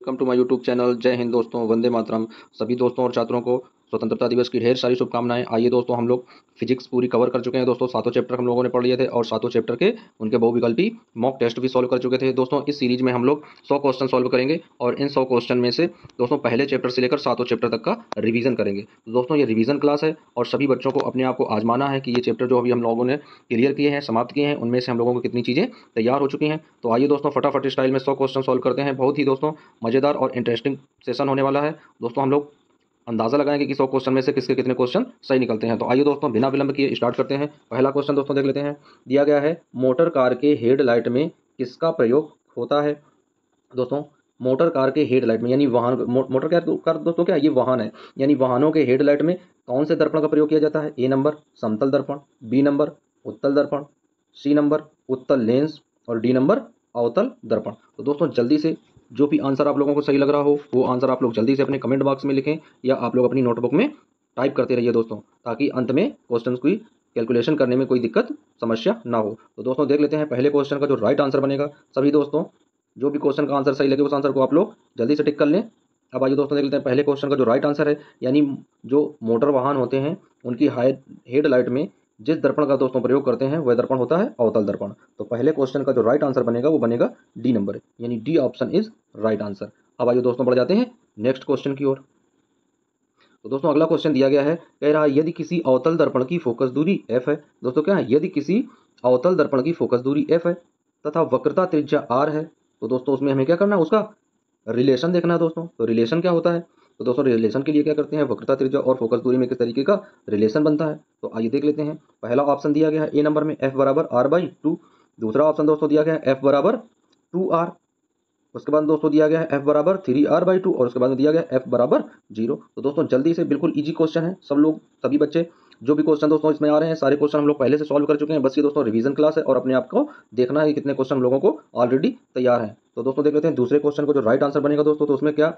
Welcome to my YouTube channel. जय हिंद दोस्तों, वंदे मातरम। सभी दोस्तों और छात्रों को स्वतंत्रता दिवस की ढेर सारी शुभकामनाएं। आइए दोस्तों, हम लोग फिजिक्स पूरी कवर कर चुके हैं दोस्तों। सातों चैप्टर हम लोगों ने पढ़ लिए थे और सातों चैप्टर के उनके बहुविकल्पी मॉक टेस्ट भी सॉल्व कर चुके थे दोस्तों। इस सीरीज में हम लोग 100 क्वेश्चन सॉल्व करेंगे और इन 100 क्वेश्चन में से दोस्तों पहले चैप्टर से लेकर सातों चैप्टर तक का रिवीजन करेंगे। तो दोस्तों ये रिवीजन क्लास है और सभी बच्चों को अपने आप को आजमाना है कि ये चैप्टर जो अभी हम लोगों ने क्लियर किए हैं, समाप्त किए हैं, उनमें से हम लोगों को कितनी चीज़ें तैयार हो चुकी हैं। तो आइए दोस्तों फटाफट स्टाइल में 100 क्वेश्चन सॉल्व करते हैं। बहुत ही दोस्तों मज़ेदार और इंटरेस्टिंग सेशन होने वाला है दोस्तों। हम लोग अंदाजा लगाएंगे कि 100 क्वेश्चन में से किसके कितने क्वेश्चन सही निकलते हैं। तो आइए दोस्तों बिना विलंब किए स्टार्ट करते हैं। पहला क्वेश्चन दोस्तों देख लेते हैं। दिया गया है मोटर कार के हेडलाइट में किसका प्रयोग होता है। दोस्तों मोटर कार के हेडलाइट में यानी वाहन मोटर कार दोस्तों क्या ये वाहन है, यानी वाहनों के हेडलाइट में कौन से दर्पण का प्रयोग किया जाता है। ए नंबर समतल दर्पण, बी नंबर उत्तल दर्पण, सी नंबर उत्तल लेंस और डी नंबर अवतल दर्पण। तो दोस्तों जल्दी से जो भी आंसर आप लोगों को सही लग रहा हो वो आंसर आप लोग जल्दी से अपने कमेंट बॉक्स में लिखें या आप लोग अपनी नोटबुक में टाइप करते रहिए दोस्तों, ताकि अंत में क्वेश्चन की कैलकुलेशन करने में कोई दिक्कत समस्या ना हो। तो दोस्तों देख लेते हैं पहले क्वेश्चन का जो राइट आंसर बनेगा। सभी दोस्तों जो भी क्वेश्चन का आंसर सही लगे उस आंसर को आप लोग जल्दी से टिक कर लें। अब आइए दोस्तों देख लेते हैं पहले क्वेश्चन का जो राइट आंसर है, यानी जो मोटर वाहन होते हैं उनकी हेडलाइट में जिस दर्पण का दोस्तों प्रयोग करते हैं वह दर्पण होता है अवतल दर्पण। तो पहले क्वेश्चन का जो राइट आंसर बनेगा वो बनेगा डी नंबर, यानी D option is right answer. अब आइए दोस्तों बढ़ जाते हैं नेक्स्ट क्वेश्चन की ओर। तो दोस्तों अगला क्वेश्चन दिया गया है, कह रहा है यदि किसी अवतल दर्पण की फोकस दूरी f है। दोस्तों क्या है, यदि किसी अवतल दर्पण की फोकस दूरी f है तथा वक्रता त्रिज्या r है, तो दोस्तों उसमें हमें क्या करना है, उसका रिलेशन देखना है दोस्तों। तो रिलेशन क्या होता है, तो दोस्तों रिलेशन के लिए क्या करते हैं, वक्रता त्रिज्या और फोकस दूरी में किस तरीके का रिलेशन बनता है। तो आइए देख लेते हैं। पहला ऑप्शन दिया गया है ए नंबर में f बराबर r/2। दूसरा ऑप्शन दोस्तों दिया गया है f बराबर 2r। उसके बाद दोस्तों दिया गया है f बराबर 3r/2 और उसके बाद में दिया गया है f बराबर 0। तो दोस्तों जल्दी से, बिल्कुल इजी क्वेश्चन है, सब लोग सभी बच्चे जो भी क्वेश्चन दोस्तों इसमें आ रहे हैं सारे क्वेश्चन हम लोग पहले से सॉल्व कर चुके हैं। बस ये दोस्तों रिवीजन क्लास है और अपने आप को देखना है कि कितने क्वेश्चन हम लोगों को ऑलरेडी तैयार हैं। तो दोस्तों देख लेते हैं दूसरे क्वेश्चन को जो राइट आंसर बनेगा दोस्तों। तो उसमें क्या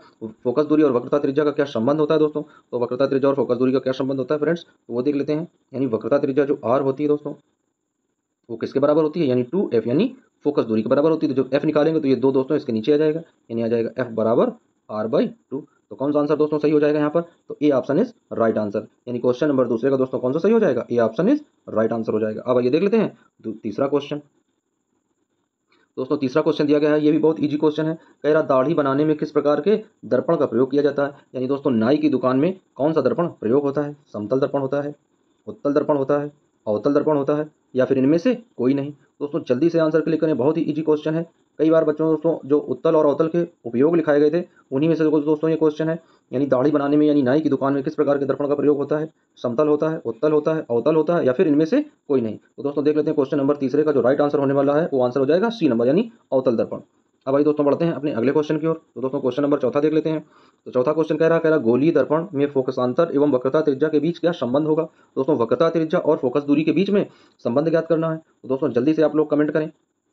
फोकस दूरी और वक्रता त्रिज्या का क्या संबंध होता है दोस्तों। तो वक्रता त्रिज्या और फोकस दूरी का क्या संबंध होता है फ्रेंड्स, तो वो देख लेते हैं। यानी वक्रता त्रिज्या जो r होती है दोस्तों वो किसके बराबर होती है, यानी 2f, यानी फोकस दूरी के बराबर होती है। तो जो f निकालेंगे तो ये दो दोस्तों इसके नीचे आ जाएगा, यानी आ जाएगा f बराबर r/2। तो कौन सा आंसर दोस्तों सही हो जाएगा यहाँ पर, तो A option is right answer. यानी क्वेश्चन नंबर दूसरे का दोस्तों कौन सा सही हो जाएगा, A option is right answer हो जाएगा। अब आइए देख लेते हैं तीसरा क्वेश्चन। दोस्तों तीसरा क्वेश्चन दिया गया है, ये भी बहुत इजी क्वेश्चन है। कह रहा दाढ़ी बनाने में किस प्रकार के दर्पण का प्रयोग किया जाता है। यानी दोस्तों नाई की दुकान में कौन सा दर्पण प्रयोग होता है, समतल दर्पण होता है, उत्तल दर्पण होता है, अवतल दर्पण होता है, या फिर इनमें से कोई नहीं। दोस्तों जल्दी से आंसर क्लिक करें, बहुत ही इजी क्वेश्चन है। कई बार बच्चों दोस्तों जो उत्तल और अवतल के उपयोग लिखाए गए थे उन्हीं में से दोस्तों ये क्वेश्चन है। यानी दाढ़ी बनाने में यानी नाई की दुकान में किस प्रकार के दर्पण का प्रयोग होता है, समतल होता है, उत्तल होता है, अवतल होता है, या फिर इनमें से कोई नहीं। तो दोस्तों देख लेते हैं क्वेश्चन नंबर तीसरे का जो राइट आंसर होने वाला है वो आंसर हो जाएगा सी नंबर, यानी अवतल दर्पण। अब आइए दोस्तों बढ़ते हैं अपने अगले क्वेश्चन की ओर। तो दोस्तों क्वेश्चन नंबर चौथा देख लेते हैं। तो चौथा क्वेश्चन कह रहा गोलीय दर्पण में फोकसांतर एवं वक्रता त्रिज्या के बीच क्या संबंध होगा। दोस्तों वक्रता त्रिज्या और फोकस दूरी के बीच में संबंध ज्ञात करना है। तो दोस्तों जल्दी से आप लोग कमेंट करें,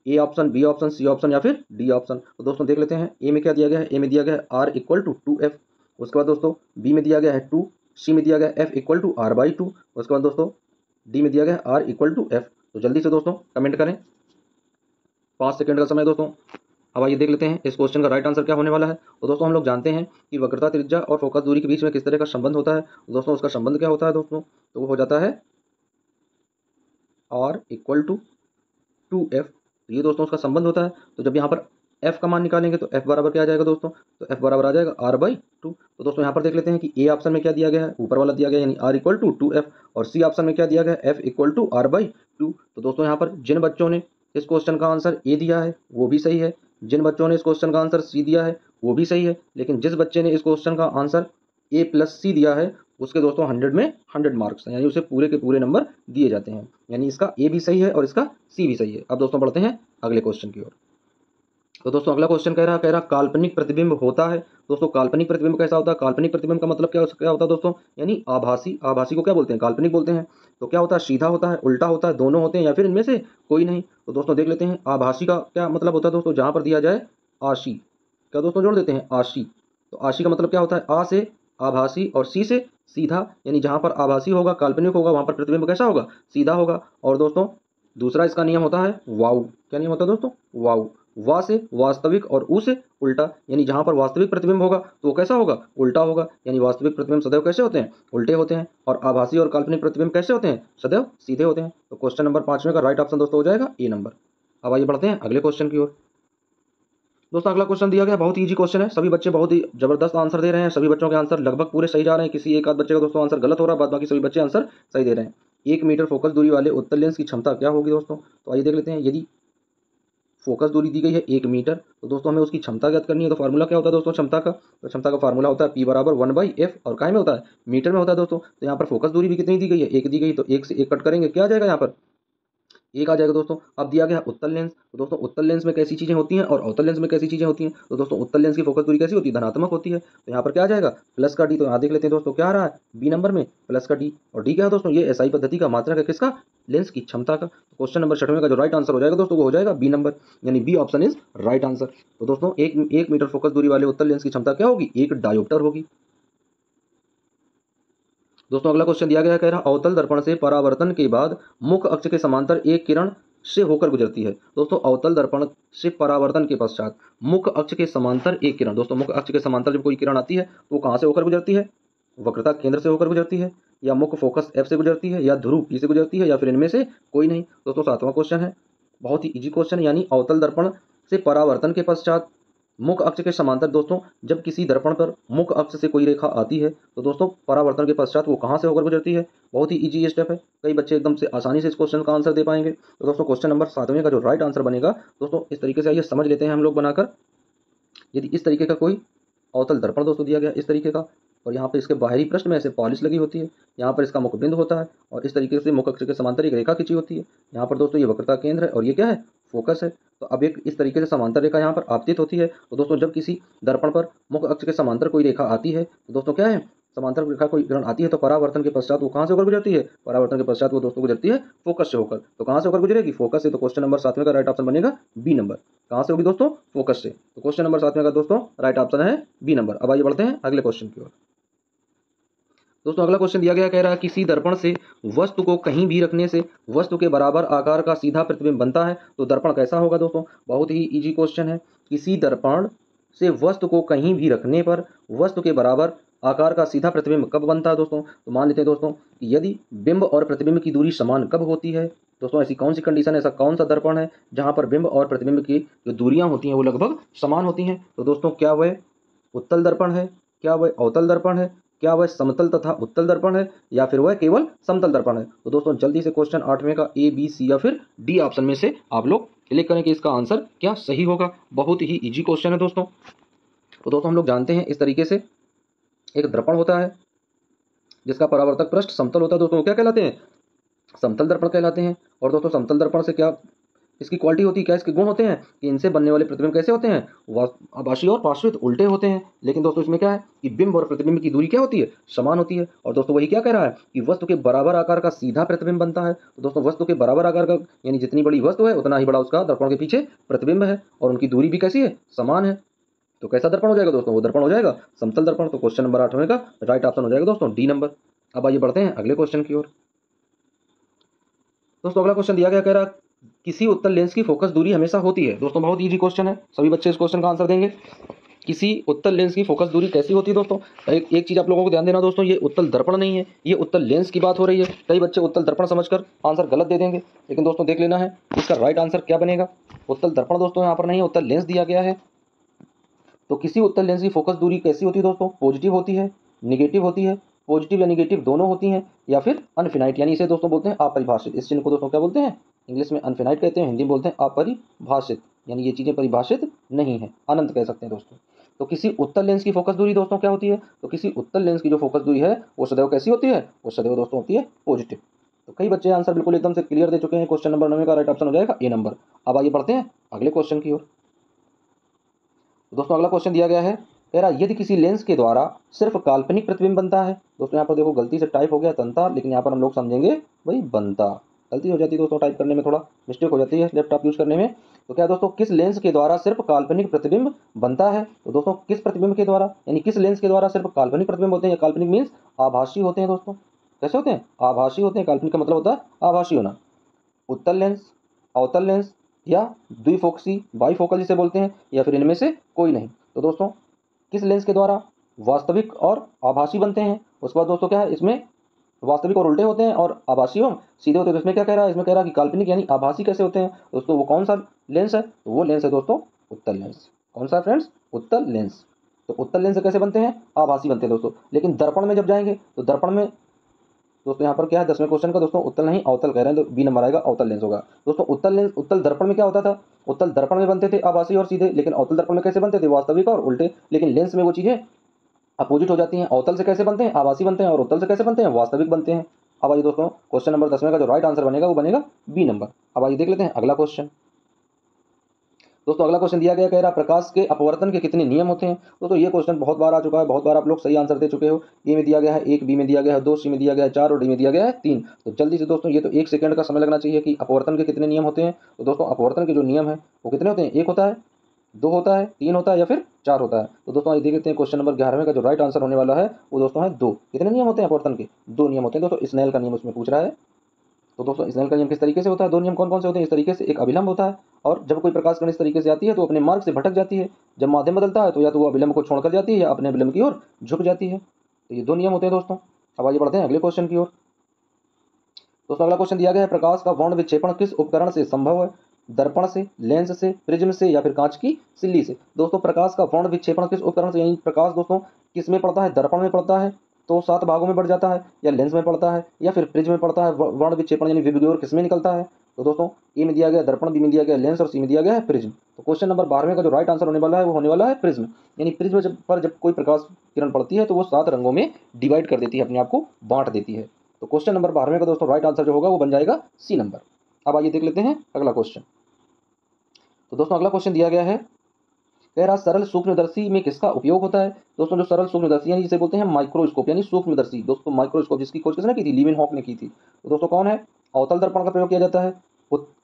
A option, B option, C option या फिर डी ऑप्शन। तो दोस्तों देख लेते हैं। ए में क्या दिया गया है, ए में दिया गया है r = 2f। उसके बाद दोस्तों बी में दिया गया है 2, सी में दिया गया है f = r/2। उसके बाद दोस्तों डी में दिया गया है r = f। तो जल्दी से दोस्तों कमेंट करें, 5 सेकंड का समय दोस्तों। अब आइए देख लेते हैं इस क्वेश्चन का राइट आंसर क्या होने वाला है। तो दोस्तों हम लोग जानते हैं कि वक्रता त्रिज्या और फोकस दूरी के बीच में किस तरह का संबंध होता है। दोस्तों उसका संबंध क्या होता है दोस्तों, तो वो हो जाता है r = 2f। ये दोस्तों उसका संबंध होता है। तो जब यहाँ पर f का मान निकालेंगे तो f बराबर क्या आ जाएगा दोस्तों, तो f बराबर आ जाएगा r/2। तो दोस्तों यहाँ पर देख लेते हैं कि ए ऑप्शन में क्या दिया गया है, ऊपर वाला दिया गया है यानी r = 2f, और सी ऑप्शन में क्या दिया गया है, f = r/2। तो दोस्तों यहाँ पर जिन बच्चों ने इस क्वेश्चन का आंसर ए दिया है वो भी सही है, जिन बच्चों ने इस क्वेश्चन का आंसर सी दिया है वो भी सही है, लेकिन जिस बच्चे ने इस क्वेश्चन का आंसर A+C दिया है उसके दोस्तों 100 में 100 मार्क्स हैं, यानी उसे पूरे के पूरे नंबर दिए जाते हैं। यानी इसका ए भी सही है और इसका सी भी सही है। अब दोस्तों बढ़ते हैं अगले क्वेश्चन की ओर। तो दोस्तों अगला क्वेश्चन कह रहा काल्पनिक प्रतिबिंब होता है। दोस्तों काल्पनिक प्रतिबिंब कैसा होता है, काल्पनिक प्रतिबिंब का मतलब क्या होता है दोस्तों, यानी आभासी। आभासी को क्या बोलते हैं, काल्पनिक बोलते हैं। तो क्या होता है, सीधा होता है, उल्टा होता है, दोनों होते हैं, या फिर इनमें से कोई नहीं। तो दोस्तों देख लेते हैं आभासी का क्या मतलब होता है दोस्तों, जहां पर दिया जाए आशी, क्या दोस्तों जोड़ देते हैं आशी। तो आशी का मतलब क्या होता है, आ से आभासी और सी से सीधा, यानी जहां पर आभासी होगा, काल्पनिक होगा, वहां पर प्रतिबिंब कैसा होगा, सीधा होगा। और दोस्तों दूसरा इसका नियम होता है वाउ। क्या नियम होता है दोस्तों, वाउ। वा से वास्तविक और उ से उल्टा, यानी जहाँ पर वास्तविक प्रतिबिंब होगा तो वो कैसा होगा, उल्टा होगा। यानी वास्तविक प्रतिबिंब सदैव कैसे होते हैं, उल्टे होते हैं, और आभासी और काल्पनिक प्रतिबिंब कैसे होते हैं, सदैव सीधे होते हैं। तो क्वेश्चन नंबर 5 का राइट ऑप्शन दोस्तों हो जाएगा ए नंबर। अब आइए बढ़ते हैं अगले क्वेश्चन की ओर। दोस्तों अगला क्वेश्चन दिया गया, बहुत ईजी क्वेश्चन है, सभी बच्चे बहुत ही जबरदस्त आंसर दे रहे हैं, सभी बच्चों के आंसर लगभग पूरे सही जा रहे हैं, किसी एक आध बच्चे का दोस्तों आंसर गलत हो रहा है, बाद बाकी सभी बच्चे आंसर सही दे रहे हैं। 1 मीटर फोकस दूरी वाले उत्तल लेंस की क्षमता क्या होगी दोस्तों, तो आइए देख लेते हैं। यदि फोकस दूरी दी गई है 1 मीटर, तो दोस्तों हमें उसकी क्षमता ज्ञात करनी है। तो फार्मूला क्या होता है दोस्तों क्षमता का, तो क्षमता का फार्मूला होता है P बराबर 1/f, और काय में होता है, मीटर में होता है दोस्तों। तो यहाँ पर फोकस दूरी भी कितनी दी गई है, 1 दी गई, तो 1 से 1 कट करेंगे, क्या आ जाएगा यहाँ पर, 1 आ जाएगा दोस्तों। अब दिया गया उत्तल लेंस, तो दोस्तों उत्तल लेंस में कैसी चीजें होती हैं और अवतल लेंस में कैसी चीजें होती हैं, तो दोस्तों उत्तल लेंस की फोकस दूरी कैसी होती है, धनात्मक होती है। तो यहाँ पर क्या आ जाएगा, प्लस का डी। तो यहाँ देख लेते हैं दोस्तों क्या आ रहा है, बी नंबर में प्लस का डी, और डी क्या है दोस्तों, ये एसआई पद्धति का मात्रक है, किसका, लेंस की क्षमता का। तो क्वेश्चन नंबर 6 का जो राइट आंसर हो जाएगा दोस्तों वो हो जाएगा बी नंबर, यानी B option is right answer. तो दोस्तों 1 मीटर फोकस दूरी वाले उत्तल लेंस की क्षमता क्या होगी, 1 डायोप्टर होगी। दोस्तों अगला क्वेश्चन दिया गया, कह रहा अवतल दर्पण से परावर्तन के बाद मुख्य अक्ष के समांतर एक किरण से होकर गुजरती है। दोस्तों अवतल दर्पण से परावर्तन के पश्चात मुख्य अक्ष के समांतर एक किरण, दोस्तों मुख्य अक्ष के समांतर जब कोई किरण आती है तो वो कहाँ से होकर गुजरती है, वक्रता केंद्र से होकर गुजरती है, या मुख्य फोकस एफ से गुजरती है, या ध्रुव पी से गुजरती है, या फिर इनमें से कोई नहीं। दोस्तों 7वां क्वेश्चन है, बहुत ही इजी क्वेश्चन, यानी अवतल दर्पण से परावर्तन के पश्चात मुख्य अक्ष के समांतर, दोस्तों जब किसी दर्पण पर मुख्य अक्ष से कोई रेखा आती है तो दोस्तों परावर्तन के पश्चात वो कहाँ से होकर गुजरती है। बहुत ही इजी स्टेप है, कई बच्चे एकदम से आसानी से इस क्वेश्चन का आंसर दे पाएंगे। तो दोस्तों क्वेश्चन नंबर 7 का जो राइट आंसर बनेगा दोस्तों इस तरीके से, आइए समझ लेते हैं हम लोग बनाकर। यदि इस तरीके का कोई अवतल दर्पण दोस्तों दिया गया इस तरीके का, और यहाँ पर इसके बाहरी पृष्ठ में ऐसे पॉलिश लगी होती है, यहाँ पर इसका मुख्य बिंदु होता है, और इस तरीके से मुख्य अक्ष के समांतर एक रेखा खींची होती है। यहाँ पर दोस्तों ये वक्रता केंद्र है, और ये क्या है, फोकस है। तो अब एक इस तरीके से समांतर रेखा यहाँ पर आपतित होती है। तो दोस्तों जब किसी दर्पण पर मुख्य अक्ष के समांतर कोई रेखा आती है तो दोस्तों क्या है, समांतर रेखा कोई किरण आती है तो परावर्तन के पश्चात वो कहाँ से होकर गुजरती है, परावर्तन के पश्चात वो दोस्तों गुजरती है फोकस से होकर। तो कहाँ से होकर गुजरेगी, फोकस से। तो क्वेश्चन नंबर 7 का राइट ऑप्शन बनेगा बी नंबर। कहाँ से होगी दोस्तों, फोकस से। तो क्वेश्चन नंबर 7 का दोस्तों राइट ऑप्शन है बी नंबर। अब आइए बढ़ते हैं अगले क्वेश्चन की ओर। दोस्तों अगला क्वेश्चन दिया गया, कह रहा है किसी दर्पण से वस्तु को कहीं भी रखने से वस्तु के बराबर आकार का सीधा प्रतिबिंब बनता है, तो दर्पण कैसा होगा दोस्तों। बहुत ही इजी क्वेश्चन है, किसी दर्पण से वस्तु को कहीं भी रखने पर वस्तु के बराबर आकार का सीधा प्रतिबिंब कब बनता है दोस्तों। तो मान लेते हैं दोस्तों कि यदि बिंब और प्रतिबिंब की दूरी समान कब होती है। दोस्तों ऐसी कौन सी कंडीशन है, ऐसा कौन सा दर्पण है जहाँ पर बिंब और प्रतिबिंब की जो दूरियां होती हैं वो लगभग समान होती हैं। तो दोस्तों क्या वह उत्तल दर्पण है, क्या वह अवतल दर्पण है, क्या वह समतल तथा उत्तल दर्पण है, या फिर वह केवल समतल दर्पण है। तो दोस्तों जल्दी से क्वेश्चन 8वें का ए बी सी या फिर डी ऑप्शन में से आप लोग क्लिक करें कि इसका आंसर क्या सही होगा। बहुत ही इजी क्वेश्चन है दोस्तों। तो दोस्तों हम लोग जानते हैं इस तरीके से एक दर्पण होता है जिसका परावर्तक पृष्ठ समतल होता है, दोस्तों वो क्या कहलाते हैं, समतल दर्पण कहलाते हैं। और दोस्तों समतल दर्पण से क्या इसकी क्वालिटी होती है, क्या इसके गुण होते हैं कि इनसे बनने वाले प्रतिबिंब कैसे होते हैं, आभासी और पार्श्विक उल्टे होते हैं। लेकिन दोस्तों इसमें क्या है कि बिंब और प्रतिबिंब की दूरी क्या होती है, समान होती है। और दोस्तों वही क्या कह रहा है कि वस्तु के बराबर आकार का सीधा प्रतिबिंब बनता है। तो दोस्तों वस्तु के बराबर आकार का, यानी जितनी बड़ी वस्तु है उतना ही बड़ा उसका दर्पण के पीछे प्रतिबिंब है, और उनकी दूरी भी कैसी है, समान है। तो कैसा दर्पण हो जाएगा दोस्तों, वो दर्पण हो जाएगा समतल दर्पण। तो क्वेश्चन नंबर 8 का राइट ऑप्शन हो जाएगा दोस्तों डी नंबर। अब आइए बढ़ते हैं अगले क्वेश्चन की ओर। दोस्तों अगला क्वेश्चन दिया गया, कह रहा किसी उत्तल लेंस की फोकस दूरी हमेशा होती है। दोस्तों बहुत इजी क्वेश्चन है, सभी बच्चे इस क्वेश्चन का आंसर देंगे। किसी उत्तल लेंस की फोकस दूरी कैसी होती है दोस्तों। एक चीज आप लोगों को ध्यान देना दोस्तों, ये उत्तल दर्पण नहीं है, ये उत्तल लेंस की बात हो रही है। कई बच्चे उत्तल दर्पण समझकर आंसर गलत दे देंगे, लेकिन दोस्तों देख लेना है इसका राइट आंसर क्या बनेगा। उत्तल दर्पण दोस्तों यहाँ पर नहीं है, उत्तल लेंस दिया गया है। तो किसी उत्तल लेंस की फोकस दूरी कैसी होती है दोस्तों, पॉजिटिव होती है, निगेटिव होती है, पॉजिटिव या निगेटिव दोनों होती हैं, या फिर अनफिनाइट, यानी इसे दोस्तों बोलते हैं अपरिभाषित। इस चिन्ह को दोस्तों क्या बोलते हैं, इंग्लिश में अनफिनाइट कहते हैं, हिंदी में बोलते हैं अपरिभाषित, यानी ये चीज़ें परिभाषित नहीं है, अनंत कह सकते हैं दोस्तों। तो किसी उत्तल लेंस की फोकस दूरी दोस्तों क्या होती है, तो किसी उत्तल लेंस की जो फोकस दूरी है वो सदैव कैसी होती है, वो सदैव दोस्तों होती है पॉजिटिव। तो कई बच्चे आंसर बिल्कुल एकदम से क्लियर दे चुके हैं। क्वेश्चन नंबर 9 का राइट ऑप्शन हो जाएगा ए नंबर। अब आइए बढ़ते हैं अगले क्वेश्चन की ओर। दोस्तों अगला क्वेश्चन दिया गया है, कह रहा यदि किसी लेंस के द्वारा सिर्फ काल्पनिक प्रतिबिंब बनता है। दोस्तों यहाँ पर देखो गलती से टाइप हो गया तंता, लेकिन यहाँ पर हम लोग समझेंगे भाई बनता। गलती हो जाती है दोस्तों, टाइप करने में थोड़ा मिस्टेक हो जाती है लैपटॉप यूज करने में। तो क्या दोस्तों किस लेंस के द्वारा सिर्फ काल्पनिक प्रतिबिंब बनता है। तो दोस्तों किस प्रतिबिंब के द्वारा, यानी किस लेंस के द्वारा सिर्फ काल्पनिक प्रतिबिंब होते हैं। काल्पनिक मीन्स आभासी होते हैं दोस्तों। कैसे होते हैं, आभासी होते हैं। काल्पनिक का मतलब होता है आभासी होना। उत्तल लेंस, अवतल लेंस, या द्विफोकसी बाईफोकल जिसे बोलते हैं, या फिर इनमें से कोई नहीं। तो दोस्तों किस लेंस के द्वारा वास्तविक और आभासी बनते हैं। उसके बाद दोस्तों क्या है, इसमें वास्तविक और उल्टे होते हैं और आभासी और सीधे होते हैं। तो इसमें क्या कह रहा है, इसमें कह रहा है कि काल्पनिक यानी आभासी कैसे होते हैं दोस्तों, वो कौन सा लेंस है, तो वो लेंस है दोस्तों उत्तल लेंस। कौन सा फ्रेंड्स, उत्तल लेंस। तो उत्तल लेंस कैसे बनते हैं, आभासी बनते हैं दोस्तों। लेकिन दर्पण में जब जाएंगे तो दर्पण में दोस्तों यहाँ पर क्या है 10वें क्वेश्चन का दोस्तों उत्तल नहीं अवतल कह रहे हैं, तो बी नंबर आएगा, अवतल लेंस होगा दोस्तों। उत्तल लेंस, उत्तल दर्पण में क्या होता था, उत्तल दर्पण में बनते थे आभासी और सीधे, लेकिन अवतल दर्पण में कैसे बनते थे, वास्तविक और उल्टे। लेकिन लेंस में वो चीजें अपोजिट हो जाती हैं। अवतल से कैसे बनते हैं, आभासी बनते हैं, और उत्तल से कैसे बनते हैं, वास्तविक बनते हैं। अब आइए दोस्तों क्वेश्चन नंबर 10वें का जो राइट आंसर बनेगा वो बनेगा बी नंबर। अब आइए देख लेते हैं अगला क्वेश्चन। दोस्तों अगला क्वेश्चन दिया गया, कह रहा प्रकाश के अपवर्तन के कितने नियम होते हैं। दोस्तों ये क्वेश्चन बहुत बार आ चुका है, बहुत बार आप लोग सही आंसर दे चुके हो। ए में दिया गया है 1, बी में दिया गया है 2, सी में दिया गया है 4 और डी में दिया गया है 3। तो जल्दी से दोस्तों ये तो 1 सेकंड का समय लगना चाहिए कि अपवर्तन के कितने नियम होते हैं। तो दोस्तों अपवर्तन के जो नियम है वो कितने होते हैं, 1 होता है, 2 होता है, 3 होता है या फिर 4 होता है। तो दोस्तों देख लेते हैं क्वेश्चन नंबर 11वें का जो राइट आंसर होने वाला है वो दोस्तों है 2। कितने नियम होते हैं अपवर्तन के, 2 नियम होते हैं दोस्तों। स्नेल का नियम उसमें पूछ रहा है। तो दोस्तों स्नेल का नियम किस तरीके से होता है, 2 नियम कौन कौन से होते हैं। इस तरीके से एक अभिलंब होता है, और जब कोई प्रकाश किरण इस तरीके से आती है तो अपने मार्ग से भटक जाती है। जब माध्यम बदलता है तो या तो वो अभिलंब को छोड़कर जाती है या अपने अभिलंब की ओर झुक जाती है। तो ये 2 नियम होते हैं दोस्तों। अब आइए बढ़ते हैं अगले क्वेश्चन की ओर। दोस्तों अगला क्वेश्चन दिया गया है, प्रकाश का वर्ण विक्षेपण किस उपकरण से संभव है। दर्पण से, लेंस से, प्रिज्म से या फिर कांच की सिल्ली से। दोस्तों प्रकाश का वर्ण विक्षेपण किस उपकरण से, यानी प्रकाश दोस्तों किस में पड़ता है, दर्पण में पड़ता है तो 7 भागों में बढ़ जाता है, या लेंस में पड़ता है या फिर प्रिज्म में पड़ता है। वर्ण विक्षेपण यानी विबग्योर किस में निकलता है। तो दोस्तों ए में दिया गया दर्पण, बी में दिया गया लेंस और सी में दिया गया है प्रिज्म। तो क्वेश्चन नंबर 12वें का जो राइट आंसर होने वाला है वो होने वाला है प्रिज्म। यानी प्रिज्म जब कोई प्रकाश किरण पड़ती है तो वो 7 रंगों में डिवाइड कर देती है, अपने आप को बांट देती है। तो क्वेश्चन नंबर 12वें का दोस्तों राइट आंसर जो होगा वो बन जाएगा सी नंबर। अब आइए देख लेते हैं अगला क्वेश्चन। तो दोस्तों अगला क्वेश्चन दिया गया है, कह रहा सरल सूक्ष्मदर्शी में किसका उपयोग होता है। दोस्तों जो सरल सूक्ष्मदर्शी यानी जिसे बोलते हैं माइक्रोस्कोप यानी सूक्ष्मदर्शी, दोस्तों माइक्रोस्कोप जिसकी खोज किसने की थी, लीवेनहॉक ने की थी। तो दोस्तों कौन है, अवतल दर्पण का प्रयोग किया जाता है,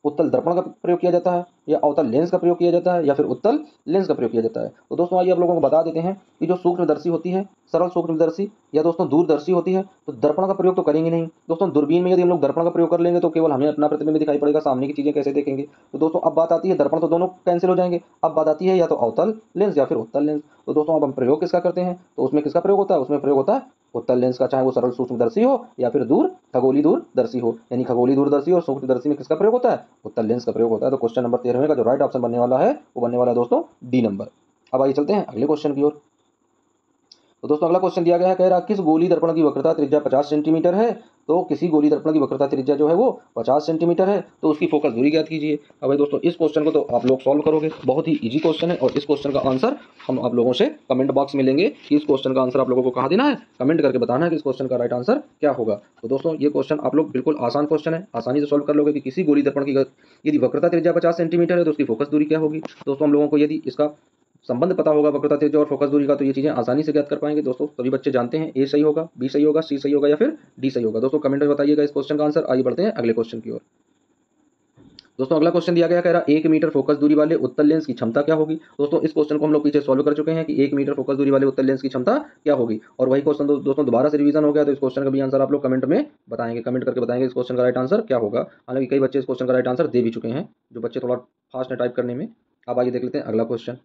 उत्तल दर्पण का प्रयोग किया जाता है, या अवतल लेंस का प्रयोग किया जाता है, या फिर उत्तल लेंस का प्रयोग किया जाता है। तो दोस्तों आइए आप लोगों को बता देते हैं कि जो सूक्ष्मदर्शी होती है, सरल सूक्ष्मदर्शी या दोस्तों दूरदर्शी होती है, तो दर्पण का प्रयोग तो करेंगे नहीं दोस्तों। दूरबीन में यदि हम लोग दर्पण का प्रयोग कर लेंगे तो केवल हमें अपना प्रतिबिंब दिखाई पड़ेगा, सामने की चीजें कैसे देखेंगे। तो दोस्तों अब बात आती है, दर्पण तो दोनों कैंसिल हो जाएंगे। अब बात आती है या तो अवतल लेंस या फिर उत्तल लेंस। तो दोस्तों अब हम प्रयोग किसका करते हैं, तो उसमें किसका प्रयोग होता है, उसमें प्रयोग होता है उत्तल लेंस का, चाहे वो सरल सूक्ष्मदर्शी हो या फिर खगोलीय दूरदर्शी हो। यानी खगोलीय दूरदर्शी और सूक्ष्मदर्शी में किसका प्रयोग होता है, उत्तल लेंस का प्रयोग होता है। तो क्वेश्चन नंबर 13वें का जो राइट ऑप्शन बनने वाला है वो बनने वाला है दोस्तों डी नंबर। अब आइए चलते हैं अगले क्वेश्चन की ओर। तो दोस्तों अगला क्वेश्चन दिया गया है, कह रहा किस गोली दर्पण की वक्रता त्रिज्या 50 सेंटीमीटर है। तो किसी गोली दर्पण की वक्रता त्रिज्या जो है वो 50 सेंटीमीटर है, तो उसकी फोकस दूरी ज्ञात कीजिए। अब भाई दोस्तों इस क्वेश्चन को तो आप लोग सॉल्व करोगे, बहुत ही इजी क्वेश्चन है, और इस क्वेश्चन का आंसर हम आप लोगों से कमेंट बॉक्स में लेंगे कि इस क्वेश्चन का आंसर आप लोगों को कहाँ देना है, कमेंट करके बताना है कि इस क्वेश्चन का राइट आंसर क्या होगा। तो दोस्तों ये क्वेश्चन आप लोग बिल्कुल आसान क्वेश्चन है, आसानी से सॉल्व कर लोगे कि किसी गोली दर्पण की यदि वक्रता त्रिज्या 50 सेंटीमीटर है तो उसकी फोकस दूरी क्या होगी। दोस्तों हम लोगों को यदि इसका संबंध पता होगा वक्रता त्रिज्या और फोकस दूरी का, तो ये चीजें आसानी से ज्ञात कर पाएंगे। दोस्तों सभी बच्चे जानते हैं ए सही होगा, बी सही होगा, सी सही होगा या फिर डी सही होगा। दोस्तों कमेंट में बताइएगा इस क्वेश्चन का आंसर। आइए बढ़ते हैं अगले क्वेश्चन की ओर। दोस्तों अगला क्वेश्चन दिया गया, कह रहा 1 मीटर फोकस दूरी वाले उत्तल लेंस की क्षमता क्या होगी। दोस्तों इस क्वेश्चन को हम लोग पीछे सॉल्व कर चुके हैं कि 1 मीटर फोकस दूरी वाले उत्तल लेंस की क्षमता क्या होगी, और वही क्वेश्चन दोस्तों दोबारा से रिवीजन हो गया। तो इस क्वेश्चन का भी आंसर आप लोग कमेंट में बताएंगे, कमेंट करके बताएंगे इस क्वेश्चन का राइट आंसर क्या होगा। हालांकि कई बच्चे इस क्वेश्चन का राइट आंसर दे भी चुके हैं, जो बच्चे थोड़ा फास्ट है टाइप करने में। अब आइए देख लेते हैं अगला क्वेश्चन।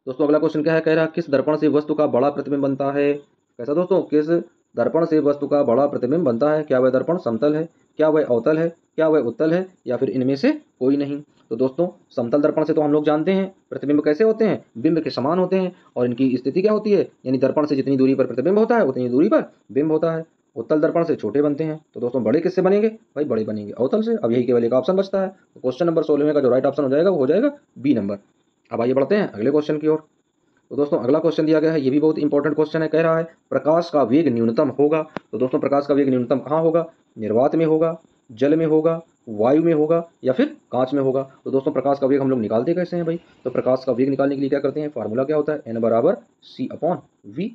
दोस्तों अगला क्वेश्चन क्या है, कह रहा किस दर्पण से वस्तु का बड़ा प्रतिबिंब बनता है। कैसा दोस्तों, किस दर्पण से वस्तु का बड़ा प्रतिबिंब बनता है। क्या वह दर्पण समतल है, क्या वह अवतल है, क्या वह उत्तल है, या फिर इनमें से कोई नहीं। तो दोस्तों समतल दर्पण से तो हम लोग जानते हैं प्रतिबिंब कैसे होते हैं, बिंब के समान होते हैं, और इनकी स्थिति क्या होती है, यानी दर्पण से जितनी दूरी पर प्रतिबिंब होता है उतनी दूरी पर बिंब होता है। उत्तल दर्पण से छोटे बनते हैं। तो दोस्तों बड़े किससे बनेंगे, भाई बड़े बनेंगे अवतल से। अब यही केवल एक ऑप्शन बचता है, तो क्वेश्चन नंबर 16 का जो राइट ऑप्शन हो जाएगा वो हो जाएगा बी नंबर। अब आइए बढ़ते हैं अगले क्वेश्चन की ओर। तो दोस्तों अगला क्वेश्चन दिया गया है, ये भी बहुत इंपॉर्टेंट क्वेश्चन है, कह रहा है प्रकाश का वेग न्यूनतम होगा। तो दोस्तों प्रकाश का वेग न्यूनतम कहाँ होगा, निर्वात में होगा, जल में होगा, वायु में होगा, या फिर कांच में होगा। तो दोस्तों प्रकाश का वेग हम लोग निकालते कैसे हैं भाई, तो प्रकाश का वेग निकालने के लिए क्या करते हैं, फार्मूला क्या होता है, n बराबर c/v।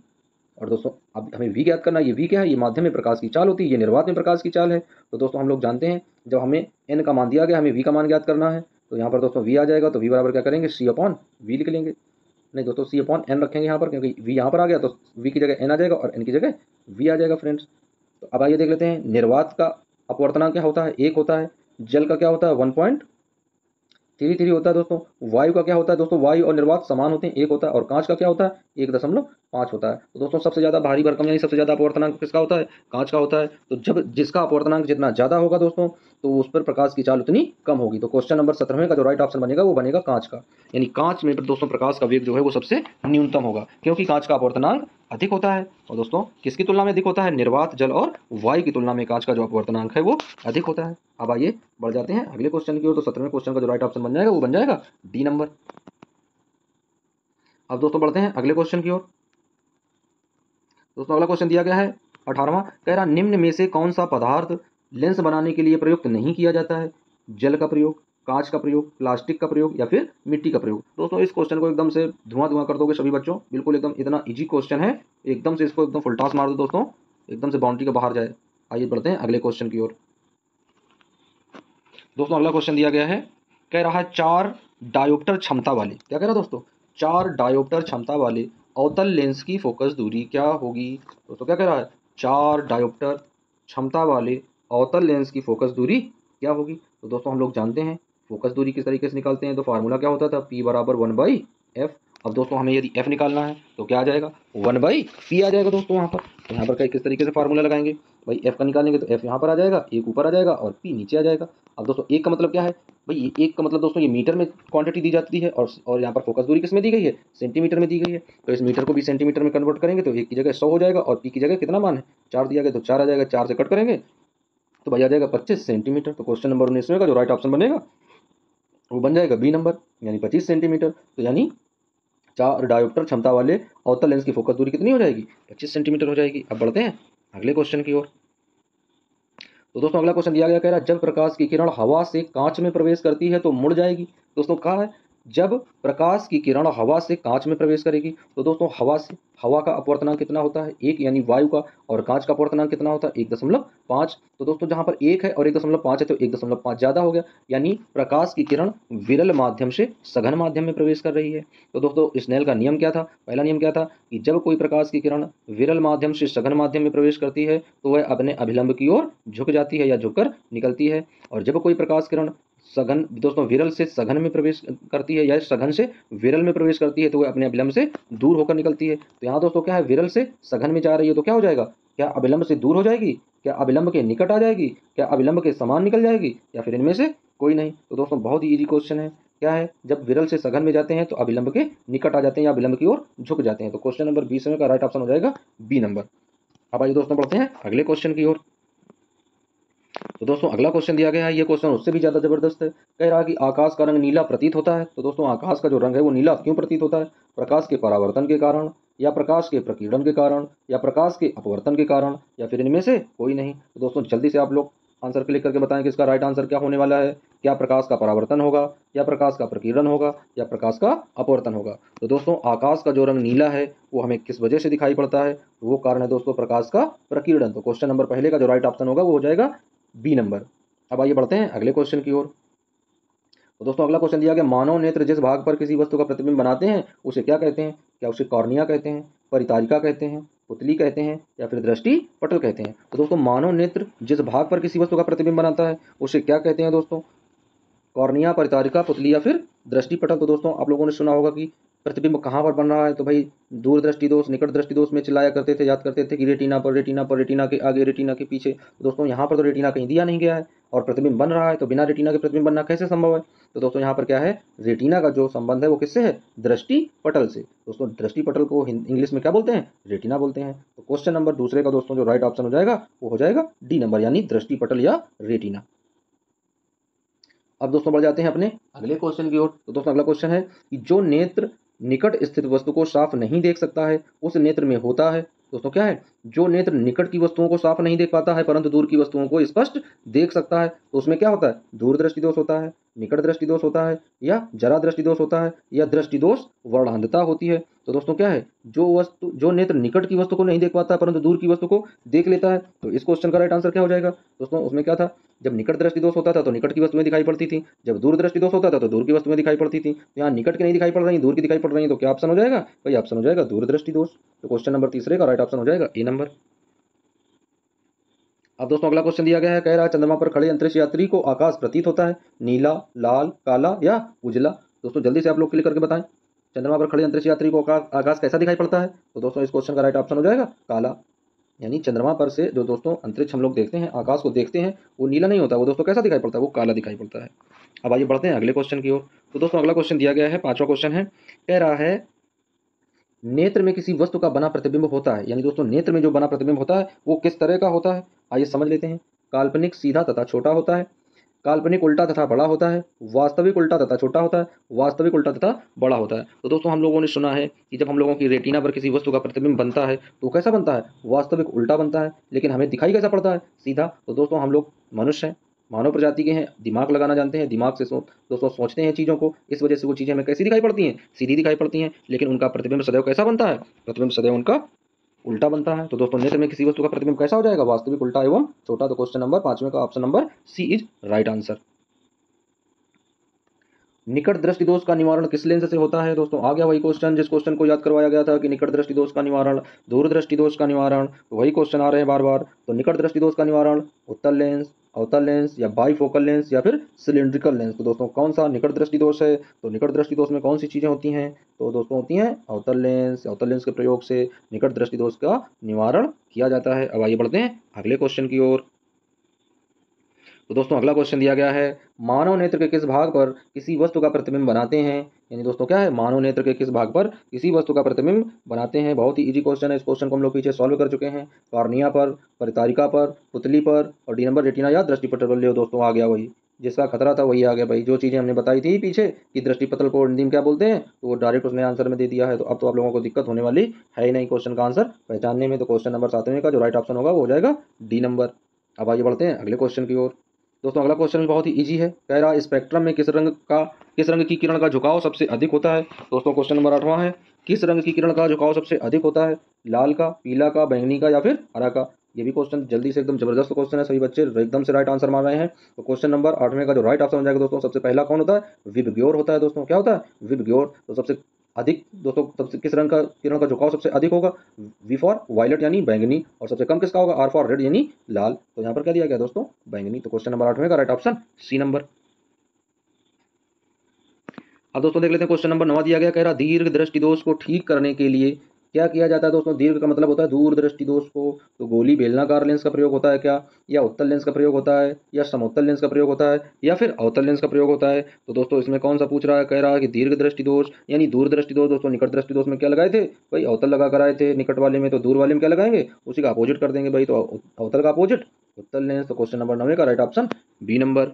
और दोस्तों अब हमें v ज्ञात करना है। ये v क्या है, ये माध्यम में प्रकाश की चाल होती है, ये निर्वात में प्रकाश की चाल है। तो दोस्तों हम लोग जानते हैं जब हमें n का मान दिया गया, हमें v का मान ज्ञात करना है, तो यहाँ पर दोस्तों v आ जाएगा, तो v बराबर क्या करेंगे, c/v लिख लेंगे। नहीं दोस्तों c/n रखेंगे यहाँ पर, क्योंकि v यहाँ पर आ गया तो v की जगह n आ जाएगा और n की जगह v आ जाएगा फ्रेंड्स। तो अब आइए देख लेते हैं, निर्वात का अपवर्तनांक क्या होता है, 1 होता है, जल का क्या होता है 1.5 थ्री थ्री होता है दोस्तों। वायु का क्या होता है दोस्तों, वायु और निर्वात समान होते हैं, एक होता है। और कांच का क्या होता है, 1.5 होता है। तो दोस्तों सबसे ज्यादा भारी भरकम यानी सबसे ज्यादा अपवर्तनांक किसका होता है, कांच का होता है। तो जब जिसका अपवर्तनांक जितना ज्यादा होगा दोस्तों, तो उस पर प्रकाश की चाल उतनी कम होगी। तो क्वेश्चन नंबर 17 का जो राइट ऑप्शन बनेगा वो बनेगा कांच का। यानी कांच में दोस्तों प्रकाश का वेग जो है वो सबसे न्यूनतम होगा, क्योंकि कांच का अपवर्तनांक अधिक होता है। और दोस्तों किसकी तुलना में अधिक होता है, निर्वात, जल और वायु की तुलना में कांच का जो अपवर्तनांक है वो अधिक होता है। अब आइए बढ़ जाते हैं अगले क्वेश्चन की ओर। तो 17वें क्वेश्चन का जो राइट ऑप्शन बन जाएगा वो बन जाएगा डी नंबर। अब दोस्तों बढ़ते हैं अगले क्वेश्चन की ओर। दोस्तों अगला क्वेश्चन दिया गया है 18वां, कह रहा निम्न में से कौन सा पदार्थ लेंस बनाने के लिए प्रयुक्त नहीं किया जाता है, जल का प्रयोग, कांच का प्रयोग, प्लास्टिक का प्रयोग या फिर मिट्टी का प्रयोग। दोस्तों इस क्वेश्चन को एकदम से धुआं धुआं कर दोगे सभी बच्चों, बिल्कुल एकदम इतना इजी क्वेश्चन है, एकदम से इसको एकदम फुल टॉस मार दो दोस्तों, एकदम से बाउंड्री के बाहर जाए। आइए बढ़ते हैं अगले क्वेश्चन की ओर। दोस्तों अगला क्वेश्चन दिया गया है, कह रहा है 4 डायोप्टर क्षमता वाले, क्या कह रहा है दोस्तों, 4 डायोप्टर क्षमता वाले अवतल लेंस की फोकस दूरी क्या होगी। दोस्तों क्या कह रहा है, 4 डायोप्टर क्षमता वाले अवतल लेंस की फोकस दूरी क्या होगी। तो दोस्तों हम लोग जानते हैं फोकस दूरी किस तरीके से निकालते हैं। तो फार्मूला क्या होता था, P बराबर 1/f। अब दोस्तों हमें यदि f निकालना है तो क्या आ जाएगा, 1/p आ जाएगा दोस्तों। यहाँ पर तो यहाँ पर किस तरीके से फार्मूला लगाएंगे भाई, f का निकालेंगे तो f यहाँ पर आ जाएगा, एक ऊपर आ जाएगा और p नीचे आ जाएगा। अब दोस्तों एक का मतलब क्या है भाई, ये एक का मतलब दोस्तों ये मीटर में क्वांटिटी दी जाती है, और यहाँ पर फोकस दूरी किस में दी गई है, सेंटीमीटर में दी गई है। तो इस मीटर को भी सेंटीमीटर में कन्वर्ट करेंगे तो एक की जगह 100 हो जाएगा और पी की जगह कितना मान है 4 दिया गया, तो 4 आ जाएगा, 4 से कट करेंगे तो भाई आ जाएगा 25 सेंटीमीटर। तो क्वेश्चन नंबर 19 का जो राइट ऑप्शन बनेगा वो बन जाएगा बी नंबर, यानी 25 सेंटीमीटर। तो यानी 4 डायोप्टर क्षमता वाले अवतल लेंस की फोकस दूरी कितनी हो जाएगी, 25 सेंटीमीटर हो जाएगी। अब बढ़ते हैं अगले क्वेश्चन की ओर। तो दोस्तों अगला क्वेश्चन दिया गया, कह रहा है जब प्रकाश की किरण हवा से कांच में प्रवेश करती है तो मुड़ जाएगी। दोस्तों कहा है जब प्रकाश की किरण हवा से कांच में प्रवेश करेगी। तो दोस्तों हवा का अपवर्तनांक कितना होता है, 1, यानी वायु का, और कांच का अपवर्तनांक कितना होता है 1.5। तो दोस्तों जहां पर 1 है और 1.5 है तो 1.5 ज्यादा हो गया, यानी प्रकाश की किरण विरल माध्यम से सघन माध्यम में प्रवेश कर रही है। तो दोस्तों स्नेल का नियम क्या था, पहला नियम क्या था कि जब कोई प्रकाश की किरण विरल माध्यम से सघन माध्यम में प्रवेश करती है तो वह अपने अभिलंब की ओर झुक जाती है या झुककर निकलती है। और जब कोई प्रकाश किरण सघन दोस्तों विरल से सघन में प्रवेश करती है या सघन से विरल में प्रवेश करती है तो वह अपने अभिलंब से दूर होकर निकलती है। तो यहाँ दोस्तों क्या है, विरल से सघन में जा रही है तो क्या हो जाएगा, क्या अभिलंब से दूर हो जाएगी, क्या अभिलंब के निकट आ जाएगी, क्या अभिलंब के समान निकल जाएगी, या फिर इनमें से कोई नहीं। तो दोस्तों बहुत ही इजी क्वेश्चन है, क्या है, जब विरल से सघन में जाते हैं तो अभिलंब के निकट आ जाते हैं या अभिलंब की ओर झुक जाते हैं। तो क्वेश्चन नंबर 20 का राइट ऑप्शन हो जाएगा बी नंबर। अब आइए दोस्तों बढ़ते हैं अगले क्वेश्चन की ओर। तो दोस्तों अगला क्वेश्चन दिया गया है, ये क्वेश्चन उससे भी ज्यादा जबरदस्त है। कह रहा कि आकाश का रंग नीला प्रतीत होता है। तो दोस्तों आकाश का जो रंग है वो नीला क्यों प्रतीत होता है, प्रकाश के परावर्तन के कारण, या प्रकाश के प्रकीर्णन के कारण, या प्रकाश के अपवर्तन के कारण, या फिर इनमें से कोई नहीं। तो दोस्तों जल्दी से आप लोग आंसर क्लिक करके बताएं कि इसका राइट आंसर क्या होने वाला है। क्या प्रकाश का परावर्तन होगा, या प्रकाश का प्रकीर्णन होगा, या प्रकाश का अपवर्तन होगा। तो दोस्तों आकाश का जो रंग नीला है वो हमें किस वजह से दिखाई पड़ता है, वो कारण है दोस्तों प्रकाश का प्रकीर्णन। तो क्वेश्चन नंबर पहले का जो राइट ऑप्शन होगा वो हो जाएगा बी नंबर। अब आइए बढ़ते हैं अगले क्वेश्चन की ओर। तो दोस्तों अगला क्वेश्चन दिया गया, मानव नेत्र जिस भाग पर किसी वस्तु का प्रतिबिंब बनाते हैं उसे क्या कहते हैं। क्या उसे कॉर्निया कहते हैं, परितारिका कहते हैं, पुतली कहते हैं, या फिर दृष्टि पटल कहते हैं। तो दोस्तों मानव नेत्र जिस भाग पर किसी वस्तु का प्रतिबिंब बनाता है उसे क्या कहते हैं दोस्तों, कॉर्निया, परितारिका, पुतली या फिर दृष्टि पटल। तो दोस्तों आप लोगों ने सुना होगा कि प्रतिबिंब कहाँ पर बन रहा है, तो भाई दूर दृष्टि दोष, निकट दृष्टि दोष में चिल्लाया करते थे, याद करते थे कि रेटिना पर, रेटिना पर, रेटिना के आगे, रेटिना के पीछे। तो दोस्तों यहाँ पर तो रेटिना कहीं दिया नहीं गया है और प्रतिबिंब बन रहा है, तो बिना रेटिना के प्रतिबिंब बनना कैसे संभव है। तो दोस्तों यहाँ पर क्या है, रेटिना का जो संबंध है वो किससे है, दृष्टि पटल से। दोस्तों दृष्टि पटल को इंग्लिश में क्या बोलते हैं, रेटिना बोलते हैं। तो क्वेश्चन नंबर दूसरे का दोस्तों जो राइट ऑप्शन हो जाएगा वो हो जाएगा डी नंबर, यानी दृष्टि पटल या रेटिना। अब दोस्तों बढ़ जाते हैं अपने अगले क्वेश्चन की ओर। तो दोस्तों अगला क्वेश्चन है कि जो नेत्र निकट स्थित वस्तु को साफ नहीं देख सकता है उस नेत्र में होता है। दोस्तों क्या है, जो नेत्र निकट की वस्तुओं को साफ नहीं देख पाता है परंतु दूर की वस्तुओं को स्पष्ट देख सकता है, तो उसमें क्या होता है, दूर दृष्टि दोष होता है, निकट दृष्टि दोष होता है, या जरा दृष्टि दोष होता है, या दृष्टि दोष वर्णांधता होती है। तो दोस्तों क्या है, जो नेत्र निकट की वस्तु को नहीं देख पाता परंतु दूर की वस्तु को देख लेता है। तो इस क्वेश्चन का राइट आंसर क्या हो जाएगा दोस्तों, उसमें क्या था, जब निकट दृष्टि दोष होता था तो निकट की वस्तुएं दिखाई पड़ती थी, जब दूर दृष्टि दोष होता था तो दूर की वस्तुएं दिखाई पड़ती थी। तो यहाँ निकट की नहीं दिखाई पड़ रही, दूर की दिखाई पड़ रही है, तो क्या ऑप्शन हो जाएगा भाई, ऑप्शन हो जाएगा दूर दृष्टि दोष। तो क्वेश्चन नंबर तीसरे का राइट ऑप्शन हो जाएगा ए नंबर। अब दोस्तों अगला क्वेश्चन दिया गया है, कह रहा है चंद्रमा पर खड़े अंतरिक्ष यात्री को आकाश प्रतीत होता है नीला, लाल, काला या उजला। दोस्तों जल्दी से आप लोग क्लिक करके बताएं, चंद्रमा पर खड़े अंतरिक्ष यात्री को आकाश कैसा दिखाई पड़ता है? तो दोस्तों इस क्वेश्चन का राइट ऑप्शन हो जाएगा काला। यानी चंद्रमा पर से जो दोस्तों अंतरिक्ष हम लोग देखते हैं, आकाश को देखते हैं, वो नीला नहीं होता, वो दोस्तों कैसा दिखाई पड़ता है? वो काला दिखाई पड़ता है। अब आइए बढ़ते हैं अगले क्वेश्चन की ओर। तो दोस्तों अगला क्वेश्चन दिया गया है, पांचवा क्वेश्चन है, कह रहा है नेत्र में किसी वस्तु का बना प्रतिबिंब होता है। यानी दोस्तों नेत्र में जो बना प्रतिबिंब होता है वो किस तरह का होता है? आइए समझ लेते हैं। काल्पनिक सीधा तथा छोटा होता है, काल्पनिक उल्टा तथा बड़ा होता है, वास्तविक उल्टा तथा छोटा होता है, वास्तविक उल्टा तथा बड़ा होता है। तो दोस्तों हम लोगों ने सुना है कि जब हम लोगों की रेटिना पर किसी वस्तु का प्रतिबिंब बनता है तो कैसा बनता है? वास्तविक उल्टा बनता है। लेकिन हमें दिखाई कैसा पड़ता है? सीधा। तो दोस्तों हम लोग मनुष्य हैं, मानव प्रजाति के हैं, दिमाग लगाना जानते हैं, दिमाग से दोस्तों सोचते हैं चीज़ों को, इस वजह से वो चीज़ें हमें कैसी दिखाई पड़ती हैं? सीधी दिखाई पड़ती हैं। लेकिन उनका प्रतिबिंब सदैव कैसा बनता है? प्रतिबिंब सदैव उनका उल्टा बनता है। तो दोस्तों नेत्र में किसी वस्तु का प्रतिबिंब कैसा हो जाएगा? वास्तविक, उल्टा एवं छोटा। तो क्वेश्चन नंबर पांचवें का option number C is right answer. निकट दृष्टि दोष का निवारण किस लेंस से होता है? दोस्तों आ गया वही क्वेश्चन जिस क्वेश्चन को याद करवाया गया था कि निकट दृष्टि दोष का निवारण, दूर दृष्टि दोष का निवारण, तो वही क्वेश्चन आ रहे हैं बार बार। तो निकट दृष्टि दोष का निवारण उत्तल लेंस, अवतल लेंस या बाईफोकल लेंस या फिर सिलिंड्रिकल लेंस। तो दोस्तों कौन सा निकट दृष्टि दोष है? तो निकट दृष्टि दोष में कौन सी चीजें होती हैं? तो दोस्तों होती हैं अवतल लेंस। अवतल लेंस के प्रयोग से निकट दृष्टि दोष का निवारण किया जाता है। अब आइए बढ़ते हैं अगले क्वेश्चन की ओर। तो दोस्तों अगला क्वेश्चन दिया गया है, मानव नेत्र के किस भाग पर किसी वस्तु का प्रतिबिंब बनाते हैं? यानी दोस्तों क्या है? मानव नेत्र के किस भाग पर किसी वस्तु का प्रतिबिंब बनाते हैं। बहुत ही इजी क्वेश्चन है, इस क्वेश्चन को हम लोग पीछे सॉल्व कर चुके हैं। कॉर्निया पर, परितारिका पर, पुतली पर और डी नंबर रेटिना या दृष्टिपटल पर। ले दोस्तों आ गया वही जिसका खतरा था, वही आ गया भाई। जो चीज़ें हमने बताई थी पीछे कि दृष्टिपटल को हिंदी में क्या बोलते हैं, तो वो डायरेक्ट उसने आंसर में दे दिया है। तो अब तो आप लोगों को दिक्कत होने वाली है ही नहीं क्वेश्चन का आंसर पहचानने में। तो क्वेश्चन नंबर 7वें का जो राइट ऑप्शन होगा वो हो जाएगा डी नंबर। अब आइए बढ़ते हैं अगले क्वेश्चन की ओर। दोस्तों अगला क्वेश्चन भी बहुत ही इजी है, कह रहा है स्पेक्ट्रम में किस रंग की किरण का झुकाव सबसे अधिक होता है? दोस्तों क्वेश्चन नंबर 8वां है, किस रंग की किरण का झुकाव सबसे अधिक होता है? लाल का, पीला का, बैंगनी का या फिर हरा का? ये भी क्वेश्चन जल्दी से एकदम जबरदस्त क्वेश्चन है, सभी बच्चे एकदम से राइट आंसर मार रहे हैं। तो क्वेश्चन नंबर 8वें का जो राइट ऑप्शन हो जाएगा दोस्तों, सबसे पहला कौन होता है? विबग्योर होता है। दोस्तों क्या होता है? विबग्योर। तो सबसे अधिक दोस्तों सबसे किस रंग का किरण का झुकाव सबसे अधिक होगा? वी फॉर वायलेट यानी बैंगनी, और सबसे कम किसका होगा? आर फॉर रेड यानी लाल। तो यहाँ पर क्या दिया गया दोस्तों? बैंगनी। तो क्वेश्चन नंबर 8वें का राइट ऑप्शन सी नंबर। अब दोस्तों देख लेते हैं क्वेश्चन नंबर 9 दिया गया, कह रहा दीर्घ दृष्टि दोष को ठीक करने के लिए क्या किया जाता है? दोस्तों दीर्घ का मतलब होता है दूर दृष्टि दोष को। तो गोली बेलनाकार लेंस का प्रयोग होता है क्या, या उत्तल लेंस का प्रयोग होता है, या समोत्तल लेंस का प्रयोग होता है, या फिर अवतल लेंस का प्रयोग होता है? तो दोस्तों इसमें कौन सा पूछ रहा है? कह रहा है कि दीर्घ दृष्टि दोष यानी दूर दृष्टि दोष। दोस्तों निकट दृष्टि दोष में क्या लगाए थे भाई? अवतल लगा कर आए थे निकट वाले में, तो दूर वाले में क्या लगाएंगे? उसी का अपोजिट कर देंगे भाई। तो अवतल का अपोजिट उत्तल लेंस। तो क्वेश्चन नंबर 9 का राइट ऑप्शन बी नंबर।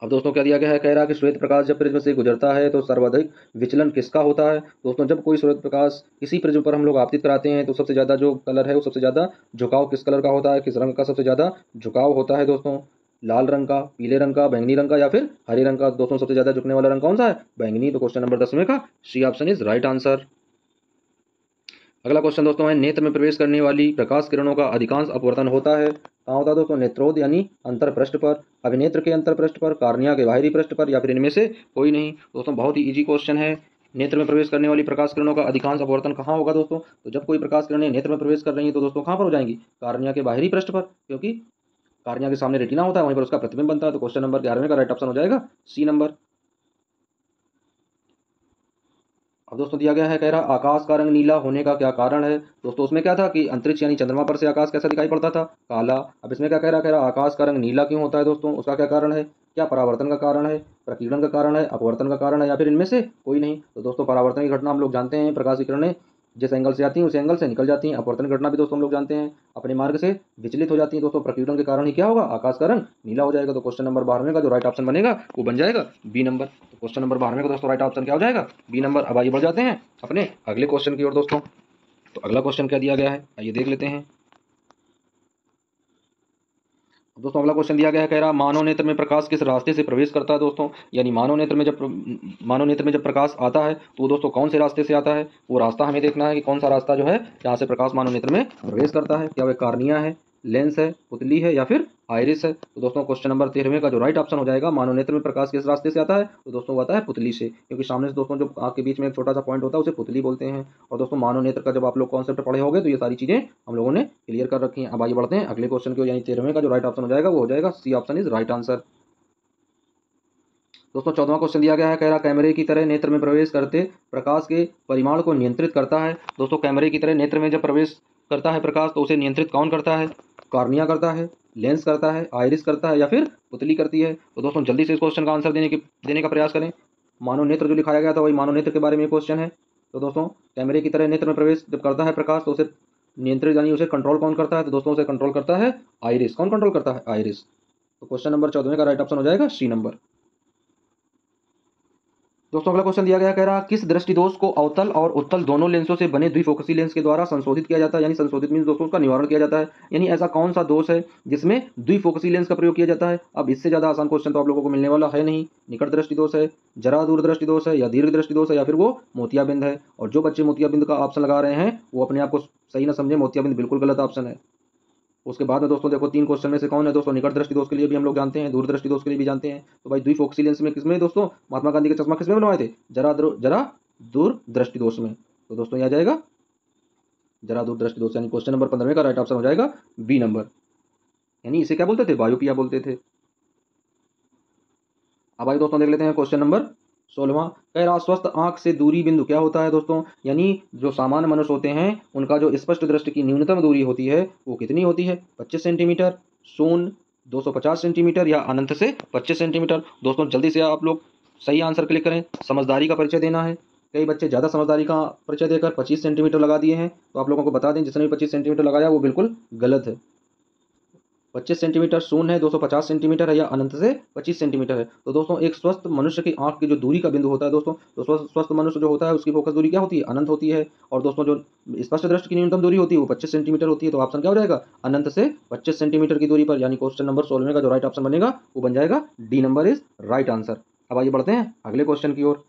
अब दोस्तों क्या दिया गया है, कह रहा है कि श्वेत प्रकाश जब प्रिज्म से गुजरता है तो सर्वाधिक विचलन किसका होता है? दोस्तों जब कोई श्वेत प्रकाश किसी प्रिज्म पर हम लोग आपतित कराते हैं तो सबसे ज़्यादा जो कलर है वो सबसे ज़्यादा झुकाव किस कलर का होता है? किस रंग का सबसे ज़्यादा झुकाव होता है? दोस्तों लाल रंग का, पीले रंग का, बैंगनी रंग का या फिर हरे रंग का? दोस्तों सबसे ज़्यादा झुकने वाला रंग कौन सा है? बैंगनी। तो क्वेश्चन नंबर 10वें का C option is right answer. अगला क्वेश्चन दोस्तों है, नेत्र में प्रवेश करने वाली प्रकाश किरणों का अधिकांश अपवर्तन होता है कहाँ होता है? दोस्तों नेत्रोद यानी अंतर पृष्ठ पर, अभिनेत्र के अंतर पृष्ठ पर, कार्निया के बाहरी पृष्ठ पर, या फिर इनमें से कोई नहीं। दोस्तों बहुत ही इजी क्वेश्चन है, नेत्र में प्रवेश करने वाली प्रकाश किरणों का अधिकांश अपवर्तन कहाँ होगा? दोस्तों तो जब कोई प्रकाश किरणें नेत्र में प्रवेश कर रही है तो दोस्तों कहाँ पर हो जाएंगी? कार्निया के बाहरी पृष्ठ पर, क्योंकि कार्निया के सामने रेटिना होता है, वहीं पर उसका प्रतिबिंब बनता है। तो क्वेश्चन नंबर 11वें का राइट ऑप्शन हो जाएगा सी नंबर। अब दोस्तों दिया गया है, कह रहा आकाश का रंग नीला होने का क्या कारण है? दोस्तों उसमें क्या था कि अंतरिक्ष यानी चंद्रमा पर से आकाश कैसा दिखाई पड़ता था? काला। अब इसमें क्या कह रहा आकाश का रंग नीला क्यों होता है? दोस्तों उसका क्या कारण है? क्या परावर्तन का कारण है, प्रकीर्णन का कारण है, अपवर्तन का कारण है, या फिर इनमें से कोई नहीं? तो दोस्तों परावर्तन की घटना हम लोग जानते हैं, प्रकाश की किरणें जिस एंगल से आती हैं उस एंगल से निकल जाती हैं। अपवर्तन की घटना भी दोस्तों हम लोग जानते हैं, अपने मार्ग से विचलित हो जाती हैं। दोस्तों प्रकीर्णन के कारण ही क्या होगा? आकाश का रंग नीला हो जाएगा। तो क्वेश्चन नंबर 12वें का जो राइट ऑप्शन बनेगा वो बन जाएगा बी नंबर। तो क्वेश्चन नंबर 12वें का दोस्तों राइट ऑप्शन क्या हो जाएगा? B number. अब आइए बढ़ जाते हैं अपने अगले क्वेश्चन की ओर दोस्तों। तो अगला क्वेश्चन क्या दिया गया है, आइए देख लेते हैं। दोस्तों अगला क्वेश्चन दिया गया है, कह रहा मानव नेत्र में प्रकाश किस रास्ते से प्रवेश करता है? दोस्तों यानी मानव नेत्र में जब प्रकाश आता है तो दोस्तों कौन से रास्ते से आता है? वो रास्ता हमें देखना है कि कौन सा रास्ता जो है जहाँ से प्रकाश मानव नेत्र में प्रवेश करता है। क्या वह कार्निया है, लेंस है, पुतली है या फिर आइरिस है। तो दोस्तों क्वेश्चन नंबर 13वें का जो राइट ऑप्शन हो जाएगा, मानव नेत्र में प्रकाश किस रास्ते से आता है, तो दोस्तों वो आता है पुतली से, क्योंकि सामने से दोस्तों जो आँख के बीच में एक छोटा सा पॉइंट होता है उसे पुतली बोलते हैं। और दोस्तों मानव नेत्र का जब आप लोग कॉन्सेप्ट पढ़े होंगे तो ये सारी चीज़ें हम लोगों ने क्लियर कर रखी हैं। अब आइए बढ़ते हैं अगले क्वेश्चन की ओर, यानी 13वें का जो राइट ऑप्शन हो जाएगा वो हो जाएगा C option is right answer. दोस्तों 14वां क्वेश्चन दिया गया है, कह रहा कैमरे की तरह नेत्र में प्रवेश करते प्रकाश के परिमाण को नियंत्रित करता है। दोस्तों कैमरे की तरह नेत्र में जब प्रवेश करता है प्रकाश तो उसे नियंत्रित कौन करता है, कार्निया करता है, लेंस करता है, आइरिस करता है या फिर पुतली करती है। तो दोस्तों जल्दी से इस क्वेश्चन का आंसर देने का प्रयास करें। मानव नेत्र जो लिखाया गया था वही मानव नेत्र के बारे में क्वेश्चन है। तो दोस्तों कैमरे की तरह नेत्र में प्रवेश जब करता है प्रकाश तो उसे नियंत्रित यानी उसे कंट्रोल कौन करता है, तो दोस्तों उसे कंट्रोल करता है आइरिस। कौन कंट्रोल करता है, आइरिस। तो क्वेश्चन नंबर 14 का राइट ऑप्शन हो जाएगा सी नंबर। दोस्तों अगला क्वेश्चन दिया गया, कह रहा किस दृष्टि दोष को अवतल और उत्तल दोनों लेंसों से बने द्विफोकसी लेंस के द्वारा संशोधित किया जाता है, यानी संशोधित मीन्स दोस्तों उसका निवारण किया जाता है। यानी ऐसा कौन सा दोष है जिसमें द्विफोकसी लेंस का प्रयोग किया जाता है। अब इससे ज्यादा आसान क्वेश्चन तो आप लोगों को मिलने वाला है नहीं। निकट दृष्टि दोष है, जरा दूर दृष्टि दोष है, या दीर्घ दृष्टि दोष है, या फिर वो मोतियाबिंद है। और जो बच्चे मोतियाबिंद का ऑप्शन लगा रहे हैं वो अपने आप को सही ना समझे, मोतियाबिंद बिल्कुल गलत ऑप्शन है। उसके बाद में दोस्तों देखो 3 क्वेश्चन में से कौन है दोस्तों, निकट दृष्टि दोष के लिए भी हम लोग जानते हैं, दूर दृष्टि दोष के लिए भी जानते हैं। तो भाई द्विफोकसी लेंस में किसमें दोस्तों, महात्मा गांधी के चश्मा किसमें बनवाए थे, जरा दूर दृष्टि दोष में। तो दोस्तों यह आ जाएगा जरा दूर दृष्टि दोष, यानी क्वेश्चन नंबर 15 का राइट ऑप्शन हो जाएगा बी नंबर, यानी इसे क्या बोलते थे, बायोपिया बोलते थे। अब आइए दोस्तों देख लेते हैं क्वेश्चन नंबर 16वां, कह रहा स्वस्थ आंख से दूरी बिंदु क्या होता है दोस्तों, यानी जो सामान्य मनुष्य होते हैं उनका जो स्पष्ट दृष्टि की न्यूनतम दूरी होती है वो कितनी होती है, 25 सेंटीमीटर, शून्य, 250 सेंटीमीटर या अनंत से 25 सेंटीमीटर। दोस्तों जल्दी से आप लोग सही आंसर क्लिक करें, समझदारी का परिचय देना है। कई बच्चे ज़्यादा समझदारी का परिचय देकर 25 सेंटीमीटर लगा दिए हैं, तो आप लोगों को बता दें जिसने भी 25 सेंटीमीटर लगाया वो बिल्कुल गलत है। 25 सेंटीमीटर शून्य है, 250 सेंटीमीटर है या अनंत से 25 सेंटीमीटर है। तो दोस्तों एक स्वस्थ मनुष्य की आंख की जो दूरी का बिंदु होता है दोस्तों, तो स्वस्थ मनुष्य जो होता है उसकी फोकस दूरी क्या होती है, अनंत होती है। और दोस्तों जो स्पष्ट दृष्टि की न्यूनतम दूरी होती है वो 25 सेंटीमीटर होती है। तो ऑप्शन क्या हो जाएगा, अनंत से 25 सेंटीमीटर की दूरी पर, यानी क्वेश्चन नंबर 16 का जो राइट ऑप्शन बनेगा वो बन जाएगा D number is right answer. अब आइए बढ़ते हैं अगले क्वेश्चन की ओर।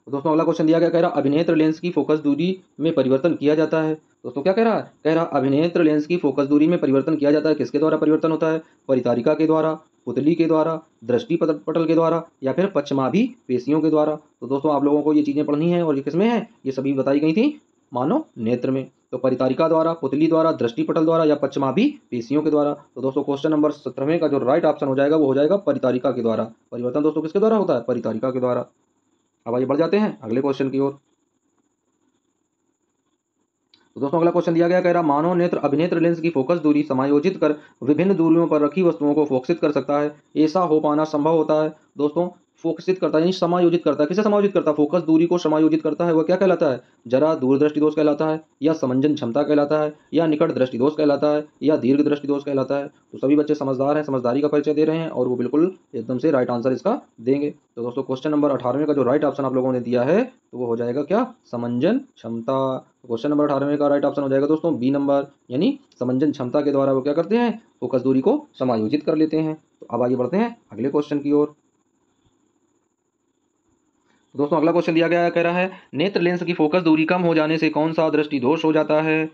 तो दोस्तों अगला क्वेश्चन दिया गया, कह रहा अभिनेत्र लेंस की फोकस दूरी में परिवर्तन किया जाता है। दोस्तों क्या कह रहा है, कह रहा अभिनेत्र लेंस की फोकस दूरी में परिवर्तन किया जाता है। किसके द्वारा परिवर्तन होता है, परितारिका के द्वारा, पुतली के द्वारा, दृष्टि पटल के द्वारा या फिर पश्चमाभि पेशियों के द्वारा। तो दोस्तों आप लोगों को ये चीज़ें पढ़नी है और ये किसमें है, ये सभी बताई गई थी मानव नेत्र में। तो परितारिका द्वारा, पुतली द्वारा, दृष्टि पटल द्वारा या पश्चमाभि पेशियों के द्वारा। तो दोस्तों क्वेश्चन नंबर 17 का जो राइट ऑप्शन हो जाएगा वो हो जाएगा परितारिका के द्वारा। परिवर्तन दोस्तों किसके द्वारा होता है, परितारिका के द्वारा। अब आइए बढ़ जाते हैं अगले क्वेश्चन की ओर। तो दोस्तों अगला क्वेश्चन दिया गया, कह रहा मानव नेत्र अभिनेत्र लेंस की फोकस दूरी समायोजित कर विभिन्न दूरियों पर रखी वस्तुओं को फोकसित कर सकता है। ऐसा हो पाना संभव होता है। दोस्तों फोकसित करता है यानी समायोजित करता है, किसे समायोजित करता है, फोकस दूरी को समायोजित करता है, वह क्या कहलाता है, जरा दूरदृष्टि दोष कहलाता है, या समंजन क्षमता कहलाता है, या निकट दृष्टि दोष कहलाता है, या दीर्घ दृष्टि दोष कहलाता है। तो सभी बच्चे समझदार हैं, समझदारी का परिचय दे रहे हैं और वो बिल्कुल एकदम से राइट आंसर इसका देंगे। तो दोस्तों क्वेश्चन नंबर 18 का जो राइट ऑप्शन आप लोगों ने दिया है तो वो हो जाएगा क्या, समंजन क्षमता। क्वेश्चन नंबर 18 का राइट ऑप्शन हो जाएगा दोस्तों बी नंबर, यानी समंजन क्षमता के द्वारा वो क्या करते हैं, फोकस दूरी को समायोजित कर लेते हैं। तो अब आगे बढ़ते हैं अगले क्वेश्चन की ओर। दोस्तों अगला क्वेश्चन दिया गया है, कह रहा है नेत्र लेंस की फोकस दूरी कम हो जाने से कौन सा दृष्टि दोष हो जाता है।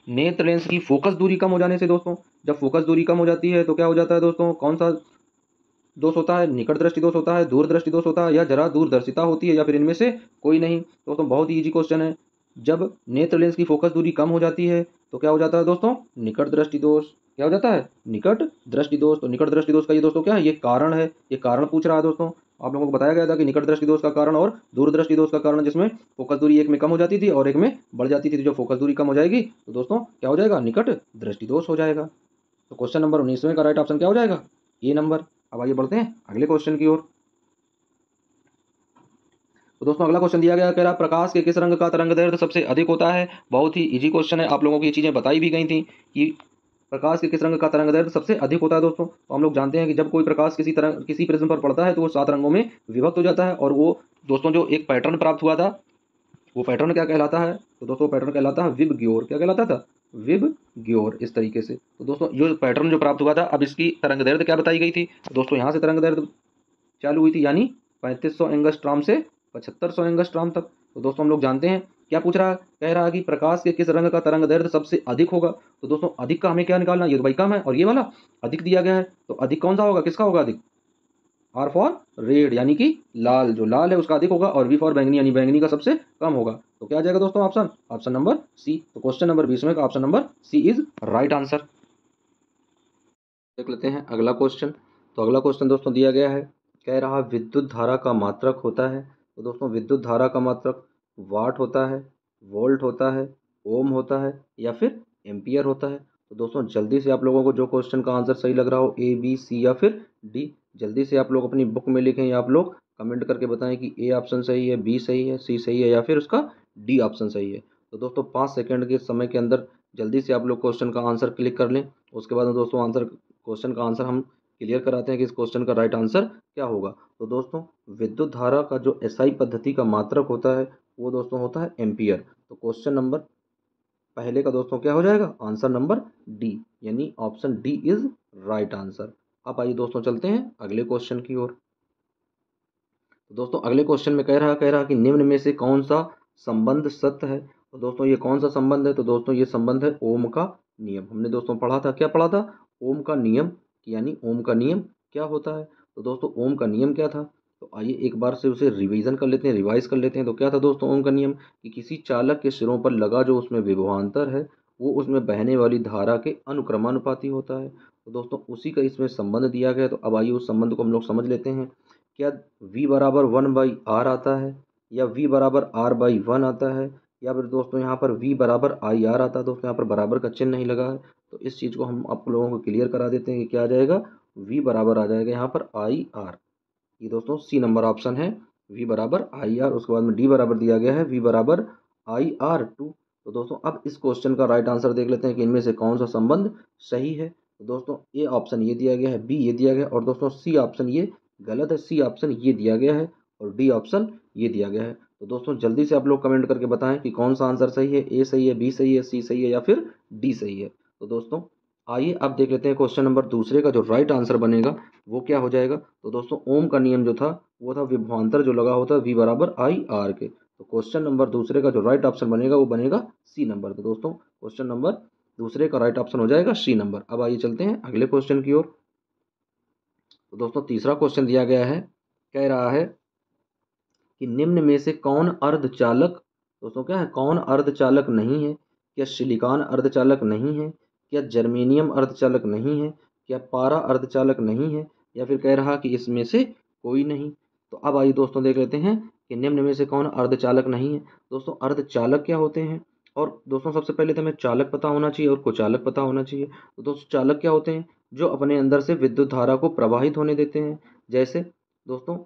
नेत्र लेंस की फोकस दूरी कम हो जाने से दोस्तों, जब फोकस दूरी कम हो जाती है तो क्या हो जाता है दोस्तों, कौन सा दोष होता है, निकट दृष्टि दोष होता है, दूर दृष्टि दोष होता है, या जरा दूरदर्शिता होती है, या फिर इनमें से कोई नहीं। दोस्तों बहुत ही इजी क्वेश्चन है। जब नेत्र लेंस की फोकस दूरी कम हो जाती है तो क्या हो जाता है दोस्तों, निकट दृष्टि दोष। क्या हो जाता है, निकट दृष्टि दोष। तो निकट दृष्टि दोष का ये दोस्तों क्या है, ये कारण है, ये कारण पूछ रहा है दोस्तों। आप लोगों को बताया गया था कि निकट दृष्टि दोष का कारण और दूर दृष्टि दोष का कारण, जिसमें फोकस दूरी एक में कम हो जाती थी और एक में बढ़ जाती थी। जो फोकस दूरी कम हो जाएगी तो दोस्तों क्या हो जाएगा, निकट दृष्टि दोष हो जाएगा। तो क्वेश्चन नंबर 19 का राइट ऑप्शन क्या हो जाएगा, ए नंबर। अब आइए बढ़ते हैं अगले क्वेश्चन की ओर। तो दोस्तों अगला क्वेश्चन दिया गया, कह रहा प्रकाश के किस रंग का तरंगदैर्घ्य सबसे अधिक होता है। बहुत ही इजी क्वेश्चन है, आप लोगों को ये चीजें बताई भी गई थी कि प्रकाश के किस रंग का तरंगदैर्घ्य सबसे अधिक होता है दोस्तों। तो हम लोग जानते हैं कि जब कोई प्रकाश किसी प्रिज्म पर पड़ता है तो वो 7 रंगों में विभक्त हो जाता है। और वो दोस्तों जो एक पैटर्न प्राप्त हुआ था वो पैटर्न क्या कहलाता है, तो दोस्तों पैटर्न कहलाता है विबग्योर। क्या कहलाता था, विबग्योर। इस तरीके से तो दोस्तों जो पैटर्न जो प्राप्त हुआ था, अब इसकी तरंगदैर्घ्य क्या बताई गई थी, तो दोस्तों यहाँ से तरंगदैर्घ्य चालू हुई थी, यानी 3500 एंगस्ट्रॉम से 7500 एंगस्ट्रॉम तक। तो दोस्तों हम लोग जानते हैं क्या पूछ रहा है, कह रहा है कि प्रकाश के किस रंग का तरंग दैर्ध्य सबसे अधिक होगा। तो दोस्तों अधिक का हमें क्या निकालना, ये तो भाई कम है और ये वाला अधिक दिया गया है, तो अधिक कौन सा होगा, किसका होगा अधिक, आर फॉर रेड यानी कि लाल, जो लाल है उसका अधिक होगा, और वी फॉर बैंगनी यानी बैंगनी का सबसे कम होगा। तो क्या आ जाएगा दोस्तों ऑप्शन, ऑप्शन नंबर सी। तो क्वेश्चन नंबर 20 में का option number C is right answer. देख लेते हैं अगला क्वेश्चन। तो अगला क्वेश्चन दोस्तों दिया गया है, कह रहा विद्युत धारा का मात्रक होता है। तो दोस्तों विद्युत धारा का मात्रक वाट होता है, वोल्ट होता है, ओम होता है या फिर एम्पियर होता है। तो दोस्तों जल्दी से आप लोगों को जो क्वेश्चन का आंसर सही लग रहा हो, ए बी सी या फिर डी, जल्दी से आप लोग अपनी बुक में लिखें या आप लोग कमेंट करके बताएं कि ए ऑप्शन सही है, बी सही है, सी सही है या फिर उसका डी ऑप्शन सही है। तो दोस्तों 5 सेकंड के समय के अंदर जल्दी से आप लोग क्वेश्चन का आंसर क्लिक कर लें। उसके बाद में दोस्तों आंसर, क्वेश्चन का आंसर हम क्लियर कराते हैं कि इस क्वेश्चन का राइट आंसर क्या होगा। तो दोस्तों विद्युत धारा का जो एसआई पद्धति का मात्रक होता है वो दोस्तों होता है एम्पियर। तो क्वेश्चन नंबर पहले का दोस्तों क्या हो जाएगा, आंसर नंबर डी, यानी option D is right answer. अब आइए दोस्तों चलते हैं अगले क्वेश्चन की ओर। तो दोस्तों अगले क्वेश्चन में कह रहा कि निम्न में से कौन सा संबंध सत्य है। तो दोस्तों ये कौन सा संबंध है, तो दोस्तों ये संबंध है ओम का नियम। हमने दोस्तों पढ़ा था, क्या पढ़ा था, ओम का नियम, यानी ओम का नियम क्या होता है। तो दोस्तों ओम का नियम क्या था, तो आइए एक बार से उसे रिवीजन कर लेते हैं, रिवाइज कर लेते हैं। तो क्या था दोस्तों ओम का नियम, कि किसी चालक के सिरों पर लगा जो उसमें विभवांतर है वो उसमें बहने वाली धारा के अनुक्रमानुपाती होता है। तो दोस्तों उसी का इसमें संबंध दिया गया है। तो अब आइए उस संबंध को हम लोग समझ लेते हैं। क्या v बराबर 1/r आता है, या v बराबर r/1 आता है, या फिर दोस्तों यहाँ पर v बराबर IR आता है। दोस्तों यहाँ पर बराबर का चिन्ह नहीं लगा है, तो इस चीज़ को हम आप लोगों को क्लियर करा देते हैं कि क्या आ जाएगा, v बराबर आ जाएगा यहाँ पर IR। ये दोस्तों सी नंबर ऑप्शन है, v बराबर IR। उसके बाद में डी बराबर दिया गया है v बराबर IR2। तो दोस्तों अब इस क्वेश्चन का राइट आंसर देख लेते हैं कि इनमें से कौन सा संबंध सही है। तो दोस्तों ए ऑप्शन ये दिया गया है, बी ये दिया गया है, और दोस्तों सी ऑप्शन ये गलत है, सी ऑप्शन ये दिया गया है, और डी ऑप्शन ये दिया गया है। तो दोस्तों जल्दी से आप लोग कमेंट करके बताएं कि कौन सा आंसर सही है, ए सही है, बी सही है, सी सही है या फिर डी सही है। तो दोस्तों आइए अब देख लेते हैं क्वेश्चन नंबर दूसरे का जो राइट आंसर बनेगा वो क्या हो जाएगा। तो दोस्तों ओम का नियम जो था वो था विभवांतर जो लगा होता है वी बराबर IR के। तो क्वेश्चन नंबर दूसरे का जो राइट ऑप्शन बनेगा वो बनेगा सी नंबर। तो दोस्तों क्वेश्चन नंबर दूसरे का राइट ऑप्शन हो जाएगा सी नंबर। अब आइए चलते हैं अगले क्वेश्चन की ओर। तो दोस्तों तीसरा क्वेश्चन दिया गया है, कह रहा है कि निम्न में से कौन अर्धचालक, दोस्तों क्या है, कौन अर्धचालक नहीं है। क्या सिलिकॉन अर्धचालक नहीं है, क्या जर्मेनियम अर्धचालक नहीं है, क्या पारा अर्धचालक नहीं है, या फिर कह रहा कि इसमें से कोई नहीं। तो अब आइए दोस्तों देख लेते हैं कि निम्न में से कौन अर्धचालक नहीं है। दोस्तों अर्धचालक क्या होते हैं, और दोस्तों सबसे पहले तो हमें चालक पता होना चाहिए और कुचालक पता होना चाहिए। तो दोस्तों चालक क्या होते हैं, जो अपने अंदर से विद्युत धारा को प्रवाहित होने देते हैं। जैसे दोस्तों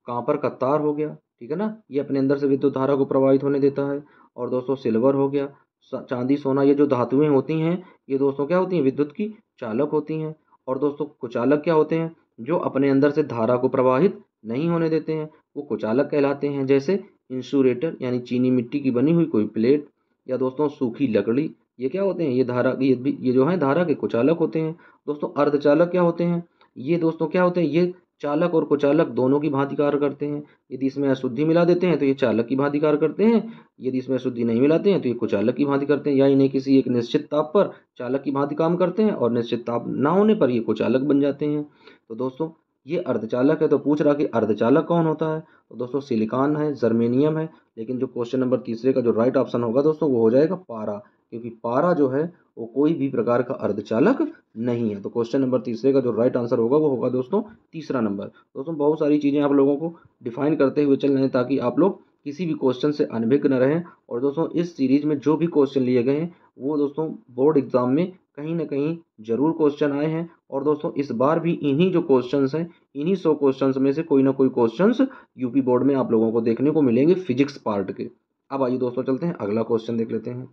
कॉपर का तार हो गया, ठीक है ना, ये अपने अंदर से विद्युत धारा को प्रवाहित होने देता है। और दोस्तों सिल्वर हो गया, चांदी सोना, ये जो धातुएं होती हैं ये दोस्तों क्या होती हैं, विद्युत की चालक होती हैं। और दोस्तों कुचालक क्या होते हैं, जो अपने अंदर से धारा को प्रवाहित नहीं होने देते हैं, वो कुचालक कहलाते हैं। जैसे इंसुलेटर यानी चीनी मिट्टी की बनी हुई कोई प्लेट, या दोस्तों सूखी लकड़ी, ये क्या होते हैं, ये धारा, ये जो है धारा के कुचालक होते हैं। दोस्तों अर्धचालक क्या होते हैं, ये दोस्तों क्या होते हैं, ये चालक और कुचालक दोनों की भांति कार्य करते हैं। यदि इसमें अशुद्धि मिला देते हैं तो ये चालक की भांति कार्य करते हैं, यदि इसमें अशुद्धि नहीं मिलाते हैं तो ये कुचालक की भांति करते हैं, या इन्हें किसी एक निश्चित ताप पर चालक की भांति काम करते हैं और निश्चित ताप ना होने पर ये कुचालक बन जाते हैं। तो दोस्तों ये अर्धचालक है। तो पूछ रहा कि अर्धचालक कौन होता है, तो दोस्तों सिलिकॉन है, जर्मेनियम है, लेकिन जो क्वेश्चन नंबर तीसरे का जो राइट ऑप्शन होगा दोस्तों वो हो जाएगा पारा, क्योंकि पारा जो है वो कोई भी प्रकार का अर्धचालक नहीं है। तो क्वेश्चन नंबर तीसरे का जो राइट आंसर होगा वो होगा दोस्तों तीसरा नंबर। दोस्तों बहुत सारी चीज़ें आप लोगों को डिफाइन करते हुए चल रहे हैं ताकि आप लोग किसी भी क्वेश्चन से अनभिज्ञ न रहें। और दोस्तों इस सीरीज में जो भी क्वेश्चन लिए गए हैं वो दोस्तों बोर्ड एग्जाम में कहीं ना कहीं जरूर क्वेश्चन आए हैं। और दोस्तों इस बार भी इन्हीं जो क्वेश्चंस हैं, इन्हीं 100 क्वेश्चंस में से कोई ना कोई क्वेश्चंस यूपी बोर्ड में आप लोगों को देखने को मिलेंगे फिजिक्स पार्ट के। अब आइए दोस्तों चलते हैं अगला क्वेश्चन देख लेते हैं।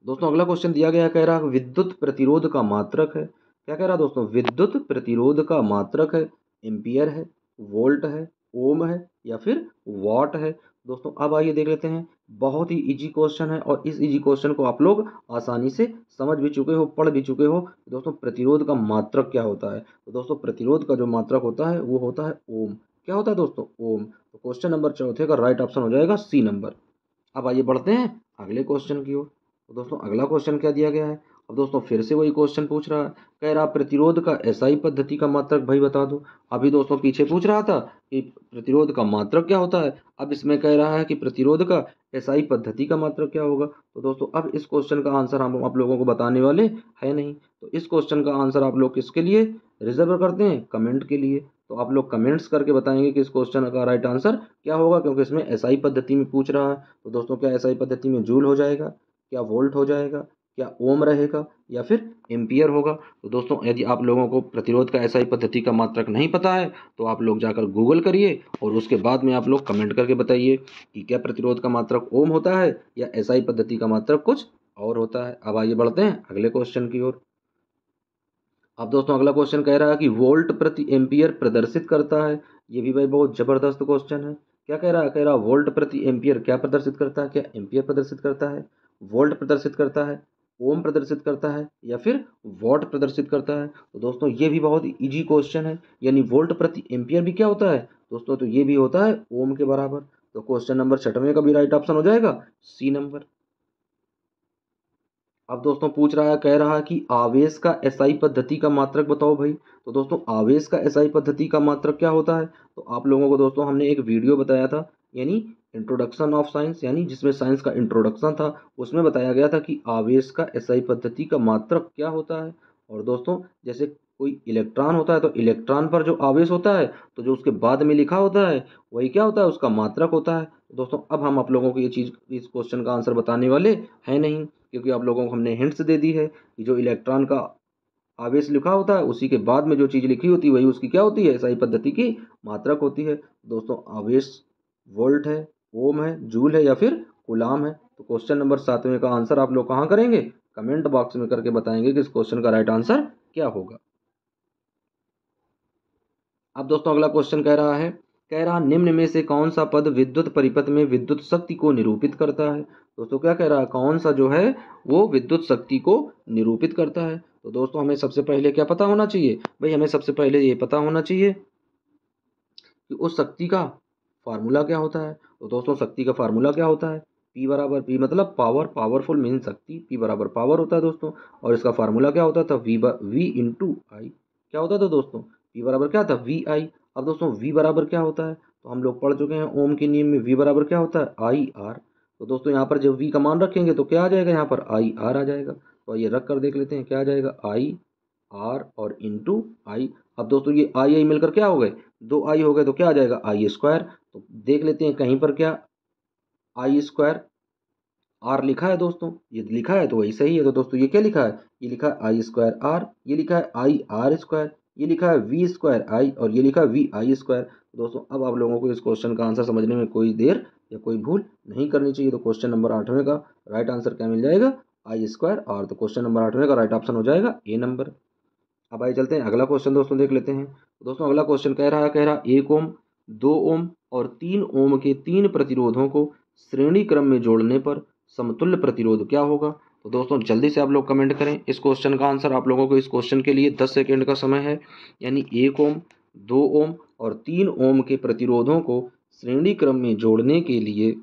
दोस्तों अगला क्वेश्चन दिया गया, कह रहा है विद्युत प्रतिरोध का मात्रक है। क्या कह रहा है दोस्तों, विद्युत प्रतिरोध का मात्रक है, एम्पियर है, वोल्ट है, ओम है या फिर वॉट है। दोस्तों अब आइए देख लेते हैं, बहुत ही इजी क्वेश्चन है और इस इजी क्वेश्चन को आप लोग आसानी से समझ भी चुके हो, पढ़ भी चुके हो। दोस्तों प्रतिरोध का मात्रक क्या होता है, तो दोस्तों प्रतिरोध का जो मात्रक होता है वो होता है ओम। क्या होता है दोस्तों, ओम। तो क्वेश्चन नंबर चौथे का राइट ऑप्शन हो जाएगा सी नंबर। अब आइए बढ़ते हैं अगले क्वेश्चन की ओर। तो दोस्तों अगला क्वेश्चन क्या दिया गया है। अब दोस्तों फिर से वही क्वेश्चन पूछ रहा है, कह रहा प्रतिरोध का एसआई पद्धति का मात्रक भाई बता दो। अभी दोस्तों पीछे पूछ रहा था कि प्रतिरोध का मात्रक क्या होता है, अब इसमें कह रहा है कि प्रतिरोध का एसआई पद्धति का मात्रक क्या होगा। तो दोस्तों अब इस क्वेश्चन का आंसर हम आप लोगों को बताने वाले है नहीं। तो इस क्वेश्चन का आंसर आप लोग किसके लिए रिजर्व करते हैं, कमेंट के लिए। तो आप लोग कमेंट्स करके बताएंगे कि इस क्वेश्चन का राइट आंसर क्या होगा, क्योंकि इसमें एसआई पद्धति में पूछ रहा है। तो दोस्तों क्या एसआई पद्धति में जूल हो जाएगा, क्या वोल्ट हो जाएगा, क्या ओम रहेगा, या फिर एम्पियर होगा। तो दोस्तों यदि आप लोगों को प्रतिरोध का एसआई पद्धति का मात्रक नहीं पता है तो आप लोग जाकर गूगल करिए और उसके बाद में आप लोग कमेंट करके बताइए कि क्या प्रतिरोध का मात्रक ओम होता है या एसआई पद्धति का मात्रक कुछ और होता है। अब आइए बढ़ते हैं अगले क्वेश्चन की ओर। अब दोस्तों अगला क्वेश्चन कह रहा है कि वोल्ट प्रति एम्पियर प्रदर्शित करता है। ये भी भाई बहुत जबरदस्त क्वेश्चन है। क्या कह रहा है, कह रहा है वोल्ट प्रति एम्पियर क्या प्रदर्शित करता है, क्या एम्पियर प्रदर्शित करता है, वोल्ट प्रदर्शित करता है, ओम प्रदर्शित करता है, या फिर वॉट प्रदर्शित करता है। तो दोस्तों ये भी बहुत इजी क्वेश्चन है, यानी वोल्ट प्रति एम्पियर भी क्या होता है दोस्तों, तो ये भी होता है ओम के बराबर। तो क्वेश्चन नंबर 6वें का भी राइट ऑप्शन हो जाएगा सी नंबर। अब दोस्तों पूछ रहा है, कह रहा है कि आवेश का एसआई पद्धति का मात्रक बताओ भाई। तो दोस्तों आवेश का एसआई पद्धति का मात्रक क्या होता है, तो आप लोगों को दोस्तों हमने एक वीडियो बताया था, यानी इंट्रोडक्शन ऑफ साइंस, यानी जिसमें साइंस का इंट्रोडक्शन था, उसमें बताया गया था कि आवेश का एसआई पद्धति का मात्रक क्या होता है। और दोस्तों जैसे कोई इलेक्ट्रॉन होता है तो इलेक्ट्रॉन पर जो आवेश होता है तो जो उसके बाद में लिखा होता है वही क्या होता है, उसका मात्रक होता है। तो दोस्तों अब हम आप लोगों को ये चीज़ इस क्वेश्चन का आंसर बताने वाले हैं नहीं, क्योंकि आप लोगों को हमने हिंट्स दे दी है कि जो इलेक्ट्रॉन का आवेश लिखा होता है उसी के बाद में जो चीज़ लिखी होती है वही उसकी क्या होती है, एसआई पद्धति की मात्रक होती है। दोस्तों आवेश वोल्ट है, ओम है, जूल है, या फिर कूलाम है। तो क्वेश्चन नंबर 7वें का आंसर आप लोग कहाँ करेंगे, कमेंट बॉक्स में करके बताएंगे कि इस क्वेश्चन का राइट आंसर क्या होगा। अब दोस्तों अगला क्वेश्चन कह रहा है, कह रहा निम्न में से कौन सा पद विद्युत परिपथ में विद्युत शक्ति को निरूपित करता है। दोस्तों क्या कह रहा है, कौन सा जो है वो विद्युत शक्ति को निरूपित करता है। तो दोस्तों हमें सबसे पहले क्या पता होना चाहिए भाई, हमें सबसे पहले ये पता होना चाहिए कि उस शक्ति का फार्मूला क्या होता है। तो दोस्तों शक्ति का फार्मूला क्या होता है, पी बराबर पी मतलब पावर, पावरफुल मीन शक्ति, पी बराबर पावर होता है दोस्तों। और इसका फार्मूला क्या होता था, वी इंटू आई। क्या होता था दोस्तों, पी बराबर क्या था, वी आई। अब दोस्तों वी बराबर क्या होता है, तो हम लोग पढ़ चुके हैं ओम के नियम में, वी बराबर क्या होता है, आई आर। तो दोस्तों यहाँ पर जब वी का मान रखेंगे तो क्या आ जाएगा, यहाँ पर आई आर आ जाएगा। तो ये रख कर देख लेते हैं क्या आ जाएगा, आई आर और इंटू आई। अब दोस्तों ये आई आई मिलकर क्या हो गए, दो आई हो गए, तो क्या आ जाएगा आई स्क्वायर। तो देख लेते हैं कहीं पर क्या आई स्क्वायर आर लिखा है दोस्तों, ये लिखा है तो वही सही है। तो दोस्तों ये क्या लिखा है, ये लिखा है आई स्क्वायर आर, ये लिखा है आई आर स्क्वायर, ये लिखा है वी स्क्वायर आई, और ये लिखा है वी आई स्क्वायर। दोस्तों अब आप लोगों को इस क्वेश्चन का आंसर समझने में कोई देर या कोई भूल नहीं करनी चाहिए। तो क्वेश्चन नंबर 8वें का राइट आंसर क्या मिल जाएगा, आई स्क्वायर आर। तो क्वेश्चन नंबर 8वें का राइट ऑप्शन हो जाएगा ए नंबर। अब आइए चलते हैं अगला क्वेश्चन दोस्तों देख लेते हैं। तो दोस्तों अगला क्वेश्चन कह रहा है, कह रहा 1 ओम, 2 ओम और 3 ओम के तीन प्रतिरोधों को श्रेणी क्रम में जोड़ने पर समतुल्य प्रतिरोध क्या होगा। तो दोस्तों जल्दी से आप लोग कमेंट करें इस क्वेश्चन का आंसर। आप लोगों को इस क्वेश्चन के लिए 10 सेकेंड का समय है, यानी 1 ओम, 2 ओम और 3 ओम के प्रतिरोधों को श्रेणी क्रम में जोड़ने के लिए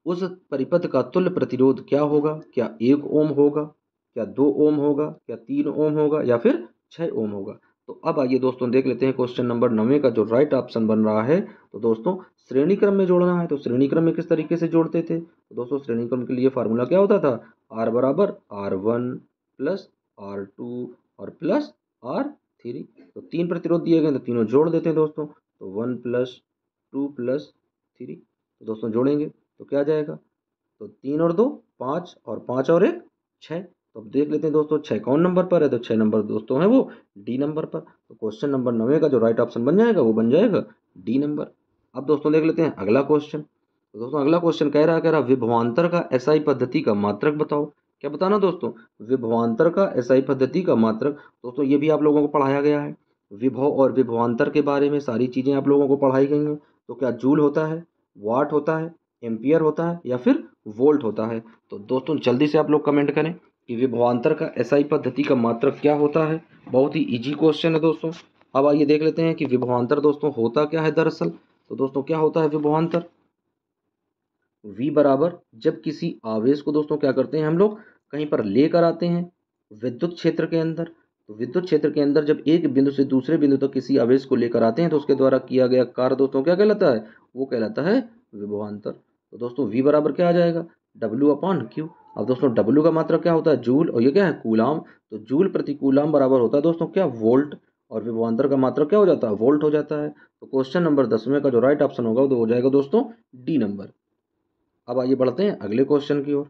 उस परिपथ का तुल्य प्रतिरोध क्या होगा, क्या 1 ओम होगा, क्या 2 ओम होगा, क्या 3 ओम होगा, या फिर 6 ओम होगा। तो अब आइए दोस्तों देख लेते हैं क्वेश्चन नंबर 9 का जो राइट ऑप्शन बन रहा है। तो दोस्तों श्रेणी क्रम में जोड़ना है, तो श्रेणी क्रम में किस तरीके से जोड़ते थे, तो दोस्तों श्रेणी क्रम के लिए फार्मूला क्या होता था, आर बराबर R1 प्लस R2 और प्लस R3। तो तीन प्रतिरोध दिए गए तो तीनों जोड़ देते हैं दोस्तों, तो 1 प्लस 2 प्लस 3। तो दोस्तों जोड़ेंगे तो क्या आ जाएगा, तो 3 और 2 5 और 5 और 1 6। तो अब देख लेते हैं दोस्तों 6 कौन नंबर पर है, तो 6 नंबर दोस्तों है वो डी नंबर पर। तो क्वेश्चन नंबर 9 का जो राइट ऑप्शन बन जाएगा वो बन जाएगा डी नंबर। अब दोस्तों देख लेते हैं अगला क्वेश्चन। तो दोस्तों अगला क्वेश्चन कह रहा विभवांतर का एसआई पद्धति का मात्रक बताओ। क्या बताना दोस्तों, विभवांतर का एसआई पद्धति का मात्रक। दोस्तों ये भी आप लोगों को पढ़ाया गया है, विभव और विभवांतर के बारे में सारी चीज़ें आप लोगों को पढ़ाई गई हैं। तो क्या जूल होता है, वाट होता है, एम्पियर होता है, या फिर वोल्ट होता है। तो दोस्तों जल्दी से आप लोग कमेंट करें कि विभवांतर का एसआई पद्धति का मात्रक क्या होता है। बहुत ही इजी क्वेश्चन है दोस्तों। अब आइए देख लेते हैं कि विभवांतर दोस्तों होता क्या है दरअसल। तो दोस्तों क्या होता है विभवांतर, v बराबर जब किसी आवेश को दोस्तों क्या करते हैं हम लोग कहीं पर लेकर आते हैं विद्युत क्षेत्र के अंदर, तो विद्युत क्षेत्र के अंदर जब एक बिंदु से दूसरे बिंदु तक किसी आवेश को लेकर आते हैं तो उसके द्वारा किया गया कार्य दोस्तों क्या कहलाता है, वो कहलाता है विभवांतर। तो दोस्तों v बराबर क्या आ जाएगा, W/Q। अब दोस्तों W का मात्रक क्या होता है, जूल, और ये क्या है, कूलाम। तो जूल प्रति कूलाम बराबर होता है दोस्तों क्या, वोल्ट, और विभवांतर का मात्रक क्या हो जाता है, वोल्ट हो जाता है। तो क्वेश्चन नंबर 10वें का जो राइट ऑप्शन होगा वो हो जाएगा दोस्तों डी नंबर। अब आइए बढ़ते हैं अगले क्वेश्चन की ओर।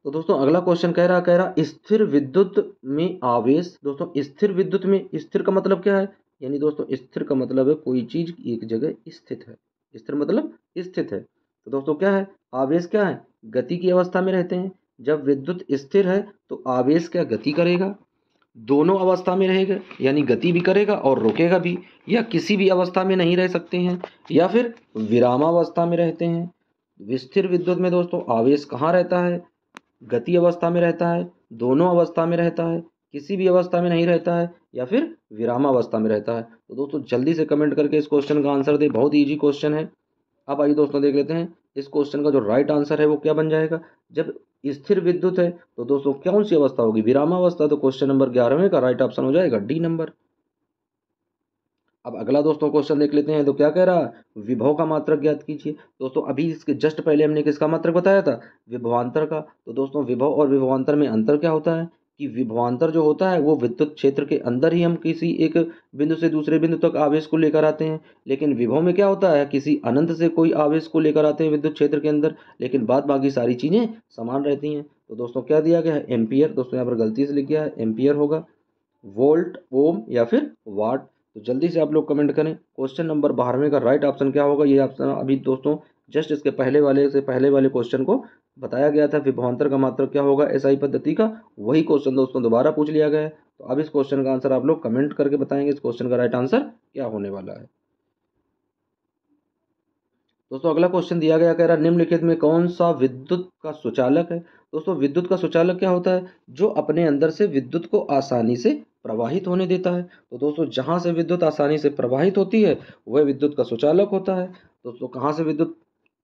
तो दोस्तों अगला क्वेश्चन कह रहा स्थिर विद्युत में आवेश। दोस्तों स्थिर विद्युत में, स्थिर का मतलब क्या है, यानी दोस्तों स्थिर का मतलब है कोई चीज एक जगह स्थित है, स्थिर मतलब स्थित है। तो दोस्तों क्या है, आवेश क्या है, गति की अवस्था में रहते हैं। जब विद्युत स्थिर है तो आवेश क्या गति करेगा, दोनों अवस्था में रहेगा, यानी गति भी करेगा और रुकेगा भी, या किसी भी अवस्था में नहीं रह सकते हैं, या फिर विरामावस्था में रहते हैं। स्थिर विद्युत में दोस्तों आवेश कहाँ रहता है, गति अवस्था में रहता है, दोनों अवस्था में रहता है, किसी भी अवस्था में नहीं रहता है, या फिर विरामावस्था में रहता है। तो दोस्तों जल्दी से कमेंट करके इस क्वेश्चन का आंसर दे, बहुत इजी क्वेश्चन है। अब आइए दोस्तों देख लेते हैं इस क्वेश्चन का जो राइट आंसर है वो क्या बन जाएगा। जब स्थिर विद्युत है तो दोस्तों कौन सी अवस्था होगी, विरामावस्था। तो क्वेश्चन नंबर 11वें का राइट ऑप्शन हो जाएगा डी नंबर। अब अगला दोस्तों क्वेश्चन देख लेते हैं। तो क्या कह रहा है, विभव का मात्रक ज्ञात कीजिए। दोस्तों अभी इसके जस्ट पहले हमने किसका मात्रक बताया था, विभवांतर का। तो दोस्तों विभव और विभवांतर में अंतर क्या होता है कि विभवांतर जो होता है वो विद्युत क्षेत्र के अंदर ही हम किसी एक बिंदु से दूसरे बिंदु तक आवेश को लेकर आते हैं, लेकिन विभव में क्या होता है, किसी अनंत से कोई आवेश को लेकर आते हैं विद्युत क्षेत्र के अंदर, लेकिन बाद बाकी सारी चीजें समान रहती हैं। तो दोस्तों क्या दिया गया है, एम्पियर। दोस्तों यहाँ पर गलती से लिख गया है, एम्पियर होगा, वोल्ट, ओम या फिर वाट। तो जल्दी से आप लोग कमेंट करें क्वेश्चन नंबर 12वें का राइट ऑप्शन क्या होगा। ये ऑप्शन अभी दोस्तों जस्ट इसके पहले वाले क्वेश्चन को बताया गया था, विभवांतर का मात्रक क्या होगा एसआई पद्धति का, वही क्वेश्चन दोस्तों दोबारा पूछ लिया गया है। तो अब इस क्वेश्चन का आंसर आप लोग कमेंट करके बताएंगे इस क्वेश्चन का राइट आंसर क्या होने वाला है। दोस्तों अगला क्वेश्चन दिया गया, कह रहा निम्नलिखित में कौन सा विद्युत का सुचालक है। दोस्तों विद्युत का सुचालक क्या होता है, जो अपने अंदर से विद्युत को आसानी से प्रवाहित होने देता है। तो दोस्तों जहां से विद्युत आसानी से प्रवाहित होती है वह विद्युत का सुचालक होता है। दोस्तों कहाँ से विद्युत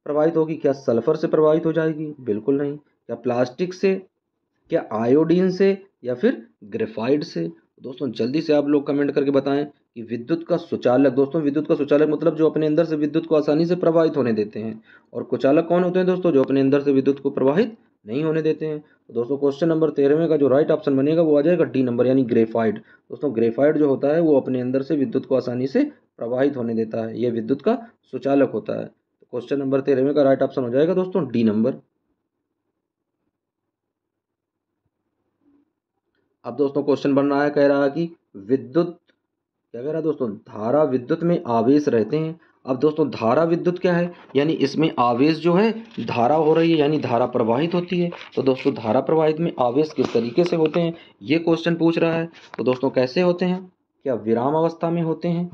प्रवाहित होगी, क्या सल्फर से प्रवाहित हो जाएगी, बिल्कुल नहीं। क्या प्लास्टिक से, क्या आयोडीन से, या फिर ग्रेफाइट से। दोस्तों जल्दी से आप लोग कमेंट करके बताएं कि विद्युत का सुचालक, दोस्तों विद्युत का सुचालक मतलब जो अपने अंदर से विद्युत को आसानी से प्रवाहित होने देते हैं, और कुचालक कौन होते हैं दोस्तों, जो अपने अंदर से विद्युत को प्रवाहित नहीं होने देते हैं। तो दोस्तों क्वेश्चन नंबर 13वें का जो राइट ऑप्शन बनेगा वो आ जाएगा डी नंबर, यानी ग्रेफाइट। दोस्तों ग्रेफाइट जो होता है वो अपने अंदर से विद्युत को आसानी से प्रवाहित होने देता है, यह विद्युत का सुचालक होता है। तो क्वेश्चन नंबर 13वें का राइट ऑप्शन हो जाएगा दोस्तों डी नंबर। अब दोस्तों क्वेश्चन बन रहा है, कह रहा है कि विद्युत, क्या कह रहा है दोस्तों, धारा विद्युत में आवेश रहते हैं। अब दोस्तों धारा विद्युत क्या है, यानी इसमें आवेश जो है धारा हो रही है, यानी धारा प्रवाहित होती है। तो दोस्तों धारा प्रवाहित में आवेश किस तरीके से होते हैं ये क्वेश्चन पूछ रहा है। तो दोस्तों कैसे होते हैं, क्या विराम अवस्था में होते हैं,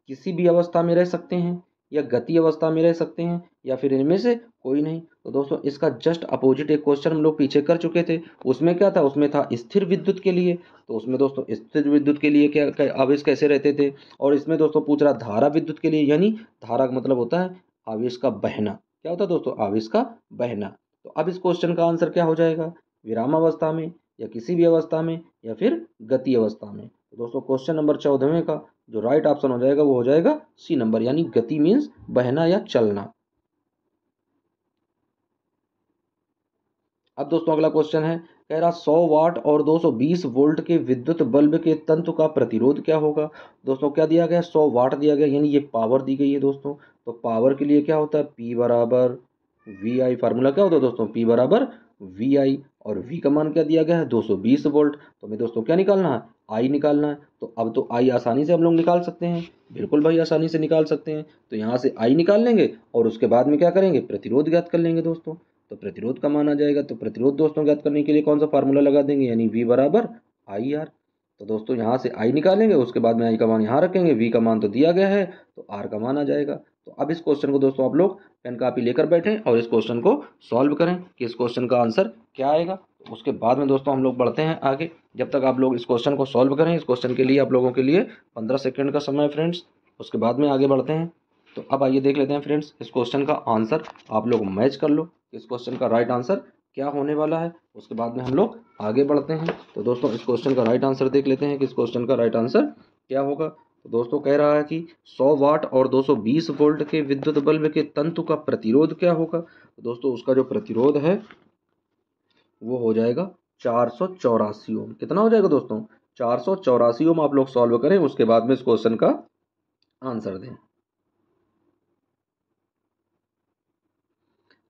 किसी भी अवस्था में रह सकते हैं, या गति अवस्था में रह सकते हैं, या फिर इनमें से कोई नहीं। तो दोस्तों इसका जस्ट अपोजिट एक क्वेश्चन हम लोग पीछे कर चुके थे, उसमें क्या था, उसमें था स्थिर विद्युत के लिए। तो उसमें दोस्तों स्थिर विद्युत के लिए क्या आवेश कैसे रहते थे, और इसमें दोस्तों पूछ रहा धारा विद्युत के लिए, यानी धारा का मतलब होता है आवेश का बहना। क्या होता है दोस्तों, आवेश का बहना। तो अब इस क्वेश्चन का आंसर क्या हो जाएगा, विराम अवस्था में, या किसी भी अवस्था में, या फिर गति अवस्था में। तो दोस्तों क्वेश्चन नंबर 14वें का जो राइट ऑप्शन हो जाएगा वो हो जाएगा सी नंबर, यानी गति मीन्स बहना या चलना। अब दोस्तों अगला क्वेश्चन है, कह रहा 100 वाट और 220 वोल्ट के विद्युत बल्ब के तंतु का प्रतिरोध क्या होगा। दोस्तों क्या दिया गया, 100 वाट दिया गया, यानी ये पावर दी गई है दोस्तों। तो पावर के लिए क्या होता है, P बराबर वी आई। फार्मूला क्या होता है दोस्तों, P बराबर वी आई, और V का मान क्या दिया गया है, 220 वोल्ट। तो हमें दोस्तों क्या निकालना है, I निकालना है। तो अब तो I आसानी से हम लोग निकाल सकते हैं, बिल्कुल भाई आसानी से निकाल सकते हैं। तो यहाँ से I निकाल लेंगे और उसके बाद में क्या करेंगे, प्रतिरोध ज्ञात कर लेंगे दोस्तों। तो प्रतिरोध का मान आ जाएगा। तो प्रतिरोध दोस्तों ज्ञात करने के लिए कौन सा फार्मूला लगा देंगे, यानी V बराबर आई आर। तो दोस्तों यहाँ से I निकालेंगे, उसके बाद में I का मान यहाँ रखेंगे, V का मान तो दिया गया है, तो R का मान आ जाएगा। तो अब इस क्वेश्चन को दोस्तों आप लोग पेन कापी लेकर बैठें और इस क्वेश्चन को सॉल्व करें कि इस क्वेश्चन का आंसर क्या आएगा। तो उसके बाद में दोस्तों हम लोग बढ़ते हैं आगे। जब तक आप लोग इस क्वेश्चन को सॉल्व करें, इस क्वेश्चन के लिए आप लोगों के लिए 15 सेकंड का समय है फ्रेंड्स, उसके बाद में आगे बढ़ते हैं। तो अब आइए देख लेते हैं फ्रेंड्स इस क्वेश्चन का आंसर। आप लोग मैच कर लो इस क्वेश्चन का राइट आंसर क्या होने वाला है, उसके बाद में हम लोग आगे बढ़ते हैं। तो दोस्तों इस क्वेश्चन का राइट आंसर देख लेते हैं कि इस क्वेश्चन का राइट आंसर क्या होगा। तो दोस्तों कह रहा है कि 100 वाट और 220 वोल्ट के विद्युत बल्ब के तंतु का प्रतिरोध क्या होगा। तो दोस्तों उसका जो प्रतिरोध है वो हो जाएगा 484 ओम। कितना हो जाएगा दोस्तों? 484 ओम। आप लोग सॉल्व करें, उसके बाद में इस क्वेश्चन का आंसर दें।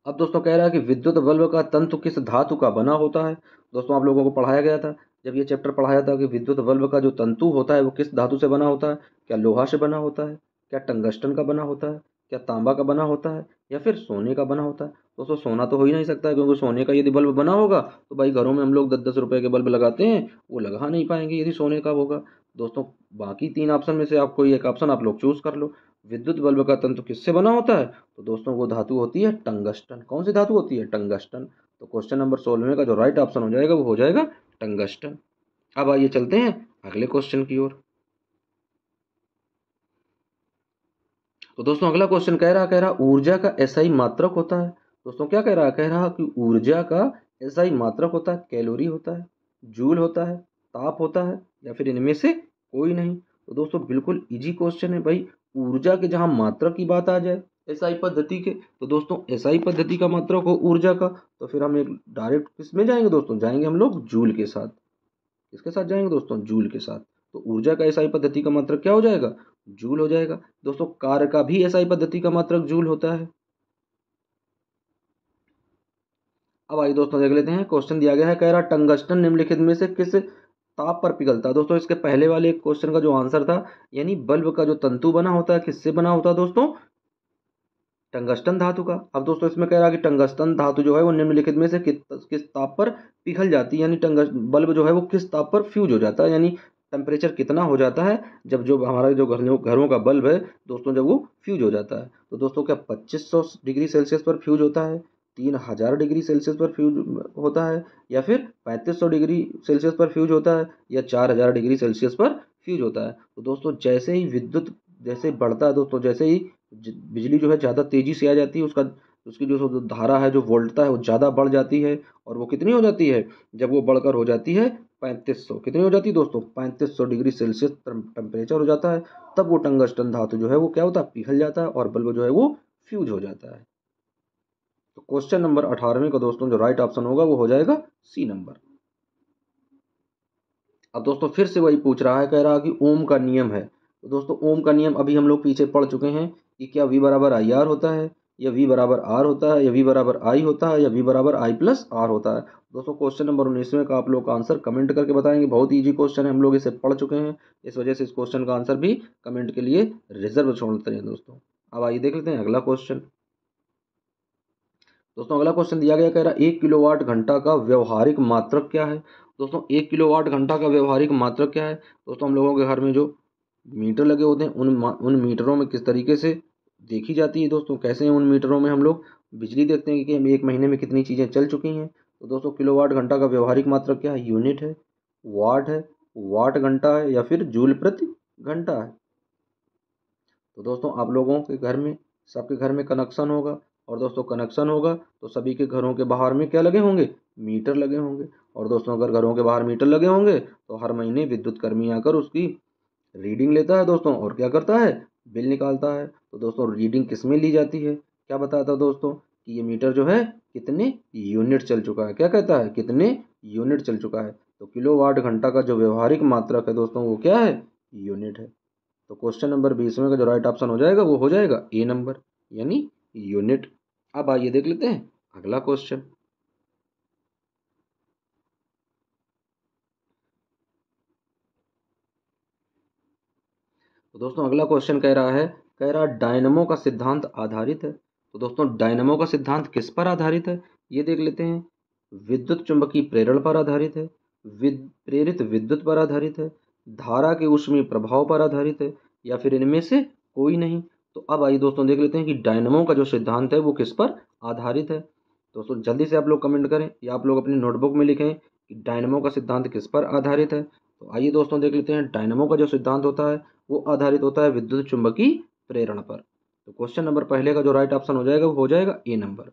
अब दोस्तों कह रहा है कि विद्युत बल्ब का तंतु किस धातु का बना होता है। दोस्तों आप लोगों को पढ़ाया गया था, जब ये चैप्टर पढ़ाया था, कि विद्युत बल्ब का जो तंतु होता है वो किस धातु से बना होता है। क्या लोहा से बना होता है, क्या टंगस्टन का बना होता है, क्या तांबा का बना होता है, या फिर सोने का बना होता है। दोस्तों सोना तो हो ही नहीं सकता है, क्योंकि सोने का यदि बल्ब बना होगा तो भाई घरों में हम लोग 10-10 रुपए के बल्ब लगाते हैं, वो लगा नहीं पाएंगे यदि सोने का होगा। दोस्तों बाकी 3 ऑप्शन में से आप कोई एक ऑप्शन आप लोग चूज कर लो। विद्युत बल्ब का तंतु किससे बना होता है? तो दोस्तों वो धातु होती है टंगस्टन। कौन सी धातु होती है? टंगस्टन। तो क्वेश्चन नंबर 16 का जो राइट ऑप्शन हो जाएगा वो हो जाएगा टंगस्टन। अब आइए चलते हैं अगले क्वेश्चन की ओर। तो दोस्तों अगला क्वेश्चन कह रहा ऊर्जा का एसआई मात्रक होता है। दोस्तों क्या कह रहा कि ऊर्जा का एसआई मात्रक होता है। कैलोरी होता है, जूल होता है, ताप होता है, या फिर इनमें से कोई नहीं। तो दोस्तों बिल्कुल इजी क्वेश्चन है भाई। ऊर्जा के जहां मात्रक की बात आ जाए एसआई पद्धति के, तो दोस्तों एसआई पद्धति का मात्रक हो ऊर्जा का, तो फिर हम एक डायरेक्ट किस में जाएंगे दोस्तों? जाएंगे हम लोग जूल के साथ। किसके साथ जाएंगे दोस्तों? जूल के साथ। तो ऊर्जा का एसआई पद्धति का मात्रक क्या हो जाएगा? जूल हो जाएगा। दोस्तों कार्य का भी एसआई पद्धति का मात्रक जूल होता है। अब आइए दोस्तों देख लेते हैं, क्वेश्चन दिया गया है, कह रहा टंगस्टन निम्नलिखित में से किस ताप पर पिघलता है। दोस्तों इसके पहले वाले क्वेश्चन का जो आंसर था, यानी बल्ब का जो तंतु बना होता है किससे बना होता है दोस्तों? टंगस्टन धातु का। अब दोस्तों इसमें कह रहा है कि टंगस्टन धातु जो है वो निम्नलिखित में से किस ताप पर पिघल जाती है, यानी बल्ब जो है वो किस ताप पर फ्यूज हो जाता है, यानी टेम्परेचर कितना हो जाता है जब जो हमारा जो घरों का बल्ब है दोस्तों जब वो फ्यूज हो जाता है। तो दोस्तों क्या 2500 डिग्री सेल्सियस पर फ्यूज होता है, 3000 डिग्री सेल्सियस पर फ्यूज होता है, या फिर 3500 डिग्री सेल्सियस पर फ्यूज होता है, या 4000 डिग्री सेल्सियस पर फ्यूज होता है। तो दोस्तों जैसे ही विद्युत जैसे बढ़ता है दोस्तों, जैसे ही बिजली जो है ज़्यादा तेज़ी से आ जाती है, उसका उसकी जो धारा है, जो वोल्टता है वो ज़्यादा बढ़ जाती है। और वो कितनी हो जाती है? जब वो बढ़कर हो जाती है 3500, कितनी हो जाती है दोस्तों? 3500 डिग्री सेल्सियस टेम्परेचर हो जाता है, तब वो टंगस्टन धातु जो है वो क्या होता है? पिघल जाता है, और बल्ब जो है वो फ्यूज हो जाता है। तो क्वेश्चन नंबर 18 का दोस्तों जो राइट ऑप्शन होगा वो हो जाएगा सी नंबर। अब दोस्तों फिर से वही पूछ रहा है, कह रहा कि ओम का नियम है। तो दोस्तों ओम का नियम अभी हम लोग पीछे पढ़ चुके हैं कि क्या V बराबर आई आर होता है, या V बराबर आर होता है, या V बराबर आई होता है, या V बराबर आई प्लस आर होता है। दोस्तों क्वेश्चन नंबर 19 का आप लोग का आंसर कमेंट करके बताएंगे। बहुत ईजी क्वेश्चन है, हम लोग इसे पढ़ चुके हैं, इस वजह से इस क्वेश्चन का आंसर भी कमेंट के लिए रिजर्व छोड़ते हैं दोस्तों। अब आइए देख लेते हैं अगला क्वेश्चन। दोस्तों अगला क्वेश्चन दिया गया, कह रहा 1 किलोवाट घंटा का व्यवहारिक मात्रक क्या है। दोस्तों 1 किलोवाट घंटा का व्यवहारिक मात्रक क्या है? दोस्तों हम लोगों के घर में जो मीटर लगे होते हैं उन मीटरों में किस तरीके से देखी जाती है दोस्तों? कैसे उन मीटरों में हम लोग बिजली देखते हैं कि हम एक महीने में कितनी चीज़ें चल चुकी हैं। तो दोस्तों किलोवाट घंटा का व्यवहारिक मात्रक क्या है? यूनिट है, वाट है, वाट घंटा है, या फिर जूल प्रति घंटा है। तो दोस्तों आप लोगों के घर में, सबके घर में कनेक्शन होगा, और दोस्तों कनेक्शन होगा तो सभी के घरों के बाहर में क्या लगे होंगे? मीटर लगे होंगे। और दोस्तों अगर घरों के बाहर मीटर लगे होंगे तो हर महीने विद्युत कर्मी आकर उसकी रीडिंग लेता है दोस्तों, और क्या करता है? बिल निकालता है। तो दोस्तों रीडिंग किस में ली जाती है? क्या बताता है दोस्तों? कि ये मीटर जो है कितने यूनिट चल चुका है। क्या कहता है? कितने यूनिट चल चुका है। तो किलोवाट घंटा का जो व्यवहारिक मात्रक है दोस्तों वो क्या है? यूनिट है। तो क्वेश्चन नंबर 20 का जो राइट ऑप्शन हो जाएगा वो हो जाएगा ए नंबर, यानी यूनिट। अब आइए देख लेते हैं अगला क्वेश्चन। तो दोस्तों अगला क्वेश्चन कह रहा डायनमो का सिद्धांत आधारित है। तो दोस्तों डायनमो का सिद्धांत किस पर आधारित है? ये देख लेते हैं। विद्युत चुंबकीय प्रेरण पर आधारित है, प्रेरित विद्युत पर आधारित है, धारा के ऊष्मीय प्रभाव पर आधारित है, या फिर इनमें से कोई नहीं। तो अब आइए दोस्तों देख लेते हैं कि डायनमो का जो सिद्धांत है वो किस पर आधारित है। दोस्तों जल्दी से आप लोग कमेंट करें, या आप लोग अपनी नोटबुक में लिखें कि डायनमो का सिद्धांत किस पर आधारित है। तो आइए दोस्तों देख लेते हैं, डायनमो का जो सिद्धांत होता है वो आधारित होता है विद्युत चुंबकीय प्रेरण पर। तो क्वेश्चन नंबर पहले का जो राइट ऑप्शन हो जाएगा वो हो जाएगा ए नंबर।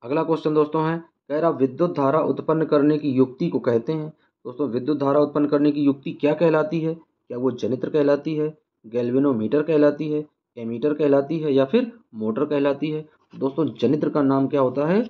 अगला क्वेश्चन दोस्तों है, कह रहा विद्युत धारा उत्पन्न करने की युक्ति को कहते हैं। दोस्तों विद्युत धारा उत्पन्न करने की युक्ति क्या कहलाती है? क्या वो जनित्र कहलाती है, गैल्वेनोमीटर कहलाती है, एमीटर कहलाती है या फिर मोटर कहलाती है? दोस्तों जनित्र का नाम क्या होता है?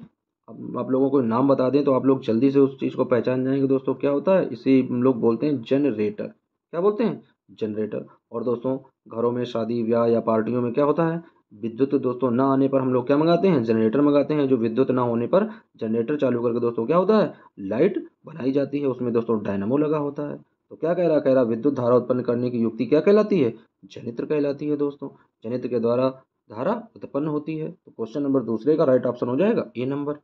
अब आप लोगों को नाम बता दें तो आप लोग जल्दी से उस चीज़ को पहचान जाएंगे। दोस्तों क्या होता है? इसे हम लोग बोलते हैं जनरेटर। क्या बोलते हैं? जनरेटर। और दोस्तों घरों में शादी ब्याह या पार्टियों में क्या होता है? विद्युत दोस्तों ना आने पर हम लोग क्या मंगाते हैं? जनरेटर मंगाते हैं। जो विद्युत ना होने पर जनरेटर चालू करके दोस्तों क्या होता है? लाइट बनाई जाती है। उसमें दोस्तों डायनामो लगा होता है। तो क्या कह रहा? कह रहा विद्युत धारा उत्पन्न करने की युक्ति क्या कहलाती है? जनित्र कहलाती है दोस्तों। जनित्र के द्वारा धारा उत्पन्न होती है। तो क्वेश्चन नंबर दूसरे का राइट ऑप्शन हो जाएगा ए नंबर।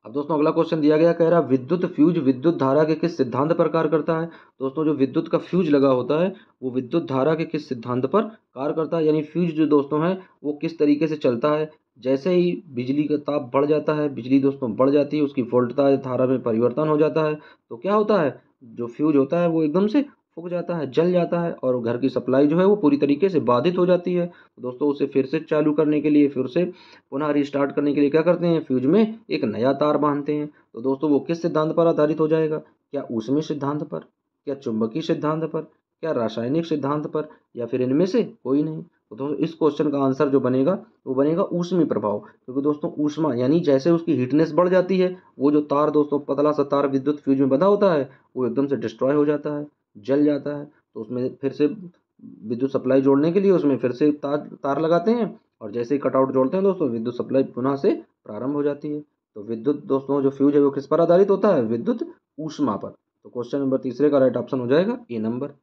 अब दोस्तों अगला क्वेश्चन दिया गया, कह रहा विद्युत फ्यूज विद्युत धारा के किस सिद्धांत पर कार्य करता है? दोस्तों जो विद्युत का फ्यूज लगा होता है वो विद्युत धारा के किस सिद्धांत पर कार्य करता है? यानी फ्यूज जो दोस्तों है वो किस तरीके से चलता है? जैसे ही बिजली का ताप बढ़ जाता है, बिजली दोस्तों बढ़ जाती है, उसकी वोल्टता धारा में परिवर्तन हो जाता है, तो क्या होता है? जो फ्यूज होता है वो एकदम से फूक जाता है, जल जाता है और घर की सप्लाई जो है वो पूरी तरीके से बाधित हो जाती है। तो दोस्तों उसे फिर से चालू करने के लिए, फिर से पुनः रिस्टार्ट करने के लिए क्या करते हैं? फ्यूज में एक नया तार बांधते हैं। तो दोस्तों वो किस सिद्धांत पर आधारित हो जाएगा? क्या ऊष्मीय सिद्धांत पर, क्या चुंबकीय सिद्धांत पर, क्या रासायनिक सिद्धांत पर, या फिर इनमें से कोई नहीं? तो दोस्तों इस क्वेश्चन का आंसर जो बनेगा वो बनेगा ऊष्मीय प्रभाव। क्योंकि दोस्तों ऊष्मा यानी जैसे उसकी हीटनेस बढ़ जाती है, वो जो तार दोस्तों पतला सा तार विद्युत फ्यूज में बंधा होता है वो एकदम से डिस्ट्रॉय हो जाता है, जल जाता है। तो उसमें फिर से विद्युत सप्लाई जोड़ने के लिए उसमें फिर से तार तार लगाते हैं और जैसे ही कटआउट जोड़ते हैं दोस्तों विद्युत सप्लाई पुनः से प्रारंभ हो जाती है। तो विद्युत दोस्तों जो फ्यूज है वो किस पर आधारित होता है? विद्युत ऊष्मा पर। तो क्वेश्चन नंबर तीसरे का राइट ऑप्शन हो जाएगा ए नंबर।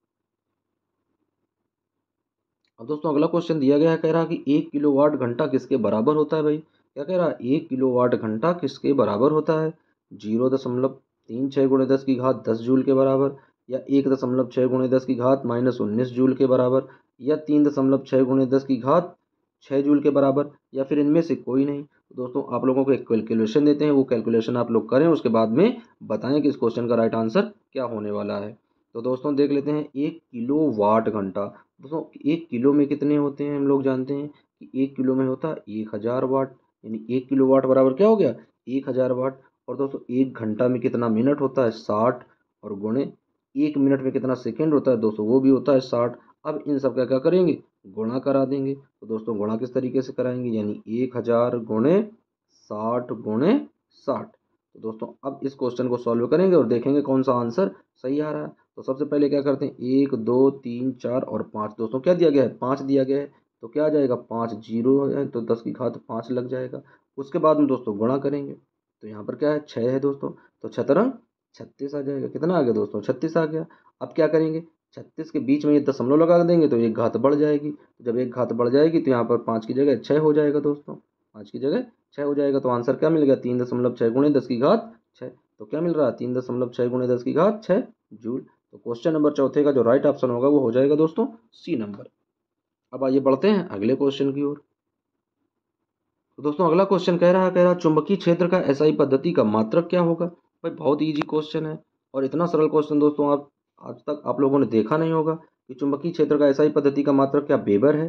अब दोस्तों अगला क्वेश्चन दिया गया है, कह रहा कि 1 किलोवाट घंटा किसके बराबर होता है? भाई क्या कह रहा है? 1 किलोवाट घंटा किसके बराबर होता है? 0.36 × 10⁻10 जूल के बराबर, या 1.6 × 10⁻−19 जूल के बराबर, या 3.6 × 10⁻6 जूल के बराबर, या फिर इनमें से कोई नहीं? तो दोस्तों आप लोगों को एक कैलकुलेशन देते हैं, वो कैलकुलेशन आप लोग करें, उसके बाद में बताएं कि इस क्वेश्चन का राइट आंसर क्या होने वाला है। तो दोस्तों देख लेते हैं, 1 किलोवाट घंटा। दोस्तों 1 किलो में कितने होते हैं? हम लोग जानते हैं कि 1 किलो में होता है 1000 वाट। यानी 1 किलोवाट बराबर क्या हो गया? 1000 वाट। और दोस्तों 1 घंटा में कितना मिनट होता है? 60। और गुणे 1 मिनट में कितना सेकेंड होता है? दोस्तों वो भी होता है 60। अब इन सब का क्या करेंगे? गुणा करा देंगे। तो दोस्तों गुणा किस तरीके से कराएंगे? यानी 1000 गुणे 60 गुणे 60। तो दोस्तों अब इस क्वेश्चन को सॉल्व करेंगे और देखेंगे कौन सा आंसर सही आ रहा है। तो सबसे पहले क्या करते हैं, 1 2 3 4 और 5। दोस्तों क्या दिया गया है? 5 दिया गया है। तो क्या आ जाएगा? 5 जीरो है तो 10 की घात 5 लग जाएगा। उसके बाद में दोस्तों गुणा करेंगे तो यहाँ पर क्या है? 6 है दोस्तों। तो छतरंग 36 आ जाएगा। कितना आ गया दोस्तों? 36 आ गया। अब क्या करेंगे? 36 के बीच में ये दशमलव लगा देंगे तो एक घात बढ़ जाएगी। जब एक घात बढ़ जाएगी तो यहाँ पर 5 की जगह 6 हो जाएगा दोस्तों। 5 की जगह 6 हो जाएगा। तो आंसर क्या मिल गया? 3.6 गुणे 10 की घात 6। तो क्या मिल रहा है? 3.6 गुणे 10 की घात 6 जूल। तो क्वेश्चन नंबर चौथे का जो राइट ऑप्शन होगा वो हो जाएगा दोस्तों सी नंबर। अब आइए बढ़ते हैं अगले क्वेश्चन की ओर। तो दोस्तों अगला क्वेश्चन कह रहा चुंबकीय क्षेत्र का एसआई पद्धति का मात्रक क्या होगा? भाई बहुत इजी क्वेश्चन है और इतना सरल क्वेश्चन दोस्तों आप आज तक आप लोगों ने देखा नहीं होगा। कि चुंबकीय क्षेत्र का एसआई पद्धति का मात्रक क्या वेबर है,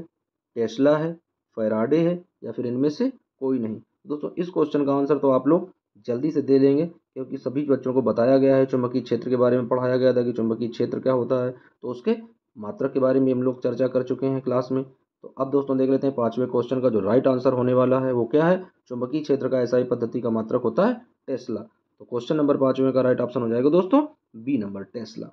टेस्ला है, फैराडे है, या फिर इनमें से कोई नहीं? दोस्तों इस क्वेश्चन का आंसर तो आप लोग जल्दी से दे देंगे क्योंकि सभी बच्चों को बताया गया है, चुंबकीय क्षेत्र के बारे में पढ़ाया गया था कि चुंबकीय क्षेत्र क्या होता है, तो उसके मात्रक के बारे में हम लोग चर्चा कर चुके हैं क्लास में। तो अब दोस्तों देख लेते हैं पांचवें क्वेश्चन का जो राइट आंसर होने वाला है वो क्या है? चुंबकीय क्षेत्र का एसआई पद्धति का मात्रक होता है टेस्ला। तो क्वेश्चन नंबर पांचवें का राइट ऑप्शन हो जाएगा दोस्तों बी नंबर, टेस्ला।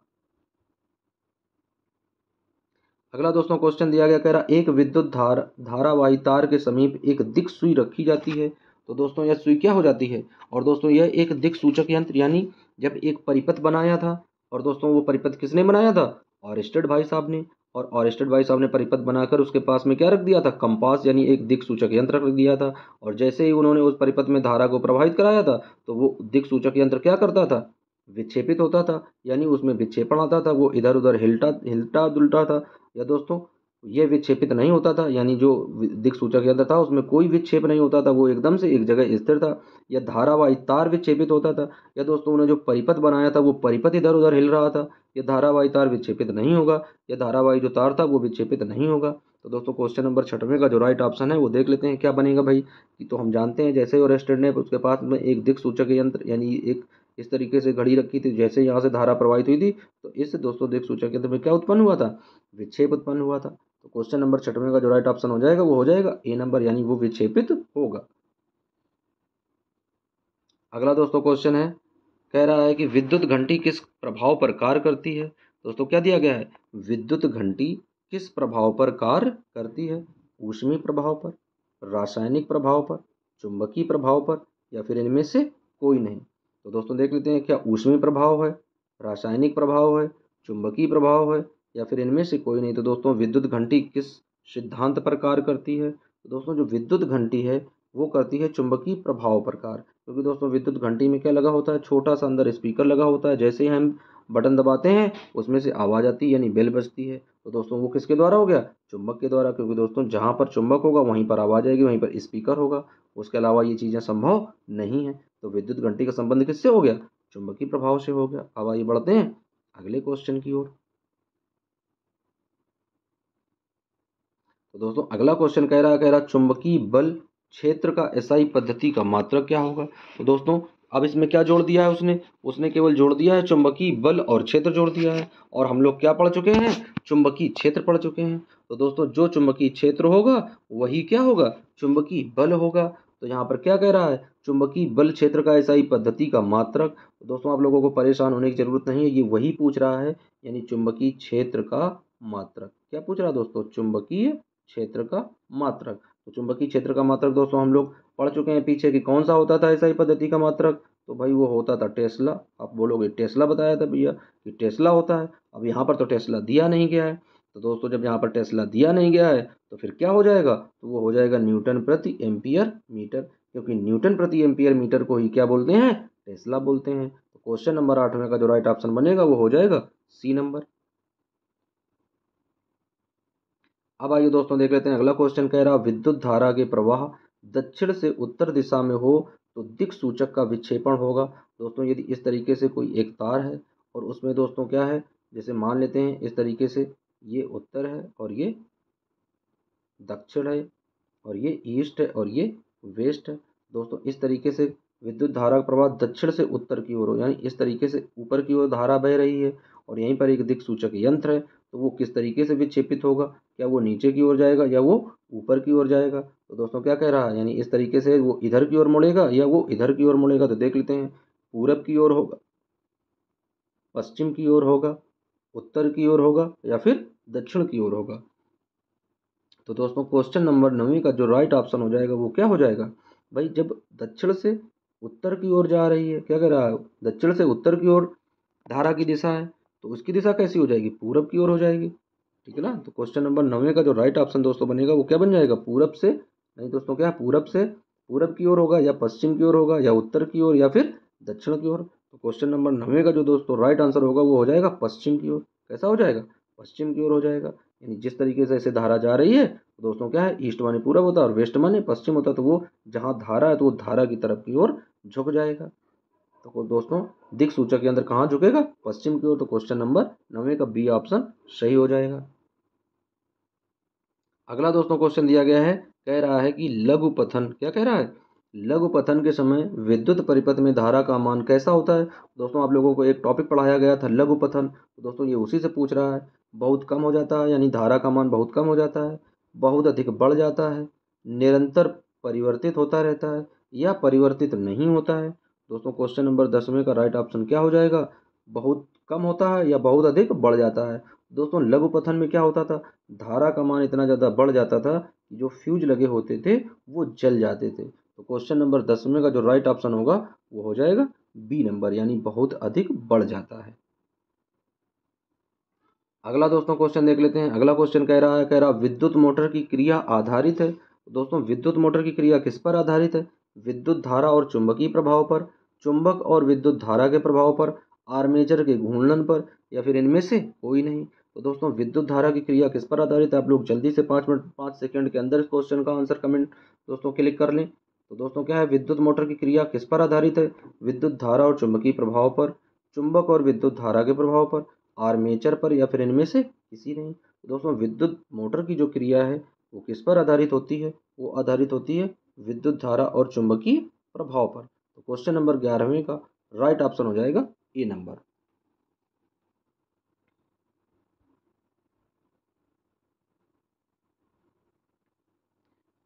अगला दोस्तों क्वेश्चन दिया गया, कह रहा एक विद्युत धारावाही तार के समीप एक दिक सुई रखी जाती है। तो दोस्तों यह सुई क्या हो जाती है? और दोस्तों यह एक दिक सूचक यंत्र, यानी जब एक परिपथ बनाया था, और दोस्तों वो परिपथ किसने बनाया था? ऑरेस्टेड भाई साहब ने। और ऑरेस्टेड भाई साहब ने परिपथ बनाकर उसके पास में क्या रख दिया था? कंपास, यानी एक दिक सूचक यंत्र रख दिया था। और जैसे ही उन्होंने उस परिपथ में धारा को प्रवाहित कराया था तो वो दिक सूचक यंत्र क्या करता था? विक्षेपित होता था, यानी उसमें विक्षेपण आता था, वो इधर उधर हिलता हिलता डुलता था। या दोस्तों ये विक्षेपित नहीं होता था, यानी जो दिक्सूचक यंत्र था उसमें कोई विक्षेप नहीं होता था, वो एकदम से एक जगह स्थिर था। या धारावाही तार विक्षेपित होता था, या दोस्तों उन्होंने जो परिपथ बनाया था वो परिपथ इधर उधर हिल रहा था। ये धारावाही तार विक्षेपित नहीं होगा, या धारावाही जो तार था वो विक्षेपित नहीं होगा। तो दोस्तों क्वेश्चन नंबर 6वें का जो राइट ऑप्शन है वो देख लेते हैं क्या बनेगा भाई। कि तो हम जानते हैं जैसे ही अरेस्टेड ने उसके पास में एक दिक्सूचक यंत्र यानी एक इस तरीके से घड़ी रखी थी, जैसे यहाँ से धारा प्रवाहित हुई थी तो इस दोस्तों दिक्सूचक यंत्र में क्या उत्पन्न हुआ था, विक्षेप उत्पन्न हुआ था। तो क्वेश्चन नंबर 6वें का जो राइट ऑप्शन हो जाएगा वो हो जाएगा ए नंबर, यानी वो विक्षेपित होगा। अगला दोस्तों क्वेश्चन है, कह रहा है कि विद्युत घंटी किस प्रभाव पर कार्य करती है। दोस्तों क्या दिया गया है, विद्युत घंटी किस प्रभाव पर कार्य करती है, ऊष्मीय प्रभाव पर, रासायनिक प्रभाव पर, चुंबकीय प्रभाव पर, या फिर इनमें से कोई नहीं। तो दोस्तों देख लेते हैं क्या ऊष्मीय प्रभाव है, रासायनिक प्रभाव है, चुंबकीय प्रभाव है, या फिर इनमें से कोई नहीं। तो दोस्तों विद्युत घंटी किस सिद्धांत पर कार्य करती है, तो दोस्तों जो विद्युत घंटी है वो करती है चुंबकीय प्रभाव पर कार्य। क्योंकि दोस्तों विद्युत घंटी में क्या लगा होता है, छोटा सा अंदर स्पीकर लगा होता है, जैसे ही हम बटन दबाते हैं उसमें से आवाज़ आती है यानी बेल बजती है। तो दोस्तों वो किसके द्वारा हो गया, चुंबक के द्वारा। क्योंकि दोस्तों जहाँ पर चुंबक होगा वहीं पर आवाज़ आएगी, वहीं पर स्पीकर होगा, उसके अलावा ये चीज़ें संभव नहीं है। तो विद्युत घंटी का संबंध किससे हो गया, चुंबकीय प्रभाव से हो गया। अब आइए बढ़ते हैं अगले क्वेश्चन की ओर। तो दोस्तों अगला क्वेश्चन कह रहा चुंबकीय बल क्षेत्र का एसआई पद्धति का मात्रक क्या होगा। तो दोस्तों अब इसमें क्या जोड़ दिया है उसने, उसने केवल जोड़ दिया है चुंबकीय बल और क्षेत्र जोड़ दिया है। और हम लोग क्या पढ़ चुके हैं, चुंबकीय क्षेत्र पढ़ चुके हैं। तो दोस्तों जो चुंबकीय क्षेत्र होगा वही क्या होगा, चुंबकीय बल होगा। तो यहाँ पर क्या कह रहा है, चुंबकीय बल क्षेत्र का एसआई पद्धति का मात्रक। तो दोस्तों आप लोगों को परेशान होने की जरूरत नहीं है, ये वही पूछ रहा है, यानी चुंबकीय क्षेत्र का मात्रक। क्या पूछ रहा है दोस्तों, चुंबकीय क्षेत्र का मात्रक। तो चुंबकीय क्षेत्र का मात्रक दोस्तों हम लोग पढ़ चुके हैं पीछे कि कौन सा होता था एसआई पद्धति का मात्रक। तो भाई वो होता था टेस्ला। आप बोलोगे टेस्ला बताया था भैया कि टेस्ला होता है, अब यहाँ पर तो टेस्ला दिया नहीं गया है। तो दोस्तों जब यहाँ पर टेस्ला दिया नहीं गया है तो फिर क्या हो जाएगा, तो वो हो जाएगा न्यूटन प्रति एम्पियर मीटर। क्योंकि न्यूटन प्रति एम्पियर मीटर को ही क्या बोलते हैं, टेस्ला बोलते हैं। तो क्वेश्चन नंबर 8वें का जो राइट ऑप्शन बनेगा वो हो जाएगा सी नंबर। अब आइए दोस्तों देख लेते हैं अगला क्वेश्चन। कह रहा विद्युत धारा के प्रवाह दक्षिण से उत्तर दिशा में हो तो दिक् सूचक का विक्षेपण होगा। दोस्तों यदि इस तरीके से कोई एक तार है और उसमें दोस्तों क्या है, जैसे मान लेते हैं इस तरीके से ये उत्तर है और ये दक्षिण है और ये ईस्ट है और ये वेस्ट है। दोस्तों इस तरीके से विद्युत धारा का प्रवाह दक्षिण से उत्तर की ओर हो, यानी इस तरीके से ऊपर की ओर धारा बह रही है और यहीं पर एक दिक्सूचक यंत्र है। तो वो किस तरीके से विक्षेपित होगा, क्या वो नीचे की ओर जाएगा या वो ऊपर की ओर जाएगा। तो दोस्तों क्या कह रहा है, यानी इस तरीके से वो इधर की ओर मुड़ेगा या वो इधर की ओर मुड़ेगा। तो देख लेते हैं, पूरब की ओर होगा, पश्चिम की ओर होगा, उत्तर की ओर होगा, या फिर दक्षिण की ओर होगा। तो दोस्तों क्वेश्चन नंबर 9 का जो राइट ऑप्शन हो जाएगा वो क्या हो जाएगा भाई, जब दक्षिण से उत्तर की ओर जा रही है, क्या कह रहा है, दक्षिण से उत्तर की ओर धारा की दिशा है, तो उसकी दिशा कैसी हो जाएगी, पूरब की ओर हो जाएगी। ठीक है ना। तो क्वेश्चन नंबर 9 का जो राइट ऑप्शन दोस्तों बनेगा वो क्या बन जाएगा, पूरब से, नहीं दोस्तों क्या है, पूरब से पूरब की ओर होगा, या पश्चिम की ओर होगा, या उत्तर की ओर, या फिर दक्षिण की ओर। तो क्वेश्चन नंबर 9 का जो दोस्तों राइट आंसर होगा वो हो जाएगा पश्चिम की ओर। कैसा हो जाएगा, पश्चिम की ओर हो जाएगा। यानी जिस तरीके से ऐसे धारा जा रही है तो दोस्तों क्या है, ईस्ट माने पूरब होता है और वेस्ट माने पश्चिम होता है। तो वो जहाँ धारा है तो वो धारा की तरफ की ओर झुक जाएगा। तो दोस्तों दिक् सूचक यंत्र कहाँ झुकेगा, पश्चिम की ओर। तो क्वेश्चन नंबर 9 का बी ऑप्शन सही हो जाएगा। अगला दोस्तों क्वेश्चन दिया गया है, कह रहा है कि लघु पथन, क्या कह रहा है, लघु पथन के समय विद्युत परिपथ में धारा का मान कैसा होता है। दोस्तों आप लोगों को एक टॉपिक पढ़ाया गया था लघु पथन, तो दोस्तों ये उसी से पूछ रहा है। बहुत कम हो जाता है, यानी धारा का मान बहुत कम हो जाता है, बहुत अधिक बढ़ जाता है, निरंतर परिवर्तित होता रहता है, या परिवर्तित नहीं होता है। दोस्तों क्वेश्चन नंबर 10वें का राइट ऑप्शन क्या हो जाएगा, बहुत कम होता है या बहुत अधिक बढ़ जाता है। दोस्तों लघु पथन में क्या होता था, धारा का मान इतना ज़्यादा बढ़ जाता था कि जो फ्यूज लगे होते थे वो जल जाते थे। तो क्वेश्चन नंबर 10वें का जो राइट ऑप्शन होगा वो हो जाएगा बी नंबर, यानी बहुत अधिक बढ़ जाता है। अगला दोस्तों क्वेश्चन देख लेते हैं। अगला क्वेश्चन कह रहा विद्युत मोटर की क्रिया आधारित है। दोस्तों विद्युत मोटर की क्रिया किस पर आधारित है, विद्युत धारा और चुंबकीय प्रभाव पर, चुंबक और विद्युत धारा के प्रभाव पर, आर्मेचर के घूर्णन पर, या फिर इनमें से कोई नहीं। तो दोस्तों विद्युत धारा की क्रिया किस पर आधारित है? आप लोग जल्दी से 5 सेकंड के अंदर इस क्वेश्चन का आंसर कमेंट दोस्तों क्लिक कर लें। तो दोस्तों क्या है, विद्युत मोटर की क्रिया किस पर आधारित है? विद्युत धारा और चुंबकीय प्रभाव पर, चुंबक और विद्युत धारा के प्रभाव पर, आर्मेचर पर, या फिर इनमें से किसी नहीं। तो दोस्तों विद्युत मोटर की जो क्रिया है वो किस पर आधारित होती है? वो आधारित होती है विद्युत धारा और चुंबकीय प्रभाव पर। तो क्वेश्चन नंबर 11वें का राइट ऑप्शन हो जाएगा ए नंबर।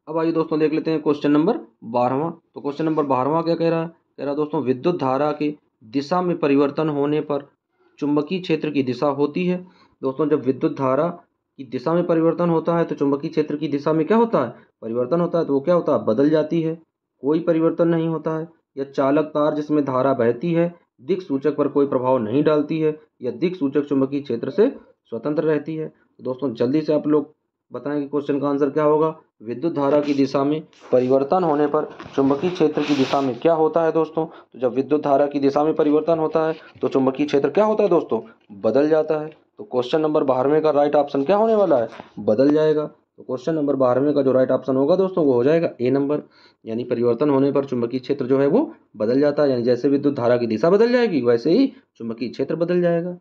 अब आइए दोस्तों देख लेते हैं क्वेश्चन नंबर 12वां। तो क्वेश्चन नंबर 12वां क्या कह रहा है? कह रहा है दोस्तों विद्युत धारा के दिशा में परिवर्तन होने पर चुंबकीय क्षेत्र की दिशा होती है। दोस्तों जब विद्युत धारा की दिशा में परिवर्तन होता है तो चुंबकीय क्षेत्र की दिशा में क्या होता है? परिवर्तन होता है। तो वो क्या होता है? बदल जाती है। कोई परिवर्तन नहीं होता है। या चालक तार जिसमें धारा बहती है दिक् सूचक पर कोई प्रभाव नहीं डालती है, या दिक् सूचक चुंबकीय क्षेत्र से स्वतंत्र रहती है। तो दोस्तों जल्दी से आप लोग बताएं कि क्वेश्चन का आंसर क्या होगा। विद्युत धारा की दिशा में परिवर्तन होने पर चुंबकीय क्षेत्र की दिशा में क्या होता है दोस्तों? तो जब विद्युत धारा की दिशा में परिवर्तन होता है तो चुंबकीय क्षेत्र क्या होता है दोस्तों? बदल जाता है। तो क्वेश्चन नंबर 12वें का राइट ऑप्शन क्या होने वाला है? बदल जाएगा। तो क्वेश्चन नंबर 12वें का जो राइट ऑप्शन होगा दोस्तों वो हो जाएगा ए नंबर, यानी परिवर्तन होने पर चुंबकीय क्षेत्र जो है वो बदल जाता है। यानी जैसे विद्युत धारा की दिशा बदल जाएगी वैसे ही चुंबकीय क्षेत्र बदल जाएगा।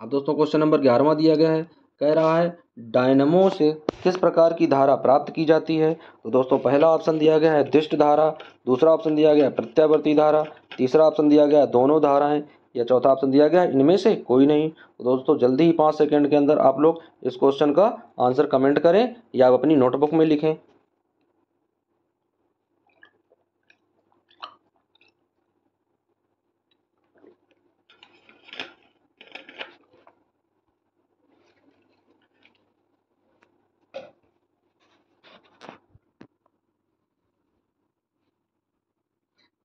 अब दोस्तों क्वेश्चन नंबर 11वां दिया गया है, कह रहा है डायनमो से किस प्रकार की धारा प्राप्त की जाती है? तो दोस्तों पहला ऑप्शन दिया गया है दिष्ट धारा, दूसरा ऑप्शन दिया गया है प्रत्यावर्ती धारा, तीसरा ऑप्शन दिया गया है दोनों धाराएं, या चौथा ऑप्शन दिया गया है इनमें से कोई नहीं। तो दोस्तों जल्दी ही 5 सेकंड के अंदर आप लोग इस क्वेश्चन का आंसर कमेंट करें या आप अपनी नोटबुक में लिखें।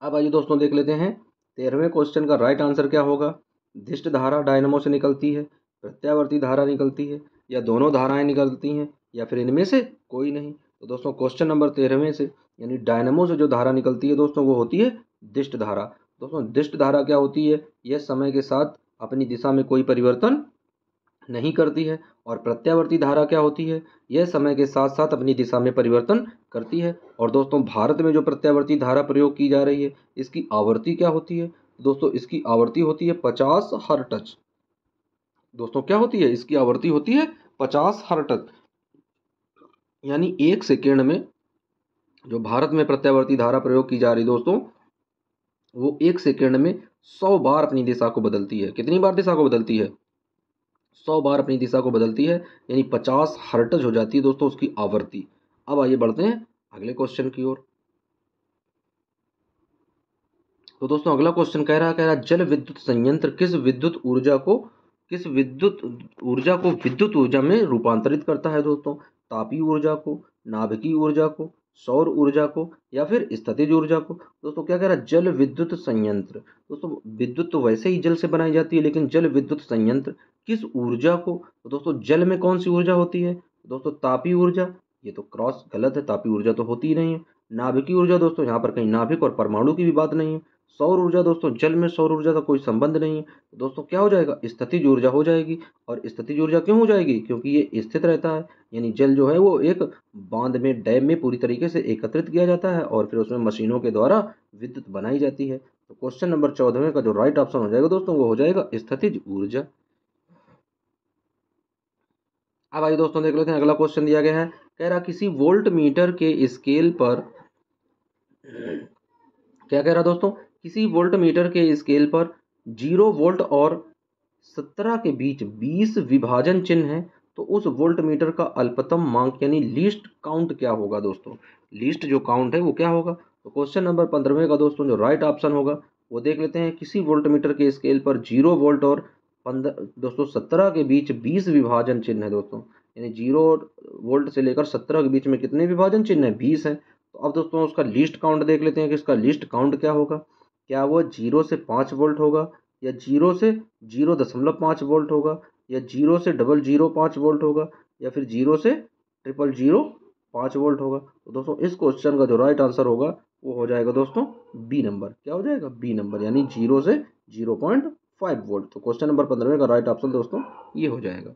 अब आइए दोस्तों देख लेते हैं 13वें क्वेश्चन का राइट आंसर क्या होगा। दिष्ट धारा डायनमो से निकलती है, प्रत्यावर्ती धारा निकलती है, या दोनों धाराएं निकलती हैं, या फिर इनमें से कोई नहीं। तो दोस्तों क्वेश्चन नंबर 13वें से यानी डायनमो से जो धारा निकलती है दोस्तों वो होती है दिष्ट धारा। दोस्तों दिष्ट धारा क्या होती है? यह समय के साथ अपनी दिशा में कोई परिवर्तन नहीं करती है। और प्रत्यावर्ती धारा क्या होती है? यह समय के साथ साथ अपनी दिशा में परिवर्तन करती है। और दोस्तों भारत में जो प्रत्यावर्ती धारा प्रयोग की जा रही है इसकी आवृत्ति क्या होती है? दोस्तों इसकी आवृत्ति होती है 50 हर्ट्ज। दोस्तों क्या होती है? इसकी आवृत्ति होती है 50 हर्ट्ज। यानी 1 सेकेंड में जो भारत में प्रत्यावर्ती धारा प्रयोग की जा रही दोस्तों वो 1 सेकेंड में 100 बार अपनी दिशा को बदलती है। कितनी बार दिशा को बदलती है? 100 बार अपनी दिशा को बदलती है, यानी 50 हर्ट्ज हो जाती है दोस्तों उसकी आवृत्ति। अब आइए बढ़ते हैं अगले क्वेश्चन की ओर। तो दोस्तों अगला क्वेश्चन कह रहा जल विद्युत संयंत्र किस विद्युत ऊर्जा में रूपांतरित करता है दोस्तों? तापीय ऊर्जा को, नाभिकीय ऊर्जा को, सौर ऊर्जा को, या फिर स्थितिज ऊर्जा को। दोस्तों क्या कह रहा है? जल विद्युत संयंत्र। दोस्तों विद्युत तो वैसे ही जल से बनाई जाती है, लेकिन जल विद्युत संयंत्र किस ऊर्जा को? तो दोस्तों जल में कौन सी ऊर्जा होती है? दोस्तों तापीय ऊर्जा। ये तो क्रॉस गलत है, तापीय ऊर्जा तो होती ही नहीं है। नाभिकीय ऊर्जा दोस्तों यहाँ पर कहीं नाभिक और परमाणु की भी बात नहीं है। सौर ऊर्जा दोस्तों जल में सौर ऊर्जा का कोई संबंध नहीं है। दोस्तों क्या हो जाएगा? स्थितिज ऊर्जा हो जाएगी। और स्थितिज ऊर्जा क्यों हो जाएगी? क्योंकि ये स्थित रहता है। यानी जल जो है वो एक बांध में, डैम में पूरी तरीके से एकत्रित किया जाता है और फिर उसमें मशीनों के द्वारा विद्युत बनाई जाती है। तो क्वेश्चन नंबर 14वें का जो राइट ऑप्शन हो जाएगा दोस्तों वो हो जाएगा स्थितिज ऊर्जा। अब आइए दोस्तों देख लेते हैं अगला क्वेश्चन दिया गया है, कह रहा किसी वोल्ट मीटर के स्केल पर क्या कह रहा दोस्तों? किसी वोल्ट मीटर के स्केल पर 0 वोल्ट और 17 के बीच 20 विभाजन चिन्ह है, तो उस वोल्ट मीटर का अल्पतम मांक यानी लीस्ट काउंट क्या होगा दोस्तों? लीस्ट जो काउंट है वो क्या होगा? तो क्वेश्चन नंबर 15वें का दोस्तों जो राइट ऑप्शन होगा वो देख लेते हैं। किसी वोल्ट मीटर के स्केल पर 0 वोल्ट और 15 दोस्तों 17 के बीच 20 विभाजन चिन्ह है दोस्तों। यानी 0 वोल्ट से लेकर 17 के बीच में कितने विभाजन चिन्ह है? 20 है। तो अब दोस्तों उसका लीस्ट काउंट देख लेते हैं कि इसका लीस्ट काउंट क्या होगा। क्या वो 0 से 5 वोल्ट होगा, या 0 से 0.5 वोल्ट होगा, या 0 से 005 वोल्ट होगा, या फिर 0 से 0005 वोल्ट होगा? तो दोस्तों इस क्वेश्चन का जो राइट आंसर होगा वो हो जाएगा दोस्तों बी नंबर। क्या हो जाएगा? बी नंबर, यानी 0 से 5 वोल्ट। तो क्वेश्चन नंबर 15 का राइट ऑप्शन दोस्तों ये हो जाएगा।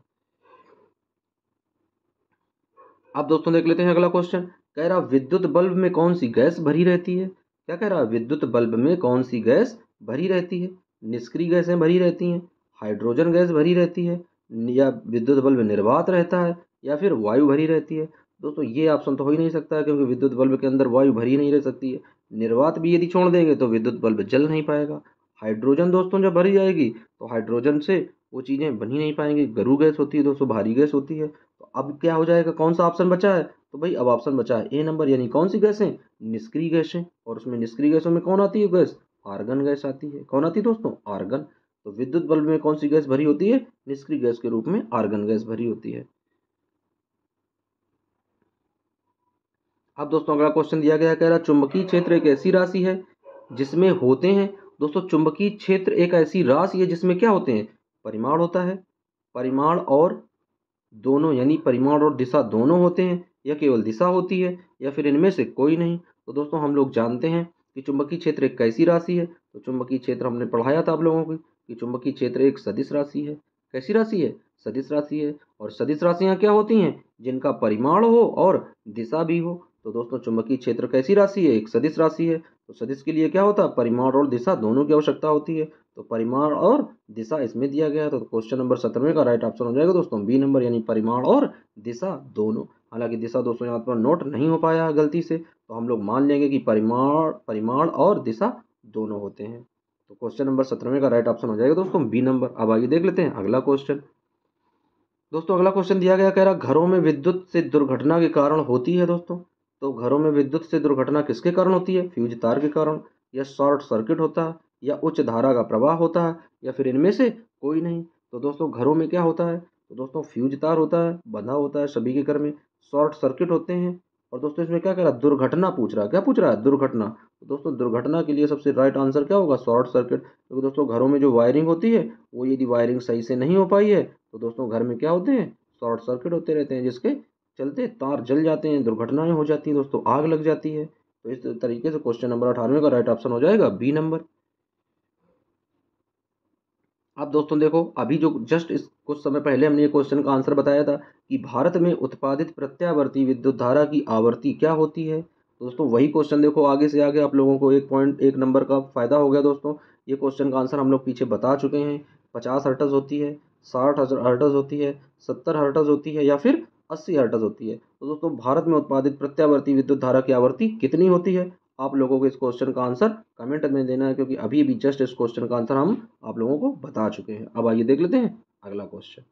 अब दोस्तों देख लेते हैं अगला क्वेश्चन। कह रहा विद्युत बल्ब में कौन सी गैस भरी रहती है। क्या कह रहा है, विद्युत बल्ब में कौन सी गैस भरी रहती है। निष्क्रिय गैसें भरी रहती हैं, हाइड्रोजन गैस भरी रहती है, या विद्युत बल्ब निर्वात रहता है, या फिर वायु भरी रहती है। दोस्तों ये ऑप्शन तो हो ही नहीं सकता है, क्योंकि विद्युत बल्ब के अंदर वायु भरी नहीं रह सकती है। निर्वात भी यदि छोड़ देंगे तो विद्युत बल्ब जल नहीं पाएगा। हाइड्रोजन दोस्तों जब भरी जाएगी तो हाइड्रोजन से वो चीज़ें बन ही नहीं पाएंगी। गरु गैस होती है दोस्तों, भारी गैस होती है। तो अब क्या हो जाएगा, कौन सा ऑप्शन बचा है, तो भाई अब ऑप्शन बचा है ए नंबर, यानी कौन सी गैसें, निष्क्रिय गैसें। और उसमें निष्क्रिय गैसों में कौन आती है गैस, आर्गन गैस आती है। कौन आती है दोस्तों, आर्गन। तो विद्युत बल्ब में कौन सी गैस भरी होती है, निष्क्रिय गैस के रूप में आर्गन गैस भरी होती है। अब दोस्तों अगला क्वेश्चन दिया गया है, कह रहा चुंबकीय क्षेत्र एक ऐसी राशि है जिसमें होते हैं। दोस्तों चुंबकीय क्षेत्र एक ऐसी राशि है जिसमें क्या होते हैं, परिमाण होता है। परिमाण और दोनों, यानी परिमाण और दिशा दोनों होते हैं, या केवल दिशा होती है, या फिर इनमें से कोई नहीं। तो दोस्तों हम लोग जानते हैं कि चुंबकीय क्षेत्र एक कैसी राशि है। तो चुंबकीय क्षेत्र हमने पढ़ाया था आप लोगों को कि चुंबकीय क्षेत्र एक सदिश राशि है। कैसी राशि है, सदिश राशि है। और सदिश राशियां क्या होती हैं, जिनका परिमाण हो और दिशा भी हो। तो दोस्तों चुंबकीय क्षेत्र कैसी राशि है, एक सदिश राशि है। तो सदिश के लिए क्या होता है, परिमाण और दिशा दोनों की आवश्यकता होती है। तो परिमाण और दिशा इसमें दिया गया है। तो क्वेश्चन नंबर 17 का राइट ऑप्शन हो जाएगा दोस्तों बी नंबर, यानी परिमाण और दिशा दोनों। हालांकि दिशा दोस्तों यहाँ पर नोट नहीं हो पाया है गलती से, तो हम लोग मान लेंगे कि परिमाण परिमाण और दिशा दोनों होते हैं। तो क्वेश्चन नंबर 17 का राइट ऑप्शन हो जाएगा दोस्तों बी नंबर। अब आइए देख लेते हैं अगला क्वेश्चन। दोस्तों अगला क्वेश्चन दिया गया, कह रहा घरों में विद्युत से दुर्घटना के कारण होती है। दोस्तों तो घरों में विद्युत से दुर्घटना किसके कारण होती है, फ्यूज तार के कारण, या शॉर्ट सर्किट होता है, या उच्च धारा का प्रवाह होता है, या फिर इनमें से कोई नहीं। तो दोस्तों घरों में क्या होता है, तो दोस्तों फ्यूज तार होता है, बंधा होता है सभी के घर में, शॉर्ट सर्किट होते हैं। और दोस्तों इसमें क्या कह रहा है, दुर्घटना पूछ रहा है। क्या पूछ रहा है, दुर्घटना। तो दोस्तों दुर्घटना के लिए सबसे राइट आंसर क्या होगा, शॉर्ट सर्किट। क्योंकि दोस्तों घरों में जो वायरिंग होती है वो यदि वायरिंग सही से नहीं हो पाई है तो दोस्तों घर में क्या होते हैं, शॉर्ट सर्किट होते रहते हैं, जिसके चलते तार जल जाते हैं, दुर्घटनाएं हो जाती हैं दोस्तों, आग लग जाती है। तो इस तरीके से क्वेश्चन नंबर 18 का राइट ऑप्शन हो जाएगा बी नंबर। अब दोस्तों देखो, अभी जो जस्ट इस कुछ समय पहले हमने ये क्वेश्चन का आंसर बताया था कि भारत में उत्पादित प्रत्यावर्ती विद्युत धारा की आवृत्ति क्या होती है। तो दोस्तों वही क्वेश्चन देखो, आगे से आगे आप लोगों को 1 नंबर का फायदा हो गया। दोस्तों ये क्वेश्चन का आंसर हम लोग पीछे बता चुके हैं। 50 हर्ट्ज होती है, 60 हर्ट्ज होती है, 70 हर्ट्ज होती है, या फिर 80 हर्ट्ज होती है। तो दोस्तों भारत में उत्पादित प्रत्यावर्ती विद्युत धारा की आवृत्ति कितनी होती है, आप लोगों को इस क्वेश्चन का आंसर कमेंट में देना है, क्योंकि अभी अभी जस्ट इस क्वेश्चन का आंसर हम आप लोगों को बता चुके हैं। अब आइए देख लेते हैं अगला क्वेश्चन।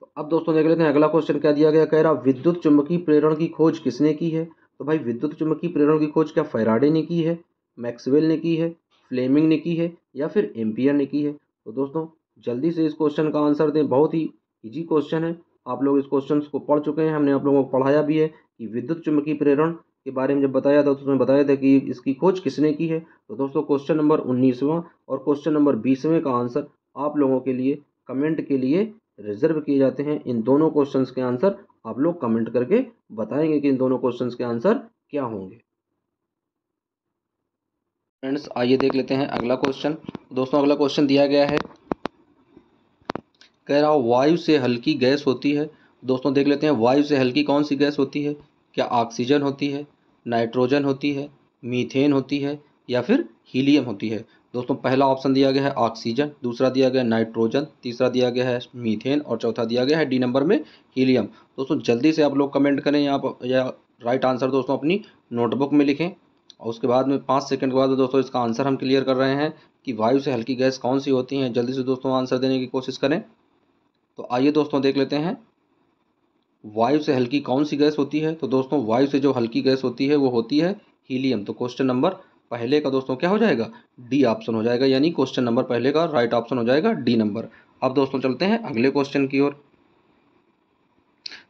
तो अब दोस्तों देख लेते हैं अगला क्वेश्चन क्या दिया गया, कह रहा विद्युत चुम्बकीय प्रेरण की खोज किसने की है। तो भाई विद्युत चुम्बकीय प्रेरण की खोज क्या फैराडे ने की है, मैक्सवेल ने की है, फ्लेमिंग ने की है, या फिर एम्पियर ने की है। तो दोस्तों जल्दी से इस क्वेश्चन का आंसर दें, बहुत ही इजी क्वेश्चन है। आप लोग इस क्वेश्चन को पढ़ चुके हैं, हमने आप लोगों को पढ़ाया भी है कि विद्युत चुम्बकीय प्रेरण के बारे में जब बताया था तो उसमें बताया था कि इसकी खोज किसने की है। तो दोस्तों क्वेश्चन नंबर 19वां और क्वेश्चन नंबर 20वें का आंसर आप लोगों के लिए कमेंट के लिए रिजर्व किए जाते हैं। इन दोनों क्वेश्चंस के आंसर आप लोग कमेंट करके बताएंगे कि इन दोनों क्वेश्चंस के आंसर क्या होंगे। फ्रेंड्स आइए देख लेते हैं अगला क्वेश्चन। दोस्तों अगला क्वेश्चन दिया गया है, कह रहा वायु से हल्की गैस होती है। दोस्तों देख लेते हैं वायु से हल्की कौन सी गैस होती है। क्या ऑक्सीजन होती है, नाइट्रोजन होती है, मीथेन होती है, या फिर हीलियम होती है। दोस्तों पहला ऑप्शन दिया गया है ऑक्सीजन, दूसरा दिया गया है नाइट्रोजन, तीसरा दिया गया है मीथेन, और चौथा दिया गया है डी नंबर में हीलियम। दोस्तों जल्दी से आप लोग कमेंट करें यहाँ पर, या राइट आंसर दोस्तों अपनी नोटबुक में लिखें, और उसके बाद में 5 सेकंड के बाद दोस्तों इसका आंसर हम क्लियर कर रहे हैं कि वायु से हल्की गैस कौन सी होती हैं। जल्दी से दोस्तों आंसर देने की कोशिश करें। तो आइए दोस्तों देख लेते हैं वायु से हल्की कौन सी गैस होती है। तो दोस्तों वायु से जो हल्की गैस होती है वो होती है हीलियम। तो क्वेश्चन नंबर पहले का दोस्तों क्या हो जाएगा, डी ऑप्शन हो जाएगा, यानी क्वेश्चन नंबर पहले का राइट ऑप्शन हो जाएगा डी नंबर। अब दोस्तों चलते हैं अगले क्वेश्चन की ओर।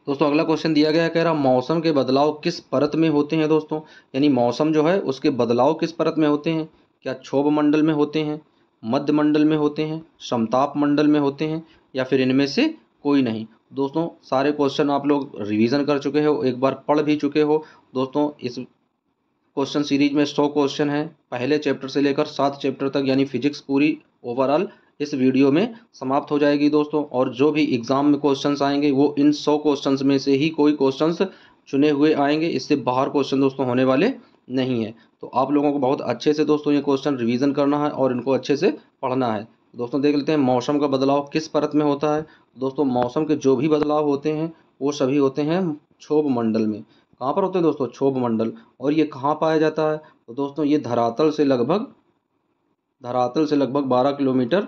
दोस्तों अगला क्वेश्चन दिया गया है, कह रहा मौसम के बदलाव किस परत में होते हैं। दोस्तों यानी मौसम जो है उसके बदलाव किस परत में होते हैं। क्या क्षोभ मंडल में होते हैं, मध्य मंडल में होते हैं, समताप मंडल में होते हैं, या फिर इनमें से कोई नहीं। दोस्तों सारे क्वेश्चन आप लोग रिवीजन कर चुके हो, एक बार पढ़ भी चुके हो। दोस्तों इस क्वेश्चन सीरीज में 100 क्वेश्चन है, पहले चैप्टर से लेकर 7 चैप्टर तक, यानी फिजिक्स पूरी ओवरऑल इस वीडियो में समाप्त हो जाएगी दोस्तों। और जो भी एग्जाम में क्वेश्चंस आएंगे वो इन 100 क्वेश्चंस में से ही कोई क्वेश्चंस चुने हुए आएंगे, इससे बाहर क्वेश्चन दोस्तों होने वाले नहीं है। तो आप लोगों को बहुत अच्छे से दोस्तों ये क्वेश्चन रिवीजन करना है और इनको अच्छे से पढ़ना है। दोस्तों देख लेते हैं मौसम का बदलाव किस परत में होता है। दोस्तों मौसम के जो भी बदलाव होते हैं वो सभी होते हैं क्षोभ मंडल में। कहाँ पर होते हैं दोस्तों? क्षोभ मंडल। और ये कहाँ पाया जाता है? तो दोस्तों ये धरातल से लगभग 12 किलोमीटर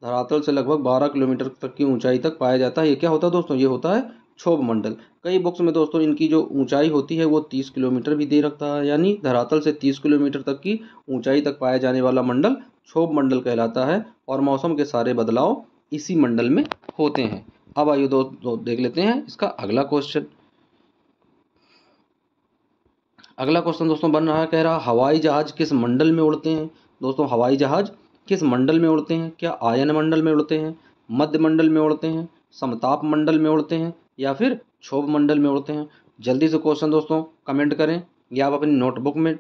धरातल से लगभग 12 किलोमीटर तक की ऊंचाई तक पाया जाता है। ये क्या होता है दोस्तों? ये होता है क्षोभ मंडल। कई बुक्स में दोस्तों इनकी जो ऊंचाई होती है वो 30 किलोमीटर भी दे रखता है, यानी धरातल से 30 किलोमीटर तक की ऊंचाई तक पाया जाने वाला मंडल क्षोभ मंडल कहलाता है। और मौसम के सारे बदलाव इसी मंडल में होते हैं। अब आइए दोस्तों देख लेते हैं इसका अगला क्वेश्चन। अगला क्वेश्चन दोस्तों बन रहा है, कह रहा हवाई जहाज किस मंडल में उड़ते हैं। दोस्तों हवाई जहाज किस मंडल में उड़ते हैं? क्या आयन मंडल में उड़ते हैं, मध्य मंडल में उड़ते हैं, समताप मंडल में उड़ते हैं, या फिर क्षोभ मंडल में उड़ते हैं? जल्दी से क्वेश्चन दोस्तों कमेंट करें या आप अपनी नोटबुक में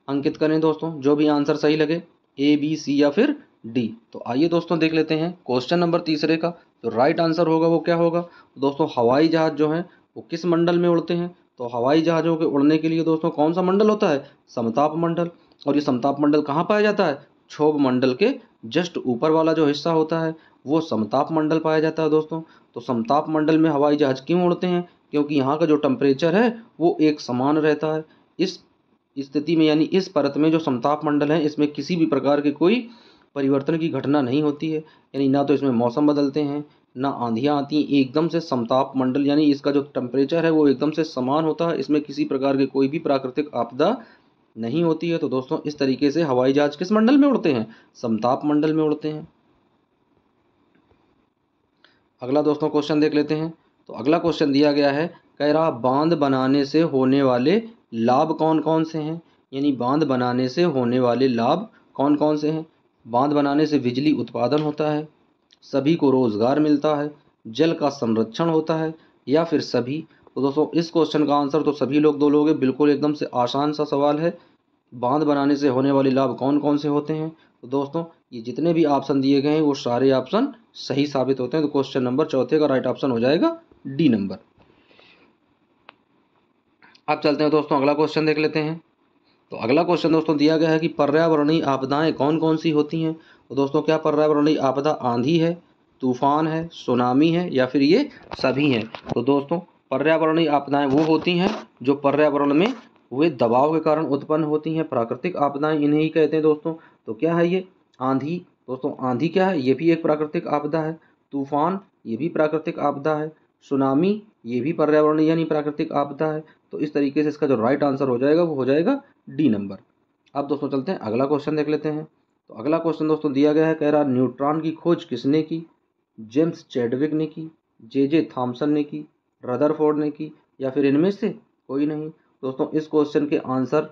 अंकित करें दोस्तों, जो भी आंसर सही लगे, A, B, C या फिर D। तो आइए दोस्तों देख लेते हैं क्वेश्चन नंबर तीसरे का जो राइट आंसर होगा वो क्या होगा। दोस्तों हवाई जहाज जो है वो किस मंडल में उड़ते हैं? तो हवाई जहाज़ों के उड़ने के लिए दोस्तों कौन सा मंडल होता है? समताप मंडल। और ये समताप मंडल कहाँ पाया जाता है? क्षोभ मंडल के जस्ट ऊपर वाला जो हिस्सा होता है वो समताप मंडल पाया जाता है दोस्तों। तो समताप मंडल में हवाई जहाज क्यों उड़ते हैं? क्योंकि यहाँ का जो टेम्परेचर है वो एक समान रहता है। इस स्थिति में यानी इस परत में जो समताप मंडल है इसमें किसी भी प्रकार के कोई परिवर्तन की घटना नहीं होती है, यानी ना तो इसमें मौसम बदलते हैं ना आंधियाँ आती हैं। एकदम से समताप मंडल यानी इसका जो टेम्परेचर है वो एकदम से समान होता है, इसमें किसी प्रकार की कोई भी प्राकृतिक आपदा नहीं होती है। तो दोस्तों इस तरीके से हवाई जहाज किस मंडल में उड़ते हैं? समताप मंडल में उड़ते हैं। अगला दोस्तों क्वेश्चन देख लेते हैं। तो अगला क्वेश्चन दिया गया है, कह रहा बांध बनाने से होने वाले लाभ कौन कौन से हैं। यानी बांध बनाने से होने वाले लाभ कौन कौन से हैं? बांध बनाने से बिजली उत्पादन होता है, सभी को रोजगार मिलता है, जल का संरक्षण होता है, या फिर सभी। तो दोस्तों इस क्वेश्चन का आंसर तो सभी लोग दो लोगे, बिल्कुल एकदम से आसान सा सवाल है। बांध बनाने से होने वाले लाभ कौन कौन से होते हैं? तो दोस्तों ये जितने भी ऑप्शन दिए गए हैं वो सारे ऑप्शन सही साबित होते हैं। तो क्वेश्चन नंबर चौथे का राइट ऑप्शन हो जाएगा D नंबर। अब चलते हैं दोस्तों अगला क्वेश्चन देख लेते हैं। तो अगला क्वेश्चन दोस्तों दिया गया है कि पर्यावरणीय आपदाएं कौन कौन सी होती हैं। तो दोस्तों क्या पर्यावरणीय आपदा आंधी है, तूफान है, सुनामी है, या फिर ये सभी हैं? तो दोस्तों पर्यावरणीय आपदाएं वो होती हैं जो पर्यावरण में हुए दबाव के कारण उत्पन्न होती हैं। प्राकृतिक आपदाएं इन्हें ही कहते हैं दोस्तों। तो क्या है ये? आंधी। दोस्तों आंधी क्या है? ये भी एक प्राकृतिक आपदा है। तूफान ये भी प्राकृतिक आपदा है। सुनामी ये भी पर्यावरणीय यानी प्राकृतिक आपदा है। तो इस तरीके से इसका जो राइट आंसर हो जाएगा वो हो जाएगा D नंबर। अब दोस्तों चलते हैं अगला क्वेश्चन देख लेते हैं। तो अगला क्वेश्चन दोस्तों दिया गया है, कह रहा न्यूट्रॉन की खोज किसने की? जेम्स चैडविक ने की, J.J. थॉमसन ने की, रदरफोर्ड ने की, या फिर इनमें से कोई नहीं? दोस्तों इस क्वेश्चन के आंसर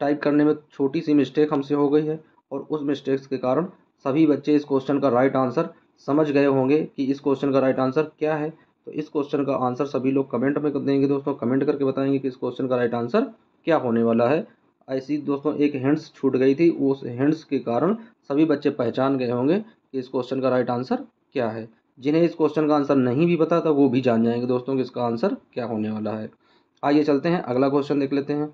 टाइप करने में छोटी सी मिस्टेक हमसे हो गई है और उस मिस्टेक्स के कारण सभी बच्चे इस क्वेश्चन का राइट आंसर समझ गए होंगे कि इस क्वेश्चन का राइट आंसर क्या है। तो इस क्वेश्चन का आंसर सभी लोग कमेंट में देंगे दोस्तों, कमेंट करके बताएंगे कि इस क्वेश्चन का राइट आंसर क्या होने वाला है। ऐसी दोस्तों एक हिंट्स छूट गई थी, उस हिंट्स के कारण सभी बच्चे पहचान गए होंगे कि इस क्वेश्चन का राइट आंसर क्या है। जिन्हें इस क्वेश्चन का आंसर नहीं भी पता था वो भी जान जाएंगे दोस्तों कि इसका आंसर क्या होने वाला है। आइए चलते हैं अगला क्वेश्चन देख लेते हैं।